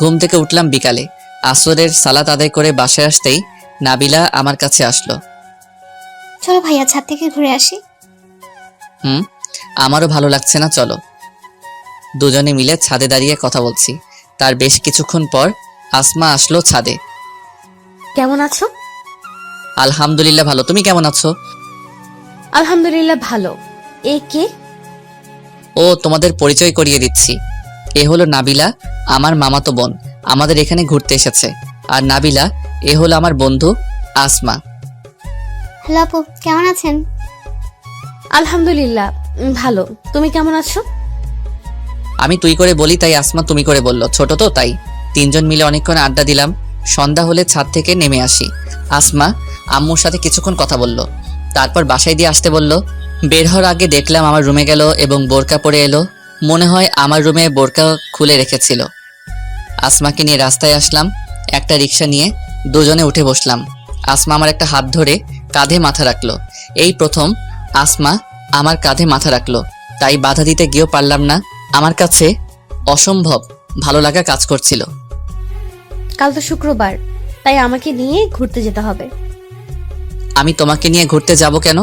ঘুম থেকে উঠলাম বিকালে। আসরের সালাত আদায় করে বাসায় আসতেই নাবিলা আমার কাছে আসলো। চলো ভাইয়া, ছাদ থেকে ঘুরে আসি। আমারও ভালো লাগছে না, চলো। দুজনে মিলে ছাদে দাঁড়িয়ে কথা বলছি। তার বেশ কিছুক্ষণ পর আসমা আসলো ছাদে। কেমন আছো? আলহামদুলিল্লাহ ভালো, তুমি কেমন আছো? আলহামদুলিল্লাহ ভালো। এ কে? ও, তোমাদের পরিচয় করিয়ে দিচ্ছি। এ হলো নাবিলা, আমার মামাতো বোন। আমাদের এখানে ঘুরতে এসেছে। আর নাবিলা, এ হলো আমার বন্ধু আসমা। হ্যালো আপু, কেমন আছেন? আলহামদুলিল্লাহ ভালো। তুমি কেমন আছো? আমি তুই করে বলি তাই আসমা তুমি করে বলল, ছোট তো তাই। তিনজন মিলে অনেকক্ষণ আড্ডা দিলাম। সন্ধ্যা হলে ছাদ থেকে নেমে আসি। আসমা আম্মুর সাথে কিছুক্ষণ কথা বলল, তারপর বাসায় দিয়ে আসতে বলল। বের হওয়ার আগে দেখলাম আমার রুমে গেল এবং বোরকা পরে এলো। মনে হয় আমার রুমে বোরকা খুলে রেখেছিল। আসমাকে নিয়ে রাস্তায় আসলাম। একটা রিক্সা নিয়ে দুজনে উঠে বসলাম। আসমা আমার একটা হাত ধরে কাঁধে মাথা রাখলো। এই প্রথম আসমা আমার কাঁধে মাথা রাখলো, তাই বাধা দিতে গিয়েও পারলাম না। আমার কাছে অসম্ভব ভালো লাগা কাজ করছিল। কাল তো শুক্রবার, তাই আমাকে নিয়ে ঘুরতে যেতে হবে। আমি তোমাকে নিয়ে ঘুরতে যাব কেন?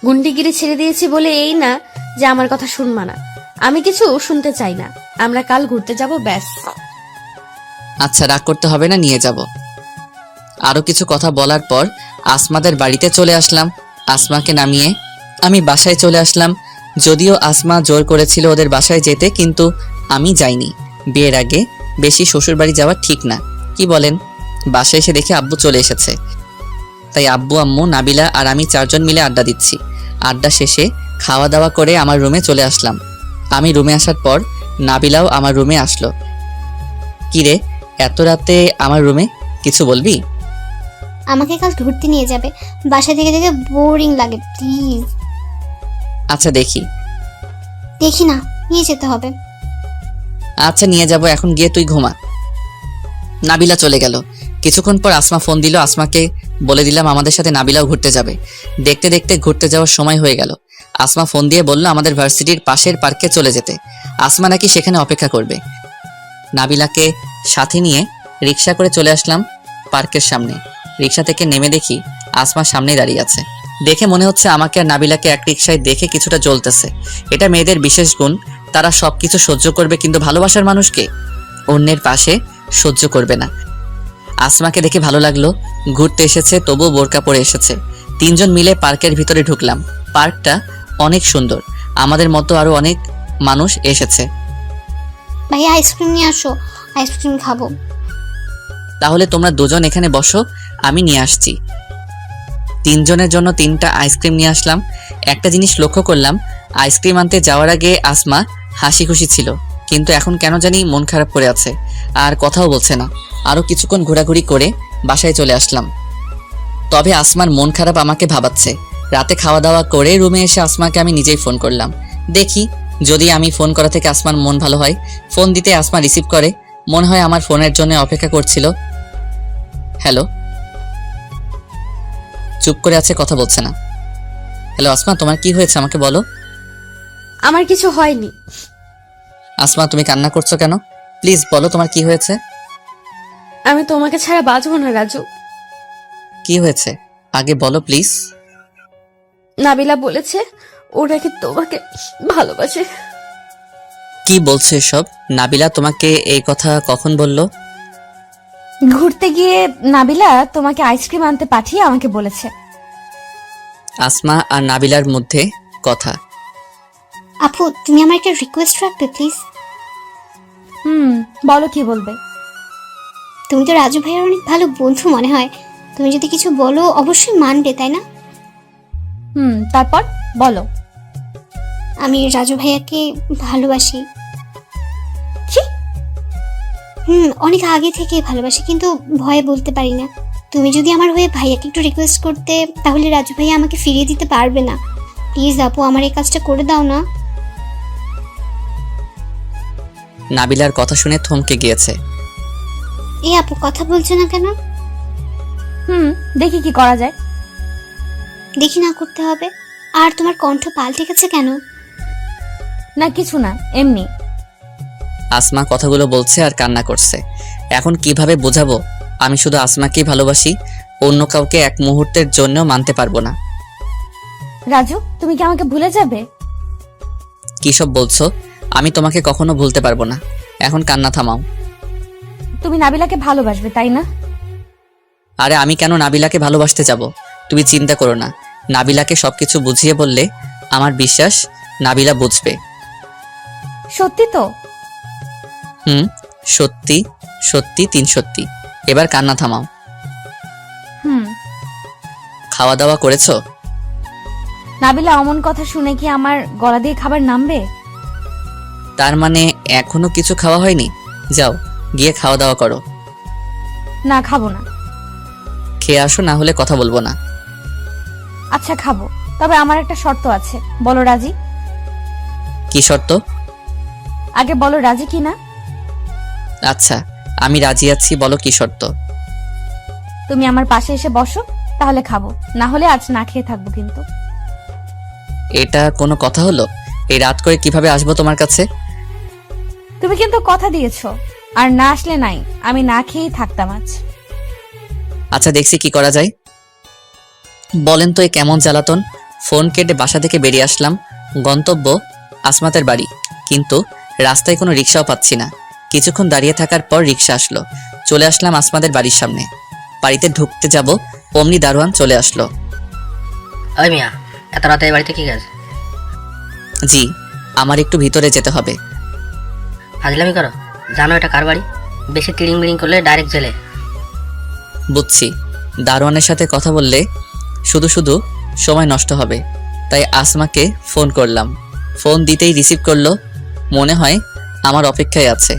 গুন্ডিগিরি ছেড়ে দিয়েছি বলে এই না যে আমার কথা শুনবা না। আমি কিছু শুনতে চাই না। আমরা কাল ঘুরতে যাব, ব্যাস। আচ্ছা, রাগ করতে হবে না, নিয়ে যাব। আরো কিছু কথা বলার পর আসমাদের বাড়িতে চলে আসলাম। আসমাকে নামিয়ে আমি বাসায় চলে আসলাম। যদিও আসমা জোর করেছিল ওদের বাসায় যেতে, কিন্তু আমি যাইনি। বিয়ের আগে বেশি শ্বশুর বাড়ি যাওয়া ঠিক না, কি বলেন? বাসায় এসে দেখি আব্বু চলে এসেছে। তাই আব্বু, আম্মু, নাবিলা আর আমি চারজন মিলে আড্ডা দিচ্ছি। আড্ডা শেষে খাওয়া দাওয়া করে আমার রুমে চলে আসলাম। আমি রুমে আসার পর নাবিলাও আমার রুমে আসলো। কিরে, এত রাতে আমার রুমে, কিছু বলবি? আমাকে কাল ঘুরতে নিয়ে যাবে, বাসা থেকে থেকে বোরিং লাগে, প্লিজ। আচ্ছা দেখি। দেখি না, নিয়ে যেতে হবে। আচ্ছা নিয়ে যাব, এখন গিয়ে তুই ঘুমা। নাবিলা চলে গেল। কিছুক্ষণ পর আসমা ফোন দিল। আসমাকে বলে দিলাম আমাদের সাথে নাবিলাও ঘুরতে যাবে। দেখতে দেখতে ঘুরতে যাওয়ার সময় হয়ে গেল। আসমা ফোন দিয়ে বলল আমাদের ভার্সিটির পাশের পার্কে চলে যেতে। আসমা নাকি সেখানে অপেক্ষা করবে। নাবিলাকে সাথে নিয়ে রিক্সা করে চলে আসলাম পার্কের সামনে। রিক্সা থেকে নেমে দেখি আসমা সামনে দাঁড়িয়ে আছে। দেখে মনে হচ্ছে আমাকে আর নাবিলাকে এক রিক্সায় দেখে কিছুটা জ্বলতেছে। এটা মেয়েদের বিশেষ গুণ, তারা সবকিছু সহ্য করবে কিন্তু ভালোবাসার মানুষকে অন্যের পাশে সহ্য করবে না। আসমাকে দেখে ভালো লাগলো। ঘুরতে এসেছে, তবুও বোরকা পরে এসেছে। তিনজন মিলে পার্কের ভিতরে ঢুকলাম। পার্কটা অনেক সুন্দর। আমাদের মতো আরো অনেক মানুষ এসেছে। ভাইয়া আইসক্রিম নিয়ে আসো, আইসক্রিম খাবো। তাহলে তোমরা দুজন এখানে বসো, আমি নিয়ে আসছি। তিনজনের জন্য 3টা আইসক্রিম নিয়ে আসলাম। একটা জিনিস লক্ষ্য করলাম, আইসক্রিম আনতে যাওয়ার আগে আসমা হাসি খুশি ছিল, কিন্তু এখন কেন জানি মন খারাপ করে আছে আর কথাও বলছে না। আরো কিছুক্ষণ ঘোরাঘুরি করে বাসায় চলে আসলাম। তবে আসমার মন খারাপ আমাকে ভাবাচ্ছে। রাতে খাওয়া দাওয়া করে রুমে এসে আসমাকে আমি নিজেই ফোন করলাম। দেখি যদি আমি ফোন করা থেকে আসমার মন ভালো হয়। ফোন দিতে আসমা রিসিভ করে। মনে হয় আমার ফোনের জন্য অপেক্ষা করছিল। হ্যালো। চুপ করে আছে, কথা বলছে না। হ্যালো আসমা, তোমার কি হয়েছে আমাকে বলো। আমার কিছু হয়নি। আসমা, তুমি কান্না করছো কেন? প্লিজ বলো তোমার কি হয়েছে? আমি তোমাকে ছাড়া বাঁচবো না রাজু। কি হয়েছে আগে বলো প্লিজ। নাবিলা বলেছে ও নাকি তোমাকে ভালোবাসে। কি বলছো এসব? নাবিলা তোমাকে এই কথা কখন বললো? ঘুরতে গিয়ে নাবিলা তোমাকে আইসক্রিম আনতে পাঠিয়ে আমাকে বলেছে। আসমা আর নাবিলার মধ্যে কথা। আপু তুমি আমার একটা রিকোয়েস্ট রাখবে প্লিজ? বলো কি বলবে। তুমি তো রাজু ভাইয়ের অনেক ভালো বন্ধু মনে হয়, তুমি যদি কিছু বলো অবশ্যই মানবে, তাই না? তারপর বলো। আমি রাজু ভাইয়াকে ভালোবাসি। কি? অনেক আগে থেকে ভালোবাসি, কিন্তু ভয়ে বলতে পারি না। তুমি যদি আমার হয়ে ভাইয়াকে একটু রিকোয়েস্ট করতে, তাহলে রাজু ভাইয়া আমাকে ফিরিয়ে দিতে পারবে না। প্লিজ আপু আমার এই কাজটা করে দাও না। নাবিলার কথা শুনে থমকে গিয়েছে। এই আপু কথা বলছো না কেন? দেখি কি করা যায়। দেখি না করতে হবে। আর তোমার কণ্ঠ পাল্টে গেছে কেন? না কিছু না, এমনি। আসমা কথাগুলো বলছে আর কান্না করছে। এখন কিভাবে বোঝাবো আমি শুধু আসমাকেই ভালোবাসি, অন্য কাউকে এক মুহূর্তের জন্য মানতে পারবো না। রাজু তুমি কি আমাকে ভুলে যাবে? কি সব বলছো? আমি তোমাকে কখনো ভুলতে পারবো না। এখন কান্না থামাও। তুমি নাবিলাকে ভালোবাসবে তাই না? আরে আমি কেন নাবিলাকে ভালোবাসতে যাব? তুমি চিন্তা করো না, নাবিলাকে সবকিছু বুঝিয়ে বললে আমার বিশ্বাস নাবিলা বুঝবে। সত্যি তো? সত্যি সত্যি 3 সত্যি। এবার কান্না থামাও। খাওয়া দাওয়া করেছো? নাবিলা অমন কথা শুনে কি আমার গলা দিয়ে খাবার নামবে? তার মানে এখনো কিছু খাওয়া হয়নি? যাও গিয়ে খাওয়া দাওয়া করো। না খাবো না। খেয়ে আসো, না হলে কথা বলবো না। আচ্ছা খাবো, তবে আমার একটা শর্ত আছে। বলো রাজি? কি শর্ত? আগে বলো রাজি কি না। আচ্ছা আমি রাজি আছি, বলো কি শর্ত। তুমি আমার পাশে এসে বসো, তাহলে খাবো, না হলে আজ না খেয়ে থাকবো। কিন্তু এটা কোনো কথা হলো? এই রাত করে কিভাবে আসবো তোমার কাছে? তুমি কিন্তু কথা দিয়েছো, আর না আসলে নাই, আমি না খেয়েই থাকতাম আজ। আচ্ছা দেখছি কি করা যায়। বলেন তো এ কেমন জ্বালাতন। ফোন কেটে বাসা থেকে বেরিয়ে আসলাম। গন্তব্য আসমাতের বাড়ি, কিন্তু রাস্তায় কোনো রিক্সাও পাচ্ছি না। কিছুক্ষণ দাঁড়িয়ে থাকার পর রিক্সা আসলো। চলে আসলাম আসমাদের বাড়ির সামনে। বাড়িতে ঢুকতে যাব অমনি দারোয়ান চলে আসলো। ওই মিয়া, এত রাতে এই বাড়িতে কি কাজ? জি আমার একটু ভিতরে যেতে হবে। ফাজলামি করো? জানো এটা কার বাড়ি? বেশি তিড়িং বিড়িং করলে ডাইরেক্ট জেলে। বুঝছি, দারোয়ানের সাথে কথা বললে শুধু শুধু সময় নষ্ট হবে, তাই আসমাকে ফোন করলাম। ফোন দিতেই রিসিভ করলো। মনে হয় আমার অপেক্ষায় আছে।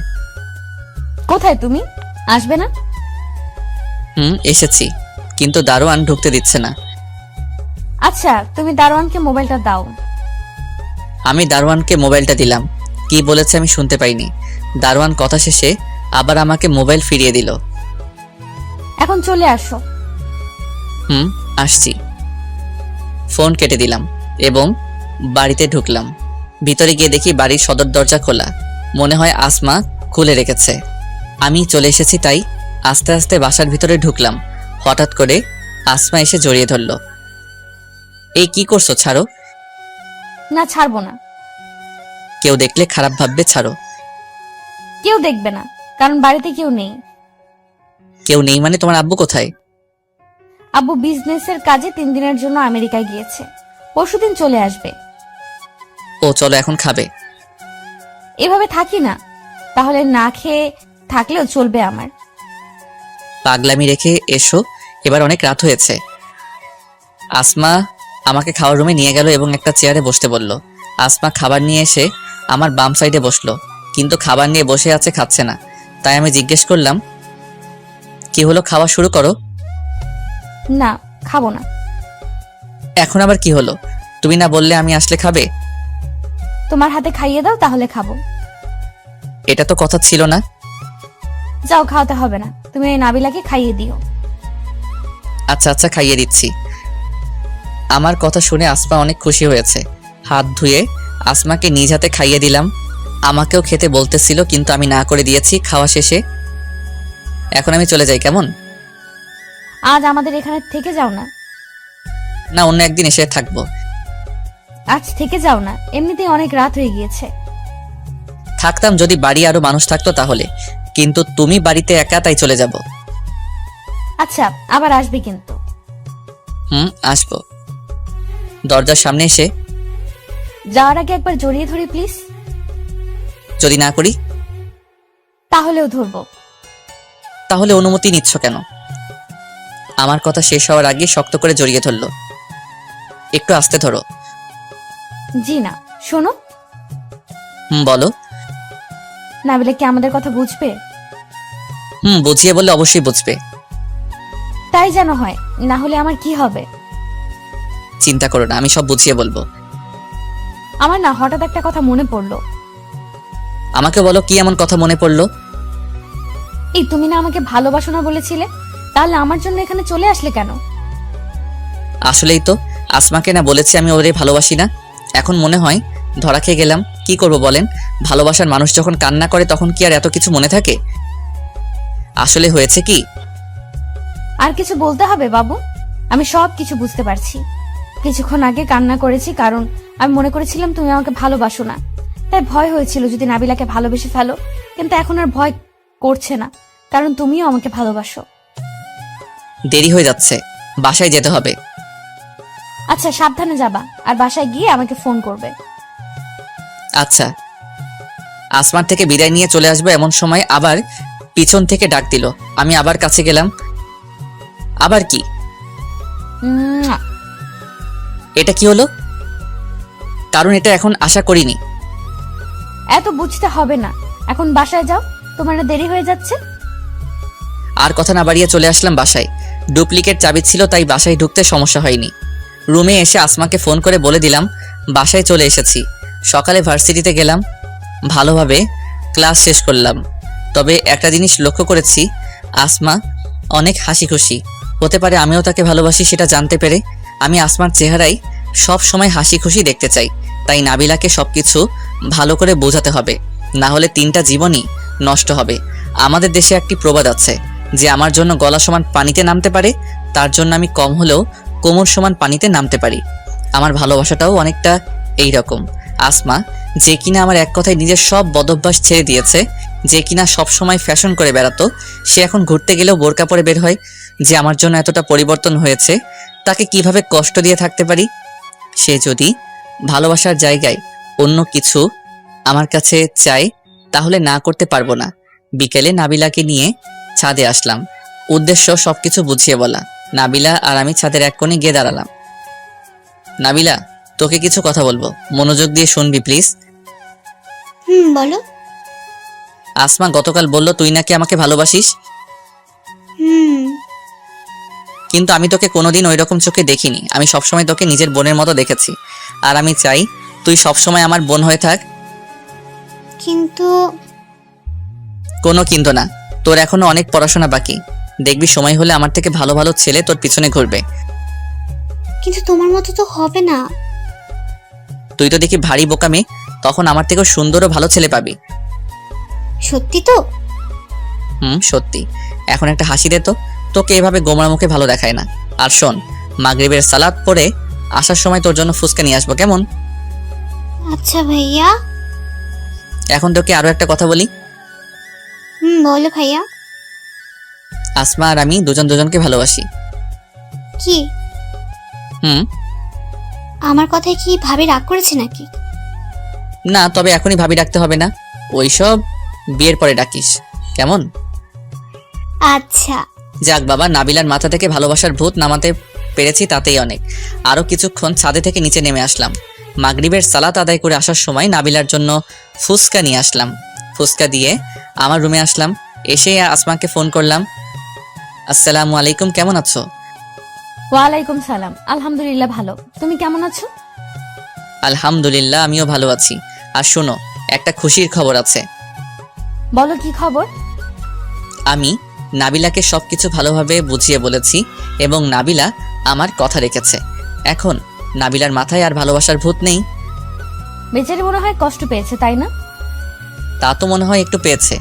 কোথায় তুমি? আসবে না? এসেছি, কিন্তু দারোয়ান ঢুকতে দিচ্ছে না। আচ্ছা তুমি দারোয়ানকে মোবাইলটা দাও। আমি দারোয়ানকে মোবাইলটা দিলাম। কি বলেছে আমি শুনতে পাইনি। দারোয়ান কথা শেষে আবার আমাকে মোবাইল ফিরিয়ে দিল। এখন চলে আসো। আসছি। ফোন কেটে দিলাম এবং বাড়িতে ঢুকলাম। ভিতরে গিয়ে দেখি বাড়ির সদর দরজা খোলা। মনে হয় আসমা খুলে রেখেছে। আমি চলে এসেছি, তাই আস্তে আস্তে বাসার ভিতরে ঢুকলাম। হঠাৎ করে আসমা এসে জড়িয়ে ধরল। এই কি করছো? ছাড়ো। না ছাড়বো না। কেউ দেখলে খারাপ ভাববে, ছাড়ো। কেউ দেখবে না, কারণ বাড়িতে কেউ নেই। কেউ নেই মানে তোমার আব্বু কোথায়? আব্বু বিজনেসের কাজে 3 দিনের জন্য আমেরিকায় গিয়েছে, পরশুদিন চলে আসবে। ও চলো এখন খাবে। এভাবে থাকি না, তাহলে না খেয়ে থাকলেও চলবে আমার। পাগলামি রেখে এসো, এবার অনেক রাত হয়েছে। আসমা আমাকে খাওয়ার রুমে নিয়ে গেল এবং একটা চেয়ারে বসতে বলল। আসমা খাবার নিয়ে এসে আমার বাম সাইডে বসলো, কিন্তু খাবার নিয়ে বসে আছে, খাচ্ছে না। তাই আমি জিজ্ঞেস করলাম, কি হলো, খাওয়া শুরু করো। না খাবো না। এখন আবার কি হলো? তুমি না বললে আমি আসলে খাবে? তোমার হাতে খাইয়ে দাও, তাহলে খাবো। এটা তো কথা ছিল না। যাও, খাওয়াতে হবে না, তুমি এই নাবিলাকে খাইয়ে দিও। আচ্ছা আচ্ছা খাইয়ে দিচ্ছি। আমার কথা শুনে আসমা অনেক খুশি হয়েছে। হাত ধুয়ে আসমাকে নিজ হাতে খাইয়ে দিলাম। আমাকেও খেতে বলতেছিল, কিন্তু আমি না করে দিয়েছি খাওয়া শেষে। এখন আমি চলে যাই, কেমন? আজ আমাদের এখানে থেকে যাও না। না, অন্য একদিন এসে থাকবো। আজ থেকে যাও না, এমনিতেই অনেক রাত হয়ে গিয়েছে। থাকতাম যদি বাড়ি আরো মানুষ থাকতো তাহলে, কিন্তু তুমি বাড়িতে একা, তাই চলে যাব। আচ্ছা, আবার আসবে কিন্তু। আসবো। দরজার সামনে এসে যাওয়ার আগে একবার জড়িয়ে ধরি প্লিজ। যদি না করি তাহলেও ধরবো। তাহলে অনুমতি নিচ্ছ কেন? আমার কথা শেষ হওয়ার আগে শক্ত করে জড়িয়ে ধরলো। একটু আস্তে ধরো। জি না, শোনো। বলো। নাবিলা কি আমাদের কথা বুঝবে? বুঝিয়ে বললে অবশ্যই বুঝবে। তাই যেন হয়, না হলে আমার কি হবে? চিন্তা করো না, আমি সব বুঝিয়ে বলবো। আমার না হঠাৎ একটা কথা মনে পড়লো। আমাকে বলো, কি এমন কথা মনে পড়লো? এই তুমি না আমাকে ভালোবাসো না বলেছিলে, তাহলে আমার জন্য এখানে চলে আসলে কেন? আসলেই তো, আসমাকে না বলেছি আমি ওরে ভালোবাসি না। এখন মনে হয় ধরা খেয়ে গেলাম। কি করব বলেন? ভালোবাসার মানুষ যখন কান্না করে তখন কি আর এত কিছু মনে থাকে? আসলে হয়েছে কি, আর কিছু বলতে হবে বাবু? আমি সব কিছু বুঝতে পারছি। কিছুক্ষণ আগে কান্না করেছি কারণ আমি মনে করেছিলাম তুমি আমাকে ভালোবাসো না, তাই ভয় হয়েছিল যদি নাবিলাকে ভালোবেসে ফেলো। কিন্তু এখন আর ভয় করছে না, কারণ তুমিও আমাকে ভালোবাসো। দেরি হয়ে যাচ্ছে, বাসায় যেতে হবে। আচ্ছা, সাবধানে যাবা, আর বাসায় গিয়ে আমাকে ফোন করবে। আচ্ছা। আসমান থেকে বিদায় নিয়ে চলে আসবো এমন সময় আবার পিছন থেকে ডাক দিল। আমি আবার কাছে গেলাম। আবার কি? মুয়া। এটা কি হলো? কারণ এটা এখন আশা করিনি। এত বুঝতে হবে না, এখন বাসায় যাও, তোমার না দেরি হয়ে যাচ্ছে। আর কথা না বাড়িয়ে চলে আসলাম বাসায়। ডুপ্লিকেট চাবি ছিল, তাই বাসায় ঢুকতে সমস্যা হয়নি। রুমে এসে আসমাকে ফোন করে বলে দিলাম বাসায় চলে এসেছি। সকালে ভার্সিটিতে গেলাম, ভালোভাবে ক্লাস শেষ করলাম। তবে একটা জিনিস লক্ষ্য করেছি, আসমা অনেক হাসি খুশি। হতে পারে আমিও তাকে ভালোবাসি সেটা জানতে পেরে। আমি আসমার চেহারায় সব সময় হাসি খুশি দেখতে চাই, তাই নাবিলাকে সবকিছু ভালো করে বোঝাতে হবে, না হলে 3টা জীবনই নষ্ট হবে। আমাদের দেশে একটি প্রবাদ আছে যে আমার জন্য গলা সমান পানিতে নামতে পারে, তার জন্য আমি কম হলেও কোমর সমান পানিতে নামতে পারি। আমার ভালোবাসাটাও অনেকটা এই রকম। আসমা, যে কিনা আমার এক কথায় নিজের সব বদভ্যাস ছেড়ে দিয়েছে, যে কিনা সব সময় ফ্যাশন করে বেড়াতো, সে এখন ঘুরতে গেলেও বোরকা পরে বের হয়। যে আমার জন্য এতটা পরিবর্তন হয়েছে, তাকে কিভাবে কষ্ট দিয়ে থাকতে পারি? সে যদি ভালোবাসার জায়গায় অন্য কিছু আমার কাছে চায়, তাহলে না করতে পারবো না। বিকেলে নাবিলাকে নিয়ে ছাদে আসলাম, উদ্দেশ্য সবকিছু বুঝিয়ে বলা। নাবিলা আর আমি ছাদের এক কোণে গিয়ে দাঁড়ালাম। নাবিলা, তোকে কিছু কথা বলবো, মনোযোগ দিয়ে শুনবি প্লিজ। বলো। আসমা গতকাল বলল তুই নাকি আমাকে ভালোবাসিস, কিন্তু আমি তোকে কোনোদিন ওই রকম চোখে দেখিনি। আমি সবসময় তোকে নিজের বোনের মতো দেখেছি, আর আমি চাই তুই সবসময় আমার বোন হয়ে থাক। কিন্তু কোনো কিন্তু না, তোর এখনো অনেক পড়াশোনা বাকি। দেখবি সময় হলে আমার থেকে ভালো ভালো ছেলে তোর পিছনে ঘুরবে। কিন্তু তোমার মতো তো হবে না। তুই তো দেখি ভারী বোকা মেয়ে, তখন আমার থেকেও সুন্দর ও ভালো ছেলে পাবি। সত্যি তো? সত্যি। এখন একটা হাসি দে তো, তোকে এভাবে গোমরা মুখে ভালো দেখায় না। আর শোন, মাগরিবের সালাত পড়ে আসার সময় তোর জন্য ফুচকা নিয়ে আসবো, কেমন? আচ্ছা ভাইয়া। এখন তোকে আরো একটা কথা বলি। বলো ভাইয়া। আসমা আর আমি দুজন দুজনকে ভালোবাসি। কি? হুম। আমার কথায় কি ভাবি রাগ করেছে নাকি? না, তবে এখনই ভাবি ডাকতে হবে না, ওইসব বিয়ের পরে ডাকিস, কেমন? আচ্ছা। যাক বাবা, নাবিলার মাথা থেকে ভালোবাসার ভূত নামাতে পেরেছি, তাতেই অনেক। আরো কিছুক্ষণ ছাদে থেকে নিচে নেমে আসলাম। মাগরিবের সালাত আদায় করে আসার সময় নাবিলার জন্য ফুচকা নিয়ে আসলাম। ফুচকা দিয়ে আমার রুমে আসলাম। এসে আসমাকে ফোন করলাম, আসসালামু আলাইকুম, কেমন আছো? ওয়ালাইকুম সালাম, আলহামদুলিল্লাহ ভালো। তুমি কেমন আছো? আলহামদুলিল্লাহ, আমিও ভালো আছি। আর শোনো, একটা খুশির খবর আছে। বলো, কি খবর? আমি নাবিলাকে সবকিছু ভালোভাবে বুঝিয়ে বলেছি এবং নাবিলা আমার কথা রেখেছে। এখন নাবিলার মাথায় আর ভালোবাসার ভূত নেই। বেচারি মনে হয় কষ্ট পেয়েছে, তাই না? তা তো মনে হয় একটু পেয়েছে।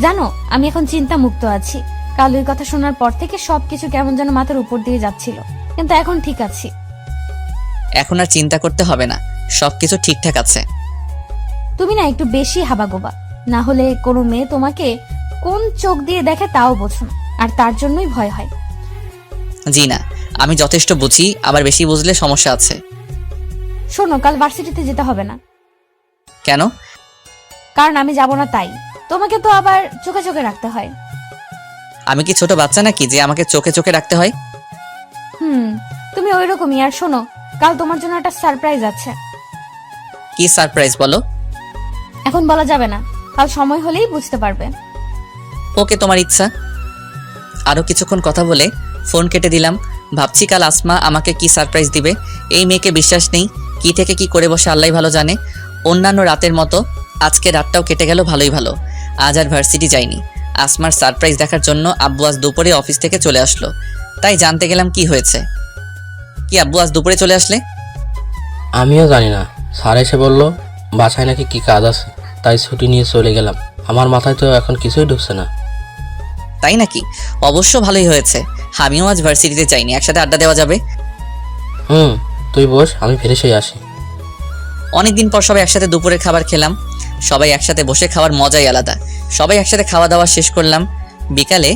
জানো, আমি এখন চিন্তা মুক্ত আছি। কাল ওই কথা শোনার পর থেকে সবকিছু কেমন যেন মাথার উপর দিয়ে যাচ্ছিল, কিন্তু এখন ঠিক আছি। এখন আর চিন্তা করতে হবে না, সবকিছু ঠিকঠাক আছে। তুমি না একটু বেশি হাবাগোবা, না হলে কোনো মেয়ে তোমাকে কোন চোখ দিয়ে দেখে তাও বোঝো না, আর তার জন্যই ভয় হয়। জি না, আমি যথেষ্ট বুঝি, আবার বেশি বুঝলে সমস্যা আছে। শোনো, কাল ভার্সিটিতে যেতে হবে না। কেন? কারণ আমি যাব না তাই। তোমাকে তো আবার চোখে চোখে রাখতে হয়। আমি কি ছোট বাচ্চা নাকি যে আমাকে চোখে চোখে রাখতে হয়? তুমি ওই রকমই। আর শোনো, কাল তোমার জন্য একটা সারপ্রাইজ আছে। কি সারপ্রাইজ বলো? এখন বলা যাবে না, কাল সময় হলেই বুঝতে পারবে। ওকে, তোমার ইচ্ছা। আরো কিছুক্ষণ কথা বলে ফোন কেটে দিলাম। ভাবছি কাল আসমা আমাকে কি সারপ্রাইজ দিবে। এই মেয়েকে বিশ্বাস নেই, কি থেকে কি করে বসে আল্লাহ ভালো জানে। অন্যান্য রাতের মতো আজকে রাতটাও কেটে গেল ভালোই ভালো। আজ আর ভার্সিটি যাইনি। আসমার সারপ্রাইজ দেখার জন্য আব্বু আজ দুপুরে অফিস থেকে চলে আসলো, তাই জানতে গেলাম কি হয়েছে। কি আব্বু আজ দুপুরে চলে আসলে? আমিও জানি না, স্যার এসে বললো বাসায় নাকি কি কাজ আছে, তাই ছুটি নিয়ে চলে গেলাম। আমার মাথায় তো এখন কিছুই ঢুকছে না। তাই নাকি? অবশ্য ভালোই হয়েছে, আমিও আজ ভার্সিটিতে যাইনি, একসাথে আড্ডা দেওয়া যাবে। তুই বস, আমি ফ্রেশ হয়ে আসি। অনেকদিন পর সবাই একসাথে দুপুরের খাবার খেলাম। সবাই একসাথে বসে খাওয়ার মজাই আলাদা। সবাই একসাথে খাওয়া দাওয়া শেষ করলাম। বিকালে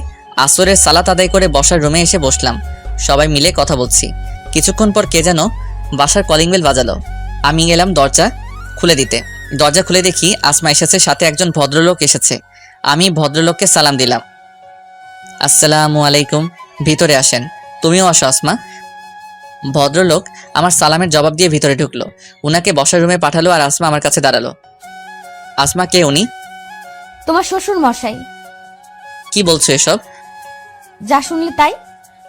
আসরের সালাত আদায় করে বসার রুমে এসে বসলাম। সবাই মিলে কথা বলছি। কিছুক্ষণ পর কে যেন বাসার কলিং বেল বাজালো। আমি গেলাম দরজা খুলে দিতে। দরজা খুলে দেখি আসমা এসেছে, সাথে একজন ভদ্রলোক এসেছে। আমি ভদ্রলোককে সালাম দিলাম। আসসালামু আলাইকুম, ভিতরে আসেন। তুমিও আসো আসমা। ভদ্রলোক আমার সালামের জবাব দিয়ে ভিতরে ঢুকলো। উনাকে বসার রুমে পাঠালো আর আসমা আমার কাছে দাঁড়ালো। আসমা, কে উনি? তোমার শ্বশুর মশাই। কি বলছো এসব? যা শুনলে তাই।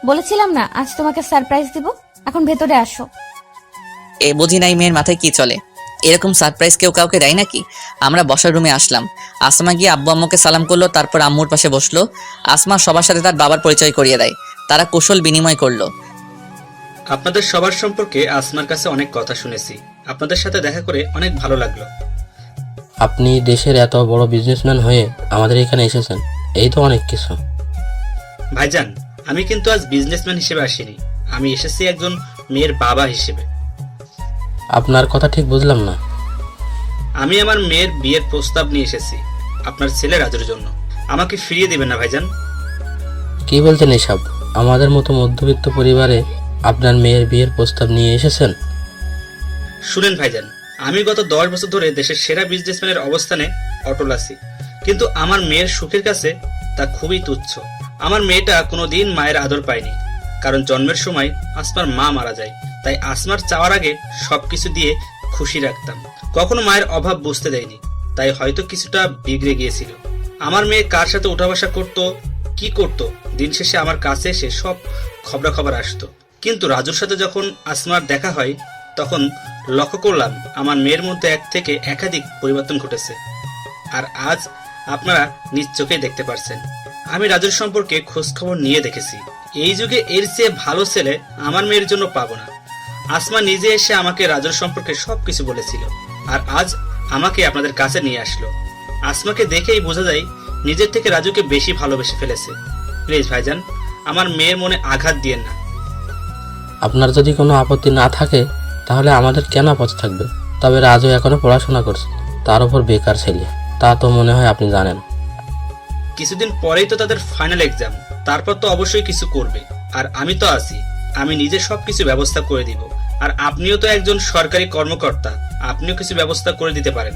বলেছিলাম না আজ তোমাকে সারপ্রাইজ দিব। এখন ভেতরে আসো। এ বুঝি নাই মেয়ের মাথায় কি চলে? এরকম সারপ্রাইজ কেউ কাউকে দেয় নাকি? আমরা বসার রুমে আসলাম। আসমা গিয়ে আব্বু আম্মুকে সালাম করলো, তারপর আম্মুর পাশে বসলো। আসমা সবার সাথে তার বাবার পরিচয় করিয়ে দেয়। তারা কুশল বিনিময় করলো। আপনাদের সবার সম্পর্কে আসমার কাছে অনেক কথা শুনেছি। আপনাদের সাথে দেখা করে অনেক ভালো লাগলো। আপনি দেশের এত বড় বিজনেসম্যান হয়ে আমাদের এখানে এসেছেন, এই তো অনেক কিছু। ভাইজান, আমি কিন্তু আজ বিজনেসম্যান হিসেবে আসিনি, আমি এসেছি একজন মেয়ের বাবা হিসেবে। আপনার কথা ঠিক বুঝলাম না। আমি আমার মেয়ের বিয়ের প্রস্তাব নিয়ে এসেছি আপনার ছেলে রাজুর জন্য। আমাকে ফিরিয়ে দিবেন না ভাইজান? কি বলছেন এসব? আমাদের মতো মধ্যবিত্ত পরিবারে আপনার মেয়ের বিয়ের প্রস্তাব নিয়ে এসেছেন? শুনেন ভাইজান, আমি গত 10 বছর ধরে দেশের সেরা বিজনেসম্যানের অবস্থানে অটল আছি, কিন্তু আমার মেয়ের সুখের কাছে তা খুবই তুচ্ছ। আমার মেয়েটা কোনোদিন মায়ের আদর পায়নি, কারণ জন্মের সময় আসমার মা মারা যায়। তাই আসমার চাওয়ার আগে সবকিছু দিয়ে খুশি রাখতাম, কখনো মায়ের অভাব বুঝতে দেয়নি। তাই হয়তো কিছুটা বিগড়ে গিয়েছিল। আমার মেয়ে কার সাথে উঠা বসা করতো, কি করতো, দিন শেষে আমার কাছে এসে সব খবরাখবর আসতো। কিন্তু রাজুর সাথে যখন আসমার দেখা হয় তখন লক্ষ্য করলাম আমার মেয়ের মধ্যে এক থেকে একাধিক পরিবর্তন ঘটেছে। আর আজ আপনারা নিজ চোখেই দেখতে পারছেন। আমি রাজুর সম্পর্কে খোঁজখবর নিয়ে দেখেছি। এই যুগে এর চেয়ে ভালো ছেলে আমার মেয়ের জন্য পাবো না। আসমা নিজে এসে আমাকে রাজুর সম্পর্কে সবকিছু বলেছিল, আর আজ আমাকে আপনাদের কাছে নিয়ে আসলো। আসমাকে দেখেই বোঝা যায় নিজের থেকে রাজুকে বেশি ভালোবেসে ফেলেছে। প্লিজ ভাইজান, আমার মেয়ের মনে আঘাত দিয়েন না। আপনার যদি কোনো আপত্তি না থাকে তাহলে আমাদের কেন আপত্তি থাকবে? তবে রাজু এখনো পড়াশোনা করছে, তার উপর বেকার ছেলে, তা তো মনে হয় আপনি জানেন। কিছুদিন পরেই তো তাদের ফাইনাল এক্সাম, তারপর তো অবশ্যই কিছু করবে। আর আমি তো আছি, আমি নিজে সবকিছু ব্যবস্থা করে দিব। আর আপনিও তো একজন সরকারি কর্মকর্তা, আপনিও কিছু ব্যবস্থা করে দিতে পারেন।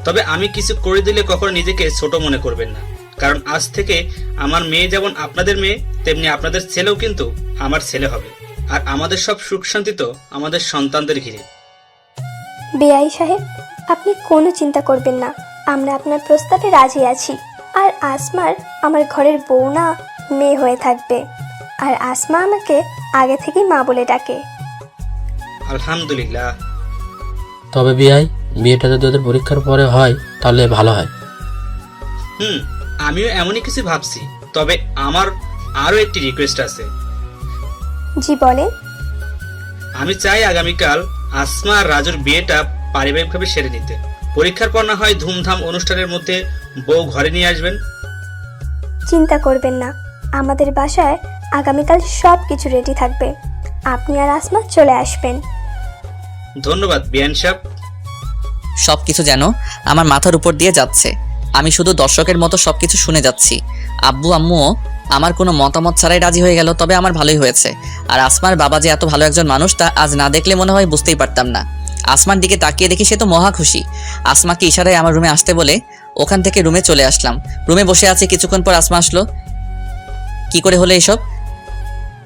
তবে আমি কিছু করে দিলে কখনো নিজেকে ছোট মনে করবেন না, কারণ আজ থেকে আমার মেয়ে যেমন আপনাদের মেয়ে, তেমনি আপনাদের ছেলেও কিন্তু আমার ছেলে হবে। আর আমাদের সব সুখ শান্তি তো আমাদের সন্তানদের ঘিরে। বেআই সাহেব, আপনি কোনো চিন্তা করবেন না, আমরা আপনার প্রস্তাবে রাজি আছি। আর আসমার আমার ঘরের বউ না, মেয়ে হয়ে থাকবে। আর আসমা আমাকে আগে থেকেই মা বলে ডাকে। আলহামদুলিল্লাহ। তবে বিয়েটা যদি ওদের পরীক্ষার পরে হয় তাহলে ভালো হয়। আমিও এমনই কিছু ভাবছি। তবে আমার আরো একটি রিকোয়েস্ট আছে। জি বলেন। আমি চাই আগামীকাল আসমা আর রাজুর বিয়েটা পারিবারিকভাবে সেরে নিতে। পরীক্ষার পর না হয় ধুমধাম অনুষ্ঠানের মধ্যে বউ ঘরে নিয়ে আসবেন। চিন্তা করবেন না, আমাদের বাসায় আগামীকাল সব কিছু রেডি থাকবে। আপনি আর আসমা চলে আসবেন। ধন্যবাদ বিয়ান সাহেব। সবকিছু যেন আমার মাথার উপর দিয়ে যাচ্ছে। আমি শুধু দর্শকের মতো সবকিছু শুনে যাচ্ছি। আব্বু আম্মুও আমার কোনো মতামত ছাড়াই রাজি হয়ে গেল, তবে আমার ভালোই হয়েছে। আর আসমার বাবা যে এত ভালো একজন মানুষ তা আজ না দেখলে মনে হয় বুঝতেই পারতাম না। আসমার দিকে তাকিয়ে দেখি সে তো মহা খুশি। আসমাকে ইশারায় আমার রুমে আসতে বলে ওখান থেকে রুমে চলে আসলাম। রুমে বসে আছি, কিছুক্ষণ পর আসমা আসলো। কি করে হলো এসব?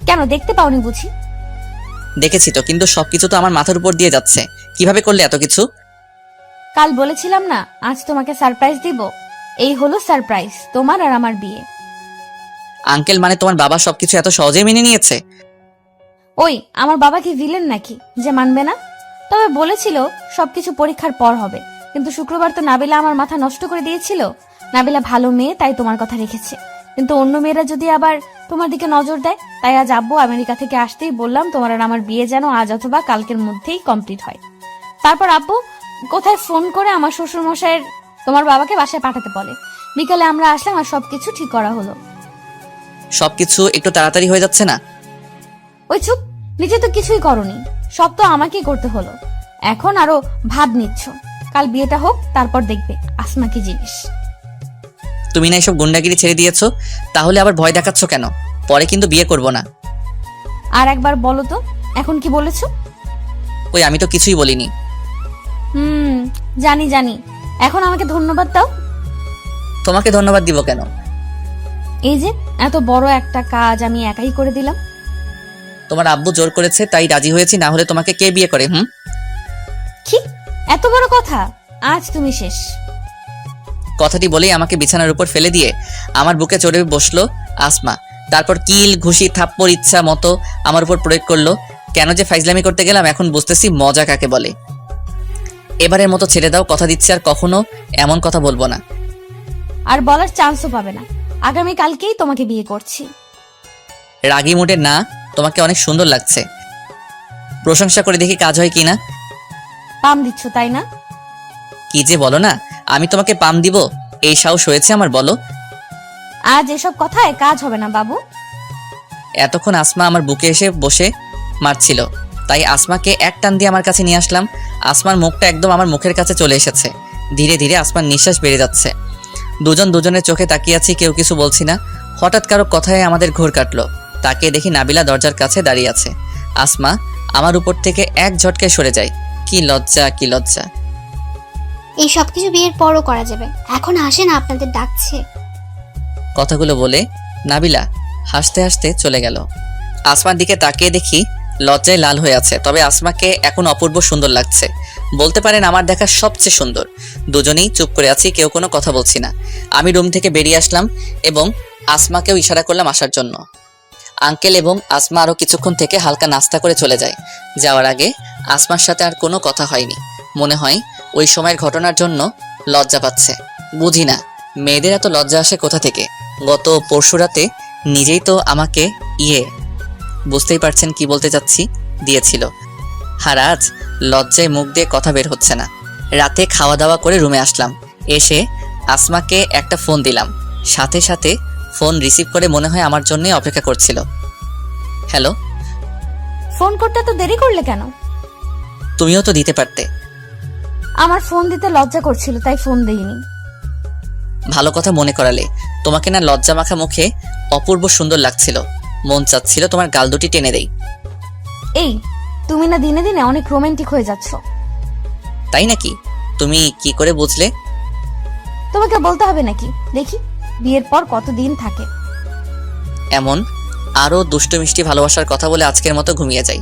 কেন, দেখতে পাওনি বুঝি? দেখেছি তো, কিন্তু সবকিছু তো আমার মাথার উপর দিয়ে যাচ্ছে। কিভাবে করলে এত কিছু? কাল বলেছিলাম না আজ তোমাকে সারপ্রাইজ দিব। এই হলো সারপ্রাইজ, তোমার আর আমার বিয়ে। আঙ্কেল মানে তোমার বাবা সবকিছু এত সহজেই মেনে নিয়েছে? ওই আমার বাবা কি ভিলেন নাকি যে মানবে না? তবে বলেছিল সবকিছু পরীক্ষার পর হবে, কিন্তু শুক্রবার তো নাবিলা আমার মাথা নষ্ট করে দিয়েছিল। নাবিলা ভালো মেয়ে, তাই তোমার কথা রেখেছে। কিন্তু অন্য মেয়েরা যদি আবার তোমার দিকে নজর দেয়, তাই আজ আব্বু আমেরিকা থেকে আসতেই বললাম তোমার আর আমার বিয়ে যেন আজ অথবা কালকের মধ্যেই কমপ্লিট হয়। তারপর আব্বু কোথায় ফোন করে আমার শ্বশুর মশাইয়ের তোমার বাবাকে বাসায় পাঠাতে বলে। বিকালে আমরা আসলাম আর সবকিছু ঠিক করা হলো। সবকিছু একটু তাড়াতাড়ি হয়ে যাচ্ছে না? ওই চুপ, নিজে তো কিছুই করনি, সব তো আমাকেই করতে হলো। এখন আরো ভাব নিচ্ছ। কাল বিয়েটা হোক, তারপর দেখবে আসমা কি জিনিস। তুমি না এসব গুন্ডাগিরি ছেড়ে দিয়েছো, তাহলে আবার ভয় দেখাচ্ছ কেন? পরে কিন্তু বিয়ে করব না। আর একবার বলো তো, এখন কি বলেছো? ওই আমি তো কিছুই বলিনি। জানি জানি, এখন আমাকে ধন্যবাদ দাও। তোমাকে ধন্যবাদ দিব কেন? এই যে এত বড় একটা কাজ আমি একাই করে দিলাম। তোমার আব্বু জোর করেছে তাই রাজি হয়েছি, না হলে তোমাকে কে বিয়ে করে? কি এত বড় কথা? আজ তুমি শেষ। কথাটি বলেই আমাকে বিছানার উপর ফেলে দিয়ে আমার বুকে চড়ে বসলো আসমা। তারপর কিল ঘুষি থাপ্পড় ইচ্ছা মতো আমার উপর প্রয়োগ করলো। কেন যে ফাইজলামি করতে গেলাম এখন বুঝতেছি মজা কাকে বলে। এবারের মতো ছেড়ে দাও, কথা দিচ্ছি আর কখনো এমন কথা বলবো না। আর বলার চান্সও পাবে না। আগামী কালকেই তোমাকে বিয়ে করছি। রাগী মুডে না, তোমাকে অনেক সুন্দর লাগছে। প্রশংসা করে দেখি কাজ হয় কিনা। পাম দিচ্ছ তাই না? কি যে বলো না, আমি তোমাকে পাম দিব এই সাহস হয়েছে আমার? বলো। আজ এসব কথায় কাজ হবে না বাবু। এতক্ষণ আসমা আমার বুকে এসে বসে মারছিল, তাই আসমাকে এক টান দিয়ে আমার কাছে নিয়ে আসলাম। আসমার মুখটা একদম আমার মুখের কাছে চলে এসেছে। ধীরে ধীরে আসমার নিঃশ্বাস বেড়ে যাচ্ছে। দুজন দুজনের চোখে তাকিয়ে আছি, কেউ কিছু বলছি না। হঠাৎ কারো কথায় আমাদের ঘোর কাটলো। তাকিয়ে দেখি নাবিলা দরজার কাছে দাঁড়িয়ে আছে। আসমা আমার উপর থেকে এক ঝটকায় সরে যায়। কি লজ্জা, কি লজ্জা। এই সব কিছু বিয়ের পরও করা যাবে, এখন আসেন, আপনাদের ডাকছে। কথাগুলো বলে নাবিলা হাসতে হাসতে চলে গেল। আসমার দিকে তাকিয়ে দেখি লজ্জায় লাল হয়ে আছে, তবে আসমাকে এখন অপূর্ব সুন্দর লাগছে। বলতে পারেন আমার দেখা সবচেয়ে সুন্দর। দুজনেই চুপ করে আছি, কেউ কোনো কথা বলছি না। আমি রুম থেকে বেরিয়ে আসলাম এবং আসমাকেও ইশারা করলাম আসার জন্য। আঙ্কেল এবং আসমা আরও কিছুক্ষণ থেকে হালকা নাস্তা করে চলে যায়। যাওয়ার আগে আসমার সাথে আর কোনো কথা হয়নি। মনে হয় ওই সময়ের ঘটনার জন্য লজ্জা পাচ্ছে। বুঝি না মেয়েদের এত লজ্জা আসে কোথা থেকে। গত পরশু রাতে নিজেই তো আমাকে বুঝতেই পারছেন কি বলতে চাচ্ছি দিয়েছিল। আর আজ লজ্জায় মুখ দিয়ে কথা বের হচ্ছে না। রাতে খাওয়া দাওয়া করে রুমে আসলাম। এসে আসমাকে একটা ফোন দিলাম। সাথে সাথে ফোন রিসিভ করে মনে হয় আমার জন্যই অপেক্ষা করছিল। হ্যালো। ফোন করতে তো দেরি করলে কেন? তুমিও তো দিতে পারতে। আমার ফোন দিতে লজ্জা করছিল তাই ফোন দেইনি। ভালো কথা মনে করালে। তোমাকে না লজ্জা মাখা মুখে অপূর্ব সুন্দর লাগছিল, মন চাচ্ছিল তোমার গাল দুটি টেনে দেই। এই তুমি না দিনে দিনে অনেক রোমান্টিক হয়ে যাচ্ছ। তাই নাকি? তুমি কি করে বুঝলে? তোমাকে বলতে হবে নাকি? দেখি বিয়ের পর কতদিন থাকে। এমন আরো দুষ্ট মিষ্টি ভালোবাসার কথা বলে আজকের মতো ঘুমিয়ে যাই।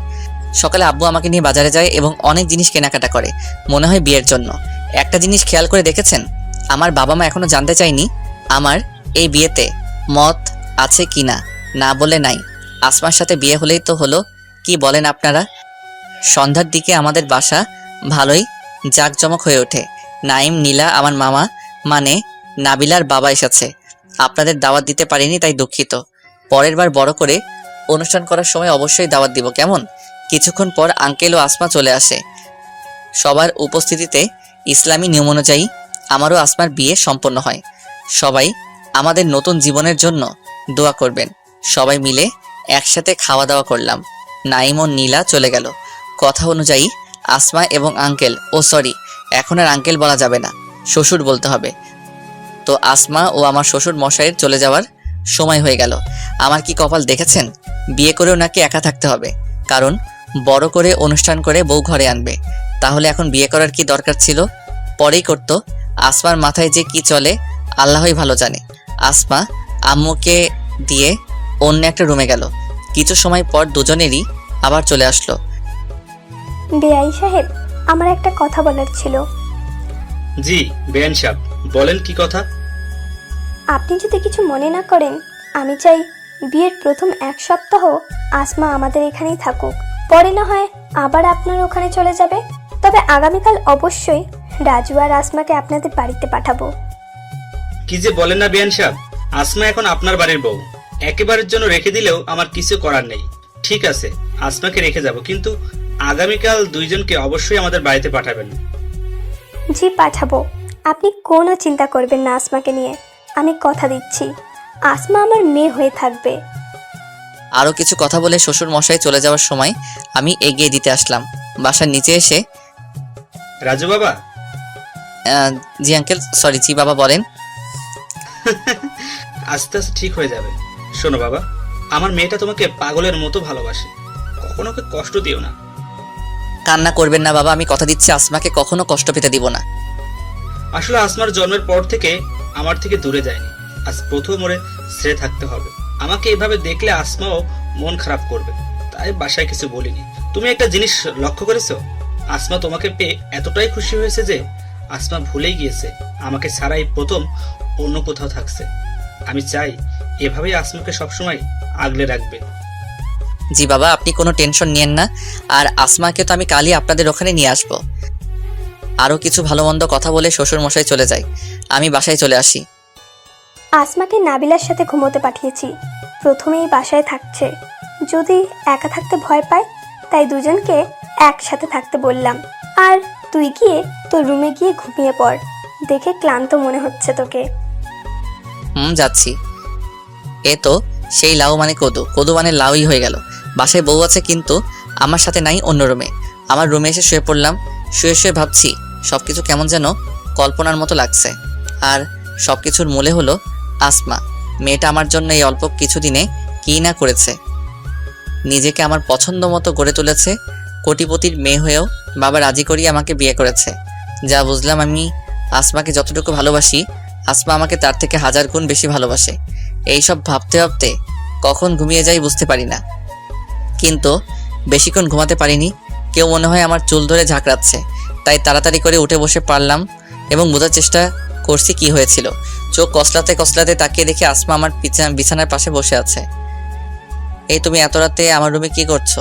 সকালে আব্বু আমাকে নিয়ে বাজারে যায় এবং অনেক জিনিস কেনাকাটা করে, মনে হয় বিয়ের জন্য। একটা জিনিস খেয়াল করে দেখেছেন, আমার বাবা মা এখনো জানতে চায়নি আমার এই বিয়েতে মত আছে কিনা। না বলে নাই, আসমার সাথে বিয়ে হলেই তো হলো। কি বলেন আপনারা? সন্ধ্যার দিকে আমাদের বাসা ভালোই জাঁকজমক হয়ে ওঠে। নাইম, নীলা, আমার মামা মানে নাবিলার বাবা এসেছে। আপনাদের দাওয়াত দিতে পারিনি তাই দুঃখিত। পরের বার বড় করে অনুষ্ঠান করার সময় অবশ্যই দাওয়াত দিব, কেমন? কিছুক্ষণ পর আঙ্কেল ও আসমা চলে আসে। সবার উপস্থিতিতে ইসলামী নিয়ম অনুযায়ী আমারও আসমার বিয়ে সম্পন্ন হয়। সবাই আমাদের নতুন জীবনের জন্য দোয়া করবেন। সবাই মিলে একসাথে খাওয়া দাওয়া করলাম। নাইম ও নীলা চলে গেল। কথা অনুযায়ী আসমা এবং আঙ্কেল, ও সরি, এখন আর আঙ্কেল বলা যাবে না, শ্বশুর বলতে হবে। তো আসমা ও আমার শ্বশুর মশাইয়ের চলে যাওয়ার সময় হয়ে গেল। আমার কি কপাল দেখেছেন? বিয়ে করেও নাকি একা থাকতে হবে, কারণ বড় করে অনুষ্ঠান করে বউ ঘরে আনবে। তাহলে এখন বিয়ে করার কি দরকার ছিল? পরেই করতো। আসমার মাথায় যে কি চলে আল্লাহই ভালো জানে। আসমা আম্মুকে দিয়ে অন্য একটা রুমে গেল। কিছু সময় পর দুজনেরই আবার চলে আসলো। বেআই সাহেব, আমার একটা কথা বলার ছিল। জি বেয়ান সাহেব, বলেন কি কথা? আপনি যদি কিছু মনে না করেন, আমি চাই বিয়ের প্রথম 1 সপ্তাহ আসমা আমাদের এখানেই থাকুক, পরে না হয় আবার আপনার ওখানে চলে যাবে। তবে আগামীকাল অবশ্যই রাজু আর আসমাকে আপনাদের বাড়িতে পাঠাবো। কি যে বলেন না বেয়ান সাহেব, আসমা এখন আপনার বাড়ির বউ। একেবারের জন্য রেখে দিলেও আমার কিছু করার নেই। ঠিক আছে, আসমাকে রেখে যাব, কিন্তু আগামীকাল দুইজনকে অবশ্যই আমাদের বাড়িতে পাঠাবেন। জি পাঠাবো, আপনি কোনো চিন্তা করবেন না আসমাকে নিয়ে। আমি কথা দিচ্ছি, আসমা আমার মেয়ে হয়ে থাকবে। আরও কিছু কথা বলে শ্বশুর মশাই চলে যাওয়ার সময় আমি এগিয়ে দিতে আসলাম। বাসার নিচে এসে, রাজু বাবা। জি আঙ্কেল, সরি, জি বাবা বলেন। আস্তে আস্তে ঠিক হয়ে যাবে। শোনো বাবা, আমার মেয়েটা তোমাকে পাগলের মতো ভালোবাসে, কখনো ওকে কষ্ট দিও না। কান্না করবেন না বাবা, আমি কথা দিচ্ছি আসমাকে কখনো কষ্ট পেতে দিব না। আসলে আসমার জন্মের পর থেকে আমার থেকে দূরে যায়নি। আজ প্রথম ওরে ছেড়ে থাকতে হবে। আমাকে এভাবে দেখলে আসমাও মন খারাপ করবে, তাই বাসায় কিছু বলিনি। তুমি একটা জিনিস লক্ষ্য করেছো? আসমা তোমাকে পেয়ে এতটাই খুশি হয়েছে যে আসমা ভুলেই গিয়েছে আমাকে ছাড়াই প্রথম অন্য কোথাও থাকছে। আমি চাই এভাবেই আসমাকে সবসময় আগলে রাখবে। জি বাবা, আপনি কোনো টেনশন নিয়েন না। আর আসমাকে তো আমি কালই আপনাদের ওখানে নিয়ে আসব। আরও কিছু ভালো মন্দ কথা বলে শ্বশুর মশাই চলে যায়। আমি বাসায় চলে আসি। আসমাকে নাবিলার সাথে ঘুমোতে পাঠিয়েছি। প্রথমেই বাসায় থাকছে, যদি একা থাকতে ভয় পায়, তাই দুজনকে একসাথে থাকতে বললাম। আর তুই গিয়ে তোর রুমে গিয়ে ঘুমিয়ে পড়, দেখে ক্লান্ত মনে হচ্ছে তোকে। যাচ্ছি। এ তো সেই লাউ মানে কদু, কদু মানে লাউই হয়ে গেল। বাসায় বউ আছে কিন্তু আমার সাথে নাই, অন্য রুমে। আমার রুমে এসে শুয়ে পড়লাম। শুয়ে শুয়ে ভাবছি সবকিছু কেমন যেন কল্পনার মতো লাগছে। আর সবকিছুর মূলে হলো আসমা। মেয়েটা আমার জন্য এই অল্প কিছুদিনে কী না করেছে। নিজেকে আমার পছন্দ মতো গড়ে তুলেছে। কোটিপতির মেয়ে হয়েও বাবা রাজি করিয়ে আমাকে বিয়ে করেছে। যা বুঝলাম, আমি আসমাকে যতটুকু ভালোবাসি, আসমা আমাকে তার থেকে 1000 গুণ বেশি ভালোবাসে। এইসব ভাবতে ভাবতে কখন ঘুমিয়ে যাই বুঝতে পারি না, কিন্তু বেশিক্ষণ ঘুমাতে পারিনি। কেউ মনে হয় আমার চুল ধরে ঝাঁকড়াচ্ছে, তাই তাড়াতাড়ি করে উঠে বসে পড়লাম এবং বোঝার চেষ্টা করছি কি হয়েছিল। চোখ কসলাতে কসলাতে তাকিয়ে দেখি আসমা আমার বিছানার পাশে বসে আছে। এই তুমি এত রাতে আমার রুমে কি করছো?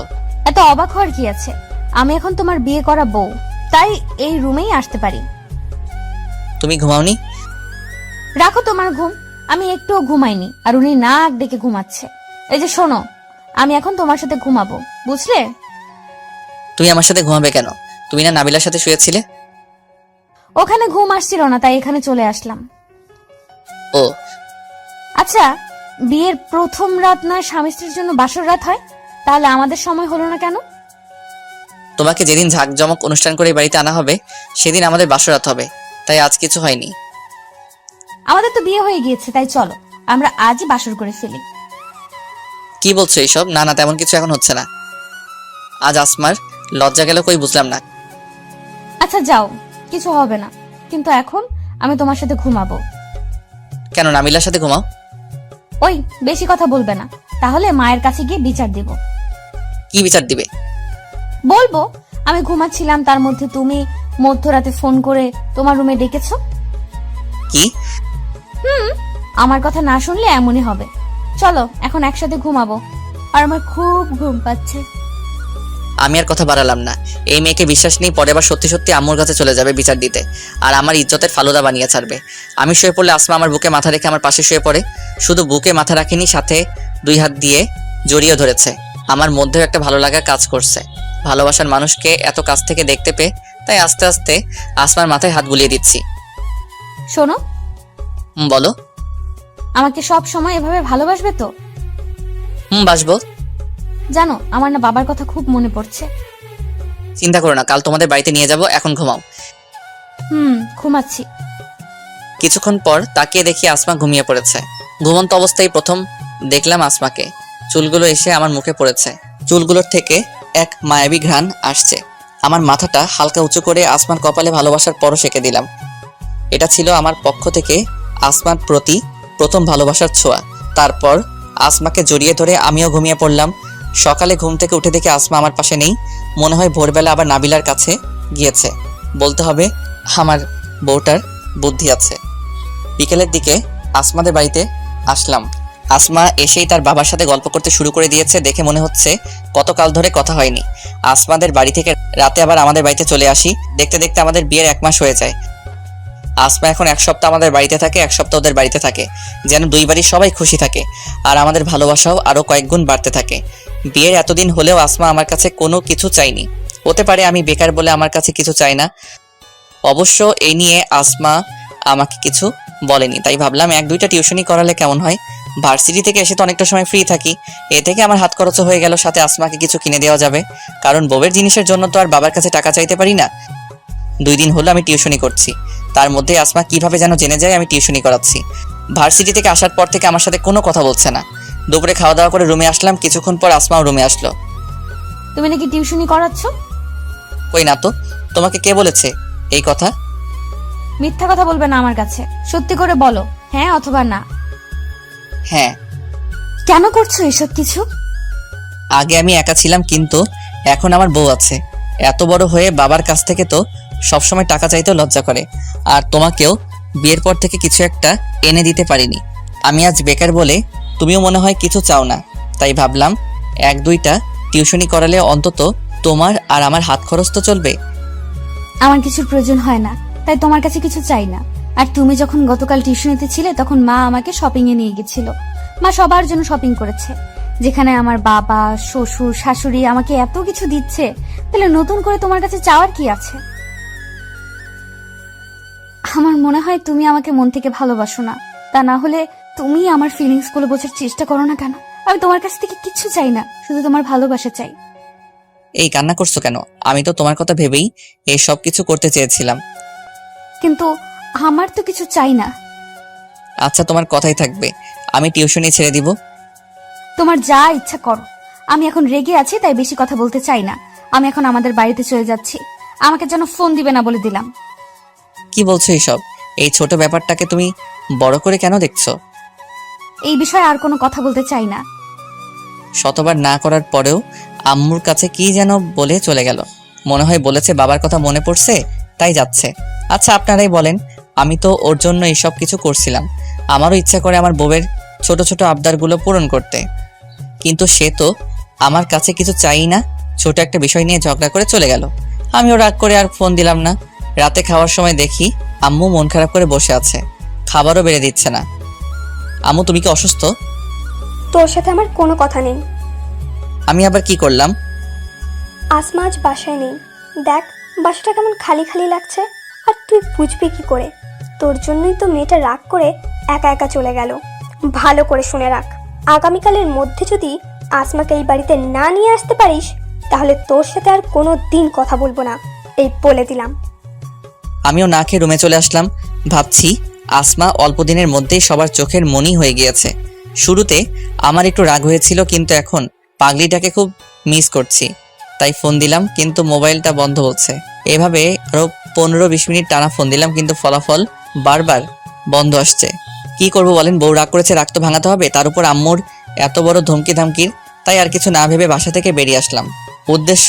এত অবাক হওয়ার কি আছে? আমি এখন তোমার বিয়ে করা বউ, তাই এই রুমেই আসতে পারি। তুমি ঘুমাওনি? রাখো তোমার ঘুম, আমি একটুও ঘুমাইনি। আর উনি নাক ডেকে ঘুমাচ্ছে। এই যে শোনো, আমি এখন তোমার সাথে ঘুমাবো, বুঝলে? তুমি আমার সাথে ঘুমাবে কেন? তুমি না নাবিলার সাথে শুয়েছিলে? ওখানে ঘুম আসছিল না, তাই এখানে চলে আসলাম। ও আচ্ছা, বিয়ের প্রথম রাত না স্বামী স্ত্রীর জন্য বাসর রাত হয়, তাহলে আমাদের সময় হলো না কেন? তোমাকে যেদিন ঝাঁকজমক অনুষ্ঠান করে বাড়িতে আনা হবে সেদিন আমাদের বাসরাত হবে, তাই আজ কিছু হয়নি। আমাদের তো বিয়ে হয়ে গিয়েছে, তাই চলো আমরা আজই বাসর করে ফেলি। কি বলছো এইসব? না না, তেমন কিছু এখন হচ্ছে না। আজ আসমার লজ্জা গেল কই বুঝলাম না। আচ্ছা যাও, কিছু হবে না, কিন্তু এখন আমি তোমার সাথে ঘুমাবো। কেন, নাবিলার সাথে ঘুমাও। ওই বেশি কথা বলবে না, তাহলে মায়ের কাছে গিয়ে বিচার দেব। কি বিচার দিবে? বলবো আমি ঘুমাচ্ছিলাম, তার মধ্যে তুমি মধ্যরাতে ফোন করে তোমার রুমে ডেকেছো। কি? আমার কথা না শুনলে এমনই হবে। চলো এখন একসাথে ঘুমাবো, আর আমার খুব ঘুম পাচ্ছে। আমি আর কথা বাড়ালাম না। এই মেয়েকে বিশ্বাস নেই, পরে আবার সত্যি সত্যি আম্মুর কাছে চলে যাবে বিচার দিতে, আর আমার ইজ্জতের ফালুদা বানিয়ে ছাড়বে। আমি শুয়ে পড়লে আসমা আমার বুকে মাথা রেখে আমার পাশে শুয়ে পড়ে। শুধু বুকে মাথা রাখেনি, সাথে 2 হাত দিয়ে জড়িয়ে ধরেছে। আমার মধ্যেও একটা ভালো লাগা কাজ করছে। ভালোবাসার মানুষকে এত কাছ থেকে দেখতে পেয়ে তাই আস্তে আস্তে আসমার মাথায় হাত বুলিয়ে দিচ্ছি। শোনো, বলো। আমাকে সব সময় এভাবে ভালোবাসবে তো? বাসবো। জানো, আমার না বাবার কথা খুব মনে পড়ছে। চিন্তা করো না, কাল তোমাদের বাড়িতে নিয়ে যাব, এখন ঘুমাও। ঘুমাচ্ছি। কিছুক্ষণ পর তাকিয়ে দেখি আসমা ঘুমিয়ে পড়েছে। ঘুমন্ত অবস্থায় প্রথম দেখলাম আসমাকে। চুলগুলো এসে আমার মুখে পড়েছে, চুলগুলোর থেকে এক মায়াবী ঘ্রাণ আসছে। আমার মাথাটা হালকা উঁচু করে আসমার কপালে ভালোবাসার পরশ এঁকে দিলাম। এটা ছিল আমার পক্ষ থেকে আসমার প্রতি প্রথম ভালোবাসার ছোঁয়া। তারপর আসমাকে জড়িয়ে ধরে আমিও ঘুমিয়ে পড়লাম। সকালে ঘুম থেকে উঠে দেখে আসমা আমার পাশে নেই। মনে হয় ভোরবেলা আবার নাবিলার কাছে গিয়েছে। বলতে হবে আমার বউটার বুদ্ধি আছে। বিকেলের দিকে আসমাদের বাড়িতে আসলাম। আসমা এসেই তার বাবার সাথে গল্প করতে শুরু করে দিয়েছে। দেখে মনে হচ্ছে কতকাল ধরে কথা হয়নি। আসমাদের বাড়ি থেকে রাতে আবার আমাদের বাড়িতে চলে আসি। দেখতে দেখতে আমাদের বিয়ের 1 মাস হয়ে যায়। আসমা এখন 1 সপ্তাহ আমাদের বাড়িতে থাকে, 1 সপ্তাহ ওদের বাড়িতে থাকে, যেন দুই বাড়ির সবাই খুশি থাকে। আর আমাদের ভালোবাসাও আরো কয়েক গুণ বাড়তে থাকে। বিয়ের এতদিন হলেও আসমা আমার কাছে কোনো কিছু চাইনি। হতে পারে আমি বেকার বলে আমার কাছে কিছু চাই না। অবশ্য এই নিয়ে আসমা আমাকে কিছু বলেনি। তাই ভাবলাম 1-2টা টিউশনি করালে কেমন হয়। ভার্সিটি থেকে এসে তো অনেকটা সময় ফ্রি থাকি, এ থেকে আমার হাত খরচও হয়ে গেল, সাথে আসমাকে কিছু কিনে দেওয়া যাবে। কারণ বউয়ের জিনিসের জন্য তো আর বাবার কাছে টাকা চাইতে পারি না। 2 দিন হলো আমি টিউশনি করছি, তার মধ্যে আসমা কিভাবে যেন জেনে যায় আমি টিউশনি করাচ্ছি। ভার্সিটি থেকে আসার পর থেকে আমার সাথে কোনো কথা বলছে না। দুপুরে খাওয়া দাওয়া করে রুমে আসলাম, কিছুক্ষণ পর আসমাও রুমে আসলো। তুমি নাকি টিউশনি করাচ্ছ? কই না তো, তোমাকে কে বলেছে এই কথা? মিথ্যা কথা বলবে না আমার কাছে, সত্যি করে বলো, হ্যাঁ অথবা না। হ্যাঁ। কেন করছো এসব কিছু? আগে আমি একা ছিলাম, কিন্তু এখন আমার বউ আছে। এত বড় হয়ে বাবার কাছ থেকে তো সবসময় টাকা চাইতেও লজ্জা করে। আর তোমাকেও বিয়ের পর থেকে কিছু একটা এনে দিতে পারিনি। আমি আজ বেকার বলে তুমিও মনে হয় কিছু চাও না। তাই ভাবলাম 1-2টা টিউশনি করালে অন্তত তোমার আর আমার হাত খরচ তো চলবে। আমার কিছুর প্রয়োজন হয় না, তাই তোমার কাছে কিছু চাই না। আর তুমি যখন গতকাল টিউশনিতে ছিলে তখন মা আমাকে শপিং এ নিয়ে গেছিল। মা সবার জন্য শপিং করেছে, যেখানে আমার বাবা, শ্বশুর, শাশুড়ি আমাকে এত কিছু দিচ্ছে, তাহলে নতুন করে তোমার কাছে চাওয়ার কি আছে? আমার মনে হয় তুমি আমাকে মন থেকে ভালোবাসো না। তা না হলে তুমি আমার ফিলিংস গুলো বোঝার চেষ্টা করো না কেন? আমি তোমার কাছ থেকে কিচ্ছু চাই না, শুধু তোমার ভালোবাসা চাই। এই কান্না করছো কেন? আমি তো তোমার কথা ভেবেই এই সব কিছু করতে চেয়েছিলাম। কিন্তু আমার তো কিছু চাই না। আচ্ছা, তোমার কথাই থাকবে, আমি টিউশনি ছেড়ে দিব। তোমার যা ইচ্ছা করো। আমি এখন রেগে আছি, তাই বেশি কথা বলতে চাই না। আমি এখন আমাদের বাড়িতে চলে যাচ্ছি। আমাকে যেন ফোন দিবে না বলে দিলাম। কি বলছো এইসব? এই ছোট ব্যাপারটাকে তুমি বড় করে কেন দেখছো? এই বিষয়ে আর কোনো কথা বলতে চাই না। শতবার না করার পরেও আম্মুর কাছে কি যেন বলে চলে গেল। মনে হয় বলেছে বাবার কথা মনে পড়ছে, তাই যাচ্ছে। আচ্ছা, আপনারাই বলেন, আমি তো ওর জন্য এইসব কিছু করছিলাম। আমারও ইচ্ছা করে আমার বউয়ের ছোট ছোট আবদারগুলো পূরণ করতে, কিন্তু সে তো আমার কাছে কিছু চাই না। ছোট একটা বিষয় নিয়ে ঝগড়া করে চলে গেল। আমিও রাগ করে আর ফোন দিলাম না। রাতে খাওয়ার সময় দেখি আম্মু মন খারাপ করে বসে আছে, খাবারও বেড়ে দিচ্ছে না। আম্মু, তুমি কি অসুস্থ? তোর সাথে আমার কোনো কথা নেই। আমি আবার কি করলাম? আসমা আজ বাসায় নেই। দেখ, বাসাটা কেমন খালি খালি লাগছে। আর তুই বুঝবি কি করে? তোর জন্যই তো মেয়েটা রাগ করে একা একা চলে গেল। ভালো করে শুনে রাখ, আগামীকালের মধ্যে যদি আসমাকে এই বাড়িতে না নিয়ে আসতে পারিস, তাহলে তোর সাথে আর কোনো দিন কথা বলবো না, এই বলে দিলাম। আমিও না খেয়ে রুমে চলে আসলাম। ভাবছি আসমা অল্প দিনের মধ্যেই সবার চোখের মনি হয়ে গিয়েছে। শুরুতে আমার একটু রাগ হয়েছিল, কিন্তু এখন পাগলিটাকে খুব মিস করছি। তাই ফোন দিলাম, কিন্তু মোবাইলটা বন্ধ বলছে। এভাবে আরো 15-20 মিনিট টানা ফোন দিলাম, কিন্তু ফলাফল বারবার বন্ধ আসছে। কি করব বলেন? বউ রাগ করেছে, রাগ তো ভাঙাতে হবে। তার উপর আম্মুর এত বড় ধমকি ধামকির। তাই আর কিছু না ভেবে বাসা থেকে বেরিয়ে আসলাম। উদ্দেশ্য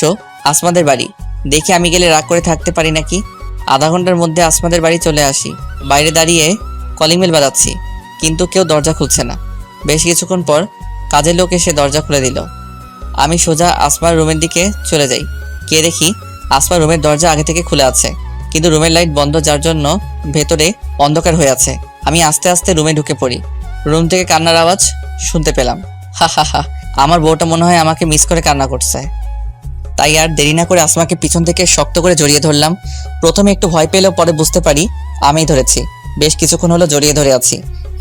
আসমাদের বাড়ি। দেখি আমি গেলে রাগ করে থাকতে পারি নাকি। আধা ঘন্টার মধ্যে আসমাদের বাড়ি চলে আসি। বাইরে দাঁড়িয়ে কলিং বেল বাজাচ্ছি, কিন্তু কেউ দরজা খুলছে না। বেশ কিছুক্ষণ পর কাজের লোক এসে দরজা খুলে দিল। আমি সোজা আসমার রুমের দিকে চলে যাই। কে দেখি আসমার রুমের দরজা আগে থেকে খুলে আছে, কিন্তু রুমের লাইট বন্ধ, যার জন্য ভেতরে অন্ধকার হয়ে আছে। আমি আস্তে আস্তে রুমে ঢুকে পড়ি। রুম থেকে কান্নার আওয়াজ শুনতে পেলাম। হা হা হা, আমার বউটা মনে হয় আমাকে মিস করে কান্না করছে। তাই আর দেরি না করে আসমাকে পিছন থেকে শক্ত করে জড়িয়ে ধরলাম। প্রথমে একটু ভয় পেলেও পরে বুঝতে পারি আমিই ধরেছি। বেশ কিছুক্ষণ হলো জড়িয়ে ধরে আছি।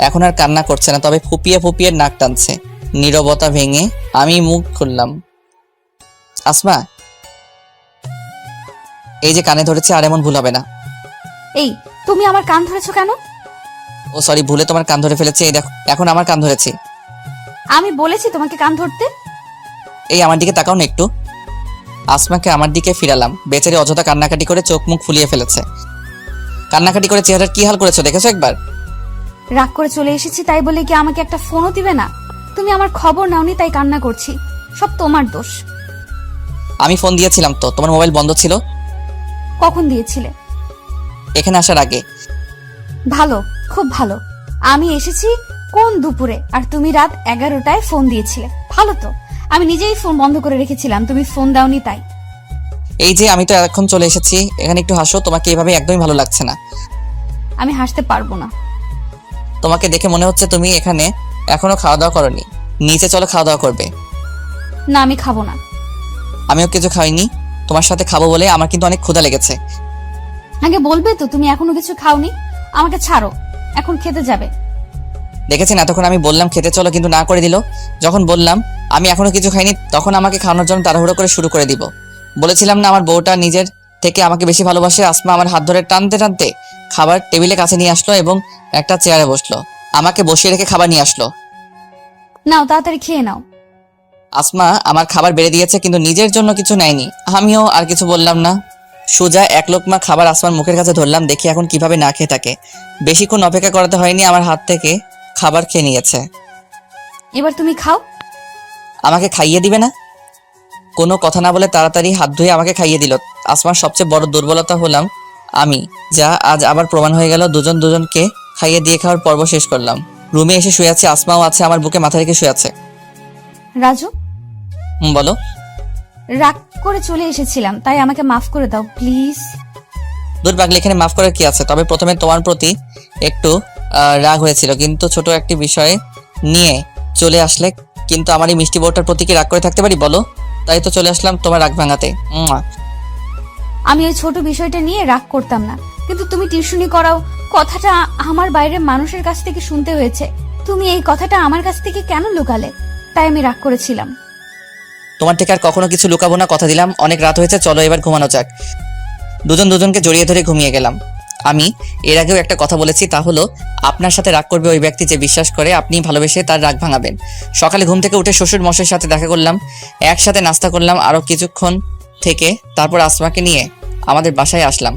এখন আর কান্না করছে না, তবে ফুপিয়ে ফুপিয়ে নাক টানছে। নীরবতা ভেঙে আমি মুখ খুললাম। আসমা, এই যে কানে ধরেছে, আর এমন ভুল হবে না। এই, তুমি আমার কান ধরেছো কেন? ও সরি, ভুলে তোমার কান ধরে ফেলেছে। এই দেখো, এখন আমার কান ধরেছি। আমি বলেছি তোমাকে কান ধরতে? এই আমার দিকে তাকাও না একটু। আসমাকে আমার দিকে ফিরালাম। বেচারি অযথা কান্নাকাটি করে চোখ মুখ ফুলিয়ে ফেলেছে। কান্নাকাটি করে চেহারার কি হাল করেছো দেখেছো একবার? রাগ করে চলে এসেছি তাই বলে কি আমাকে একটা ফোনও দিবে না? তুমি আমার খবর নাওনি তাই কান্না করছি। সব তোমার দোষ। আমি ফোন দিয়েছিলাম তো, তোমার মোবাইল বন্ধ ছিল। কখন দিয়েছিলে? এখানে আসার আগে। ভালো, খুব ভালো। আমি এসেছি কোন দুপুরে, আর তুমি রাত 11টায় ফোন দিয়েছিলে। ভালো তো, আমি নিজেই ফোন বন্ধ করে রেখেছিলাম, তুমি ফোন দাওনি তাই। এই যে আমি তো এখন চলে এসেছি, এখানে একটু হাসো। তোমাকে এভাবে একদমই ভালো লাগছে না। আমি হাসতে পারবো না। তোমাকে দেখে মনে হচ্ছে তুমি এখানে এখনো খাওয়া দাওয়া করোনি। নিচে চলো, খাওয়া দাওয়া করবে। না, আমি খাবো না। আমিও কিছু খাইনি, তোমার সাথে খাবো বলে। আমার কিন্তু অনেক ক্ষুধা লেগেছে। আগে বলবে তো তুমি এখনো কিছু খাওনি। আমাকে ছাড়ো, এখন খেতে যাবে। দেখেছেন, এতক্ষণ আমি বললাম খেতে চলো, কিন্তু না করে দিল। যখন বললাম আমি এখনো কিছু খাইনি, তখন আমাকে খাওয়ানোর জন্য তাড়াহুড়ো করে শুরু করে দিব। বলেছিলাম না আমার বউটা নিজের থেকে আমাকে বেশি ভালোবাসে। আসমা আমার হাত ধরে টানতে টানতে খাবার টেবিলে কাছে নিয়ে আসলো এবং একটা চেয়ারে বসলো। আমাকে বসিয়ে রেখে খাবার নিয়ে আসলো। নাও, তাড়াতাড়ি খেয়ে নাও। আসমা আমার খাবার বেড়ে দিয়েছে, কিন্তু নিজের জন্য কিছু নেয়নি। আমিও আর কিছু বললাম না। সোজা এক লোকমা খাবার আসমার মুখের কাছে ধরলাম, দেখি এখন কিভাবে না খেয়ে থাকে। বেশিক্ষণ অপেক্ষা করাতে হয়নি, আমার হাত থেকে খাবার খেয়ে নিয়েছে। এবার তুমি খাও। আমাকে খাইয়ে দিবে না? কোনো কথা না বলে তাড়াতাড়ি হাত ধুয়ে আমাকে খাইয়ে দিল। আসমার সবচেয়ে বড় দুর্বলতা হলাম আমি, যা আজ আবার প্রমাণ হয়ে গেল। দুজন দুজনকে খাইয়ে দিয়ে খাওয়ার পর্ব শেষ করলাম। রুমে এসে শুয়ে আছে, আসমাও আছে, আমার বুকে মাথা রেখে শুয়ে আছে। রাজু, বলো। রাগ করে চলে এসেছিলাম, তাই আমাকে মাফ করে দাও প্লিজ। দূর পাগলি, এখানে মাফ করার কি আছে? তবে প্রথমে তোমার প্রতি একটু রাগ হয়েছিল, কিন্তু ছোট একটি বিষয়ে নিয়ে চলে আসলে। কিন্তু আমার এই মিষ্টি বউটার প্রতি কি রাগ করে থাকতে পারি বলো? তাই তো চলে আসলাম তোমার রাগ ভাঙাতে। আমি ওই ছোট বিষয়টা নিয়ে রাগ করতাম না, কিন্তু তুমি টিউশনি করাও কথাটা আমার বাইরের মানুষের কাছ থেকে শুনতে হয়েছে। তুমি এই কথাটা আমার কাছ থেকে কেন লুকালে? তাই আমি রাগ করেছিলাম। তোমার থেকে আর কখনো কিছু লুকাবো না, কথা দিলাম। অনেক রাত হয়েছে, চলো এবার ঘুমানো যাক। দুজন দুজনকে জড়িয়ে ধরে ঘুমিয়ে গেলাম। আমি এর আগেও একটা কথা বলেছি, তা হলো আপনার সাথে রাগ করবে ওই ব্যক্তি যে বিশ্বাস করে আপনি ভালোবেসে তার রাগ ভাঙাবেন। সকালে ঘুম থেকে উঠে শ্বশুর মশাইয়ের সাথে দেখা করলাম, একসাথে নাস্তা করলাম আরও কিছুক্ষণ থেকে। তারপর আসমাকে নিয়ে আমাদের বাসায় আসলাম।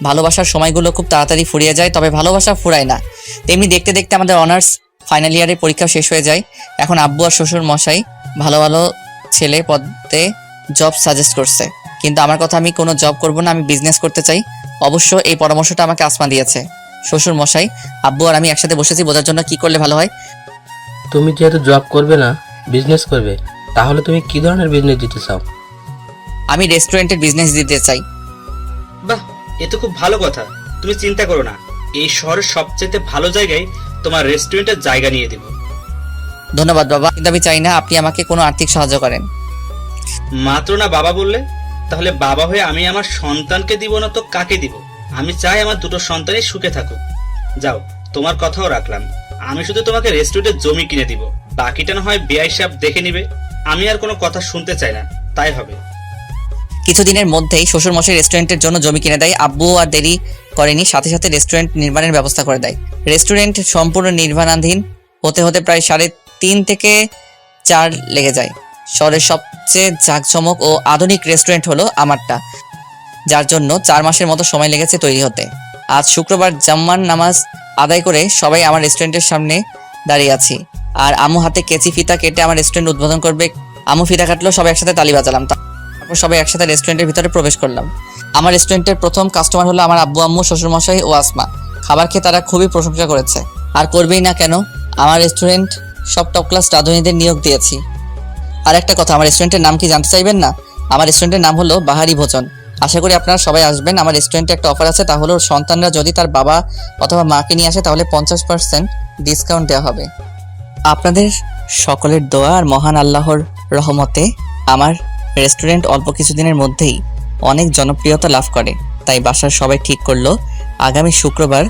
ভালোবাসার সময়গুলো খুব তাড়াতাড়ি ফুরিয়ে যায়, তবে ভালোবাসা ফুরায় না। তেমনি দেখতে দেখতে আমাদের অনার্স ফাইনাল ইয়ারের পরীক্ষা শেষ হয়ে যায়। এখন আব্বু আর শ্বশুর মশাই ভালো ভালো ছেলে পদে জব সাজেস্ট করছে, কিন্তু আমার কথা, আমি কোনো জব করব না, আমি বিজনেস করতে চাই। অবশ্য এই পরামর্শটা আমাকে আসমা দিয়েছে। শ্বশুর মশাই, আব্বু আর আমি একসাথে বসেছি বোঝার জন্য কি করলে ভালো হয়। তুমি যেহেতু জব করবে না, বিজনেস করবে, তাহলে তুমি কি ধরনের বিজনেস দিতে চাও? আমি রেস্টুরেন্টের বিজনেস দিতে চাই। বাহ, এ তো খুব ভালো কথা। তুমি চিন্তা করো না, এই শহরের সবচেয়ে ভালো জায়গায় তোমার রেস্টুরেন্টের জায়গা নিয়ে দেব। ধন্যবাদ বাবা, কিন্তু আমি চাই না আপনি আমাকে কোনো আর্থিক সাহায্য করেন। মাত্র না বাবা বললে? তাহলে বাবা হয়ে আমি আমার সন্তানকে দিব না তো কাকে দিব? আমি চাই আমার দুটো সন্তানই সুখে থাকুক। যাও, তোমার কথাও রাখলাম। আমি শুধু তোমাকে রেস্টুরেন্টের জমি কিনে দিব, বাকিটা না হয় বেআই সাহেব দেখে নিবে। আমি আর কোনো কথা শুনতে চাই না, তাই হবে। কিছুদিনের মধ্যেই শ্বশুর মশাই রেস্টুরেন্টের জন্য জমি কিনে দেয়। আব্বু আর দেরি করেনি, সাথে সাথে রেস্টুরেন্ট নির্মাণের ব্যবস্থা করে দেয়। রেস্টুরেন্ট সম্পূর্ণ নির্মাণাধীন হতে হতে প্রায় 3.5 থেকে 4 লেগে যায়। শহরের সবচেয়ে জাঁকজমক ও আধুনিক রেস্টুরেন্ট হলো আমারটা, যার জন্য 4 মাসের মতো সময় লেগেছে তৈরি হতে। আজ শুক্রবার জাম্মার নামাজ আদায় করে সবাই আমার রেস্টুরেন্টের সামনে দাঁড়িয়ে আছি, আর আম্মু হাতে কেচি ফিতা কেটে আমার রেস্টুরেন্ট উদ্বোধন করবে। আম্মু ফিতা কাটলো, সবাই একসাথে তালি বাজালাম। তারপর সবাই একসাথে রেস্টুরেন্টের ভিতরে প্রবেশ করলাম। আমার রেস্টুরেন্টের প্রথম কাস্টমার হলো আমার আব্বু আম্মু, শ্বশুরমশাই ও আসমা। খাবার খেয়ে তারা খুবই প্রশংসা করেছে, আর করবেই না কেন। আমার রেস্টুরেন্ট সব টপ ক্লাস রাঁধুনিদের নিয়োগ দিয়েছি। আর একটা কথা, আমার রেস্টুরেন্টের নাম কি জানতে চাইবেন না? আমার রেস্টুরেন্টের নাম হলো বাহারি ভোজন। আশা করি আপনারা সবাই আসবেন। আমার রেস্টুরেন্টে একটা অফার আছে, তা হলো সন্তানরা যদি তার বাবা অথবা মাকে নিয়ে আসে তাহলে 50% ডিসকাউন্ট দেওয়া হবে। আপনাদের সকলের দোয়া আর মহান আল্লাহর রহমতে আমার রেস্টুরেন্ট অল্প কিছুদিনের মধ্যেই অনেক জনপ্রিয়তা লাভ করে। তাই বাসার সবাই ঠিক করলো আগামী শুক্রবার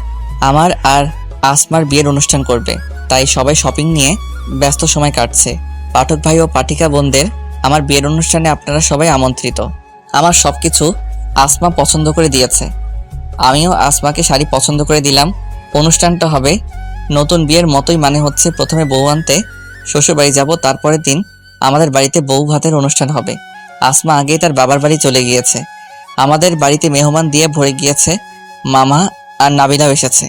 আমার আর আসমার বিয়ের অনুষ্ঠান করবে। তাই সবাই শপিং নিয়ে ব্যস্ত সময় কাটছে। পাঠক ভাই ও পাঠিকা বোনদের আমার বিয়ের অনুষ্ঠানে আপনারা সবাই আমন্ত্রিত। আমার সবকিছু আসমা পছন্দ করে দিয়েছে, আমিও আসমাকে শাড়ি পছন্দ করে দিলাম। অনুষ্ঠানটা হবে নতুন বিয়ের মতোই, মানে হচ্ছে প্রথমে বউ আনতে শ্বশুরবাড়ি যাব, তারপরের দিন আমাদের বাড়িতে বউ ভাতের অনুষ্ঠান হবে। আসমা আগেই তার বাবার বাড়ি চলে গিয়েছে। আমাদের বাড়িতে মেহমান দিয়ে ভরে গিয়েছে। মামা আর নাবিলাও এসেছে।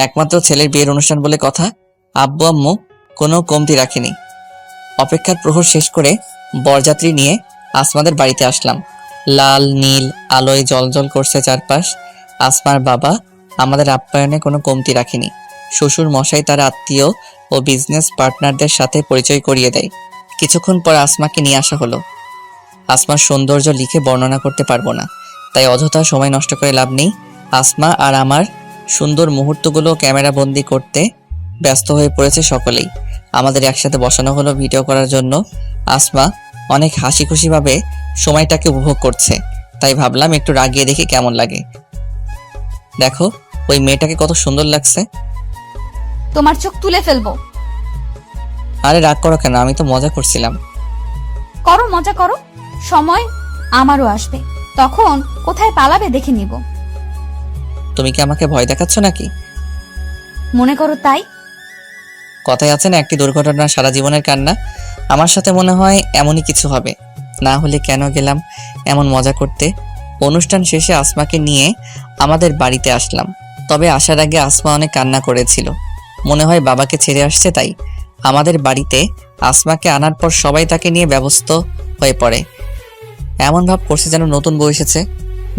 একমাত্র ছেলের বিয়ের অনুষ্ঠান বলে কথা, আব্বু আম্মু কোনো কমতি রাখেনি। অপেক্ষার প্রহর শেষ করে বরযাত্রী নিয়ে আসমাদের বাড়িতে আসলাম। লাল নীল আলোয় জ্বলজ্বল করছে চারপাশ। আসমার বাবা আমাদের আপ্যায়নে কোনো কমতি রাখেনি। শ্বশুর মশাই তার আত্মীয় ও বিজনেস পার্টনারদের সাথে পরিচয় করিয়ে দেয়। কিছুক্ষণ পর আসমাকে নিয়ে আসা হলো। আসমার সৌন্দর্য লিখে বর্ণনা করতে পারবো না, তাই অযথা সময় নষ্ট করে লাভ নেই। আসমা আর আমার সুন্দর মুহূর্তগুলো ক্যামেরা বন্দি করতে ব্যস্ত হয়ে পড়েছে সকলেই। আমাদের একসাথে বসানো হলো ভিডিও করার জন্য। আসমা অনেক হাসি খুশিভাবে সময়টাকে উপভোগ করছে, তাই ভাবলাম একটু রাগিয়ে দেখি কেমন লাগে। দেখো ওই মেয়েটাকে কত সুন্দর লাগছে। তোমার চোখ তুলে ফেলবো। আরে রাগ করো কেন, আমি তো মজা করছিলাম। করো, মজা করো, সময় আমারও আসবে, তখন কোথায় পালাবে দেখে নিব। তুমি কি আমাকে ভয় দেখাচ্ছ নাকি? মনে করো তাই। কথায় আছে না, একটি দুর্ঘটনা সারা জীবনের কান্না। আমার সাথে মনে হয় এমনই কিছু হবে, না হলে কেন গেলাম এমন মজা করতে। অনুষ্ঠান শেষে আসমাকে নিয়ে আমাদের বাড়িতে আসলাম। তবে আসার আগে আসমা অনেক কান্না করেছিল, মনে হয় বাবাকে ছেড়ে আসছে। তাই আমাদের বাড়িতে আসমাকে আনার পর সবাই তাকে নিয়ে ব্যস্ত হয়ে পড়ে। এমন ভাব করছে যেন নতুন বউ এসেছে।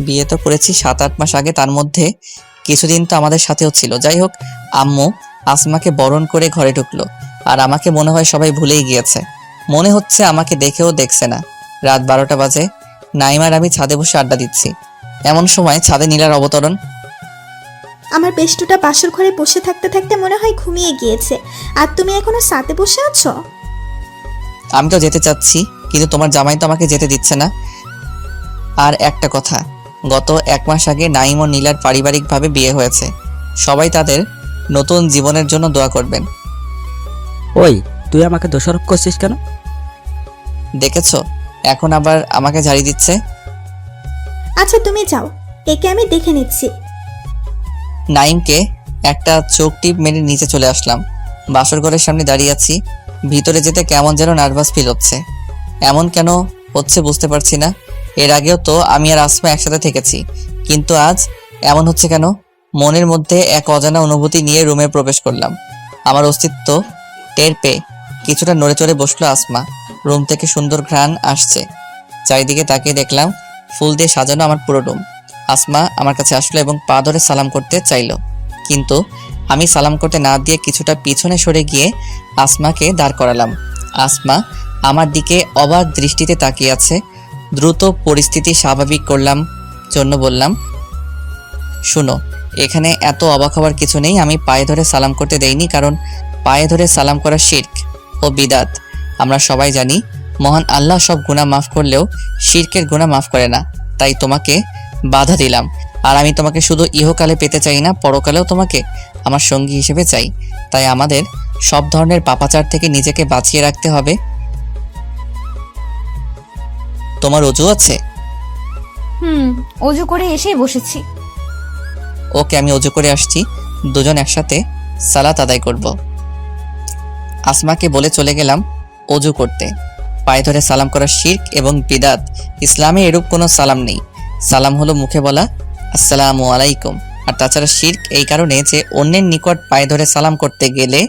বিয়ে তো করেছি 7-8 মাস আগে, তার মধ্যে কিছুদিন তো আমাদের সাথেও ছিল। যাই হোক, আম্মু আসমাকে বরণ করে ঘরে ঢুকলো, আর আমাকে মনে হয় সবাই ভুলেই গিয়েছে। মনে হচ্ছে আমাকে দেখেও দেখছে না। রাত 12টা বাজে। নাইমার আমি ছাদে বসে আড্ডা দিচ্ছি। এমন সময় ছাদে নীলার অবতরণ। আমার বেষ্টুটা বাসর ঘরে বসে থাকতে থাকতে মনে হয় ঘুমিয়ে গিয়েছে, আর তুমি এখনো সাথে বসে আছো। আমি তো যেতে চাচ্ছি, কিন্তু তোমার জামাই তো আমাকে যেতে দিচ্ছে না। আর একটা কথা, গত 1 মাস আগে নাইম ও নীলার পারিবারিকভাবে বিয়ে হয়েছে। সবাই তাদের নতুন জীবনের জন্য দোয়া করবেন। ওই, তুই আমাকে দোষারোপ করছিস কেন? দেখেছো, এখন আবার আমাকে ঝাড়ি দিচ্ছে। আচ্ছা তুমি যাও, একে আমি দেখে নিচ্ছি। নাইমকে একটা চোখ টিপ মেরে নিচে চলে আসলাম। বাসর ঘরের সামনে দাঁড়িয়ে আছি। ভিতরে যেতে কেমন যেন নার্ভাস ফিল হচ্ছে। এমন কেন হচ্ছে বুঝতে পারছি না। এর আগেও তো আমি আর আসমা একসাথে থেকেছি, কিন্তু আজ এমন হচ্ছে কেন? মনের মধ্যে এক অজানা অনুভূতি নিয়ে রুমে প্রবেশ করলাম। আমার অস্তিত্ব টের পেয়ে কিছুটা নড়ে চড়ে বসলো আসমা। রুম থেকে সুন্দর ঘ্রাণ আসছে। চারিদিকে তাকিয়ে দেখলাম ফুল দিয়ে সাজানো আমার পুরো রুম। আসমা আমার কাছে আসলো এবং পা ধরে সালাম করতে চাইলো, কিন্তু আমি সালাম করতে না দিয়ে কিছুটা পিছনে সরে গিয়ে আসমাকে দাঁড় করালাম। আসমা আমার দিকে অবাক দৃষ্টিতে তাকিয়ে আছে। দ্রুত পরিস্থিতি স্বাভাবিক করলাম জন্য বললাম, শুনো, এখানে এত অবাক হওয়ার কিছু নেই। আমি পায়ে ধরে সালাম করতে দেইনি, কারণ পায়ে ধরে সালাম করা শিরক ও বিদাত। আমরা সবাই জানি মহান আল্লাহ সব গুনাহ মাফ করলেও শিরকের গুনাহ মাফ করে না। তাই তোমাকে বাধা দিলাম। আর আমি তোমাকে শুধু ইহকালে পেতে চাই না, পরকালেও তোমাকে আমার সঙ্গী হিসেবে চাই। তাই আমাদের সব ধরনের পাপাচার থেকে নিজেকে বাঁচিয়ে রাখতে হবে। তোমার অজু আছে? অজু করে এসেই বসেছি। ওকে, আমি অজু করে আসছি, দুজন একসাথে সালাত আদায় করব। আসমাকে বলে চলে গেলাম অজু করতে। পায়ে ধরে সালাম করা শিরক এবং বিদাত। ইসলামে এরূপ কোনো সালাম নেই। সালাম হলো মুখে বলা আসসালামু আলাইকুম। আর তাছাড়া শিরক এই কারণে যে অন্যের নিকট পায়ে ধরে সালাম করতে গেলে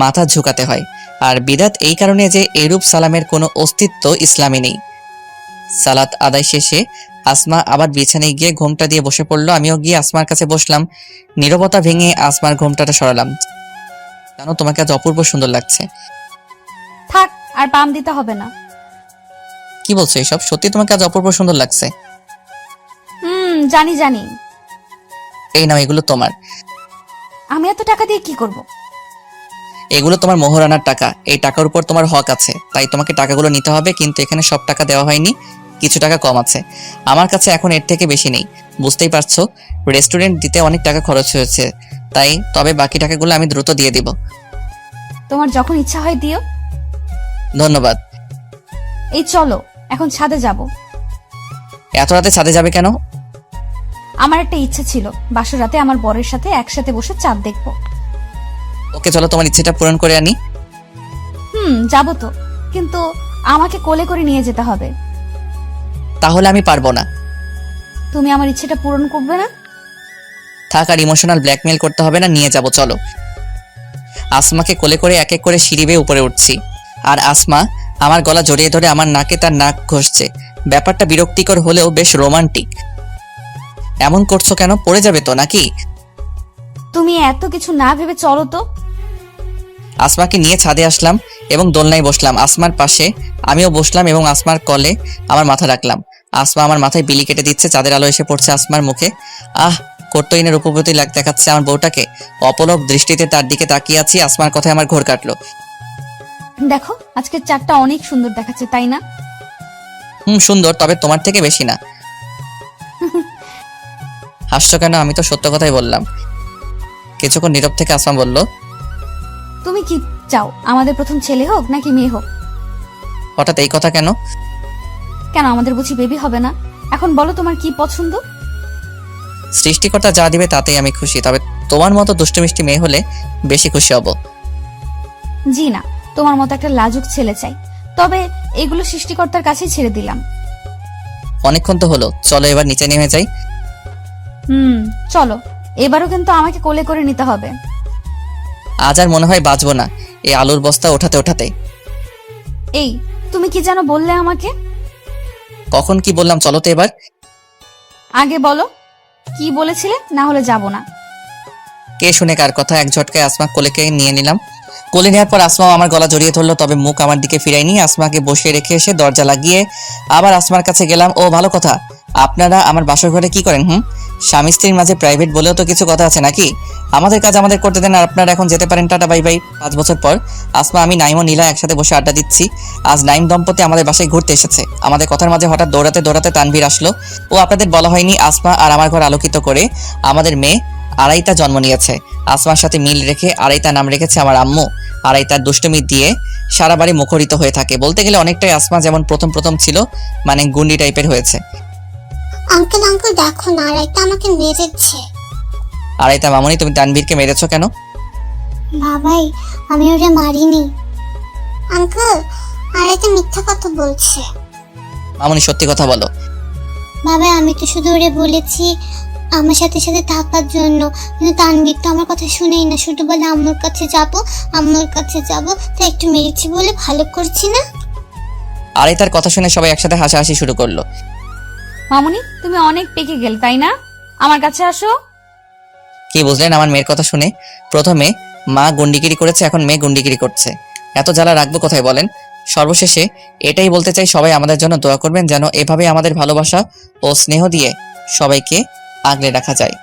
মাথা ঝুঁকাতে হয়। আর বিদাত এই কারণে যে এরূপ সালামের কোনো অস্তিত্ব ইসলামে নেই। সালাত আদায় শেষে আসমা আবার বিছানায় গিয়ে ঘোমটা দিয়ে বসে পড়লো। আমিও গিয়ে আসমার কাছে বসলাম। নীরবতা ভেঙে আসমার ঘোমটাটা সরালাম। জানো, তোমাকে আজ অপূর্ব সুন্দর লাগছে। থাক, আর পাম দিতে হবে না। কি বলছো এসব? সত্যি তোমাকে আজ অপূর্ব সুন্দর লাগছে? জানি জানি। এই নাও, এগুলো তোমার। আমি এত টাকা দিয়ে কি করব? এগুলো তোমার মোহরানার টাকা, এই টাকার উপর তোমার হক আছে, তাই তোমাকে টাকাগুলো নিতে হবে। কিন্তু এখানে সব টাকা দেওয়া হয়নি, কিছু টাকা কম আছে। আমার কাছে এখন এর থেকে বেশি নেই, বুঝতেই পারছো। রেস্টুরেন্ট দিতে অনেক টাকা খরচ হয়েছে, তাই তবে বাকি টাকাগুলো আমি দ্রুত দিয়ে দিব। তোমার যখন ইচ্ছা হয় দিও। ধন্যবাদ। এই চলো এখন ছাদে যাব। এত রাতে ছাদে যাবে কেন? আমার একটা ইচ্ছা ছিল বাসর রাতে আমার বরের সাথে একসাথে বসে চাঁদ দেখবো। ওকে চলো, তোমার ইচ্ছেটা পূরণ করে আনি। যাবো তো, কিন্তু আমাকে কোলে করে নিয়ে যেতে হবে। তাহলে আমি পারবো না। তুমি আমার ইচ্ছেটা পূরণ করবে না? থাক, আর ইমোশনাল ব্ল্যাকমেল করতে হবে না, নিয়ে যাব চলো। আসমাকে কোলে করে এক এক করে সিঁড়ি বেয়ে উপরে উঠছি, আর আসমা আমার গলা জড়িয়ে ধরে আমার নাকে তার নাক ঘষছে। ব্যাপারটা বিরক্তিকর হলেও বেশ রোমান্টিক। এমন করছো কেন? পড়ে যাবে তো নাকি? তুমি এত কিছু না ভেবে চলো তো। আসমাকে নিয়ে ছাদে আসলাম এবং দোলনায় বসলাম। আসমার পাশে আমিও বসলাম এবং আসমার কলে আমার মাথা রাখলাম। আসমা আমার মাথায় বিলি কেটে দিচ্ছে, চাঁদের আলো এসে পড়ছে আসমার মুখে। কর্তইনের রূপবতী দেখাচ্ছে আমার বউটাকে। অপলক দৃষ্টিতে তার দিকে তাকিয়ে আছি। আসমার কথায় আমার ঘোর কাটলো। দেখো আজকে চাঁদটা অনেক সুন্দর দেখাচ্ছে, তাই না? সুন্দর, তবে তোমার থেকে বেশি না। হাসছো কেন? আমি তো সত্য কথাই বললাম। কিছুক্ষণ নীরব থেকে আসমা বলল, তুমি কি চাও, আমাদের প্রথম ছেলে হোক নাকি মেয়ে হোক? হঠাৎ এই কথা কেন? কেন, আমাদের বুঝি বেবি হবে না? এখন বলো তোমার কি পছন্দ? সৃষ্টিকর্তা যা দিবে তাতেই আমি খুশি, তবে তোমার মতো দুষ্টু মিষ্টি মেয়ে হলে বেশি খুশি হব। জি না, তোমার মতো একটা লাজুক ছেলে চাই। তবে এগুলো সৃষ্টিকর্তার কাছেই ছেড়ে দিলাম। অনেকক্ষণ তো হলো, চলো এবার নিচে নেমে যাই। চলো, এবারও কিন্তু আমাকে কোলে করে নিতে হবে। আজ আর মনে হয় বাঁচবো না এই আলুর বস্তা ওঠাতে ওঠাতে। এই তুমি কি যেন বললে আমাকে? কখন কি বললাম? চলো তো এবার। আগে বলো কি বলেছিলে, না হলে যাব না। কে শুনে কার কথা? এক ঝটকায় আসমা কোলেকে নিয়ে নিলাম। কোলে নেওয়ার পর আসমাও আমার গলা জড়িয়ে ধরলো, তবে মুখ আমার দিকে ফিরাইনি। আসমাকে বসিয়ে রেখে এসে দরজা লাগিয়ে আবার আসমার কাছে গেলাম। ও ভালো কথা, আপনারা আমার বাসর ঘরে কি করেন? স্বামী স্ত্রীর মাঝে প্রাইভেট বলেও তো কিছু কথা আছে নাকি? আমাদের কাজ আমাদের করতে দেন, আর আপনারা এখন যেতে পারেন, টাটা বাই বাই। 5 বছর পর আসমা, আমি, নাইম ও নীলা একসাথে বসে আড্ডা দিচ্ছি। আজ নাইম দম্পতি আমাদের বাসায় ঘুরতে এসেছে। আমাদের কথার মাঝে হঠাৎ দৌড়াতে দৌড়াতে তানভীর আসলো। ও আপনাদের বলা হয়নি, আসমা আর আমার ঘর আলোকিত করে আমাদের মেয়ে আড়াইতা জন্ম নিয়েছে। আসমার সাথে মিল রেখে আড়াইতা নাম রেখেছে আমার আম্মু। আড়াইতার দুষ্টুমি দিয়ে সারা বাড়ি মুখরিত হয়ে থাকে। বলতে গেলে অনেকটাই আসমা যেমন প্রথম ছিল, মানে গুন্ডি টাইপের হয়েছে। আঙ্কেল আঙ্কেল দেখো না, আড়াইটা আমাকে মেরেছে। আড়াইতা মামনি, তুমি তানভীরকে মেরেছো কেন? বাবাই, আমি ওরে মারিনি। আঙ্কেল, আড়াইটা মিথ্যা কথা বলছে। মামনি সত্যি কথা বলো। বাবা, আমি তো শুধু ওরে বলেছি আমার সাথে সাথে থাকার জন্য, কিন্তু তানভীর তো আমার কথা শুনেই না, শুধু বলে আম্মুর কাছে যাব, তো একটু মেরেছি বলে ভালো করছি না। আড়াইতার কথা শুনে সবাই একসাথে হাসাহাসি শুরু করলো। মামুনি, তুমি অনেক পেকে গেলে, তাই না? আমার কাছে আসো। কি বুঝলেন আমার মেয়ের কথা শুনে? প্রথমে মা গুন্ডিগিরি করেছে, এখন মেয়ে গুন্ডিগিরি করছে। এত জ্বালা রাখবো কোথায় বলেন? সর্বশেষে এটাই বলতে চাই, সবাই আমাদের জন্য দোয়া করবেন যেন এভাবে আমাদের ভালোবাসা ও স্নেহ দিয়ে সবাইকে আগলে রাখা যায়।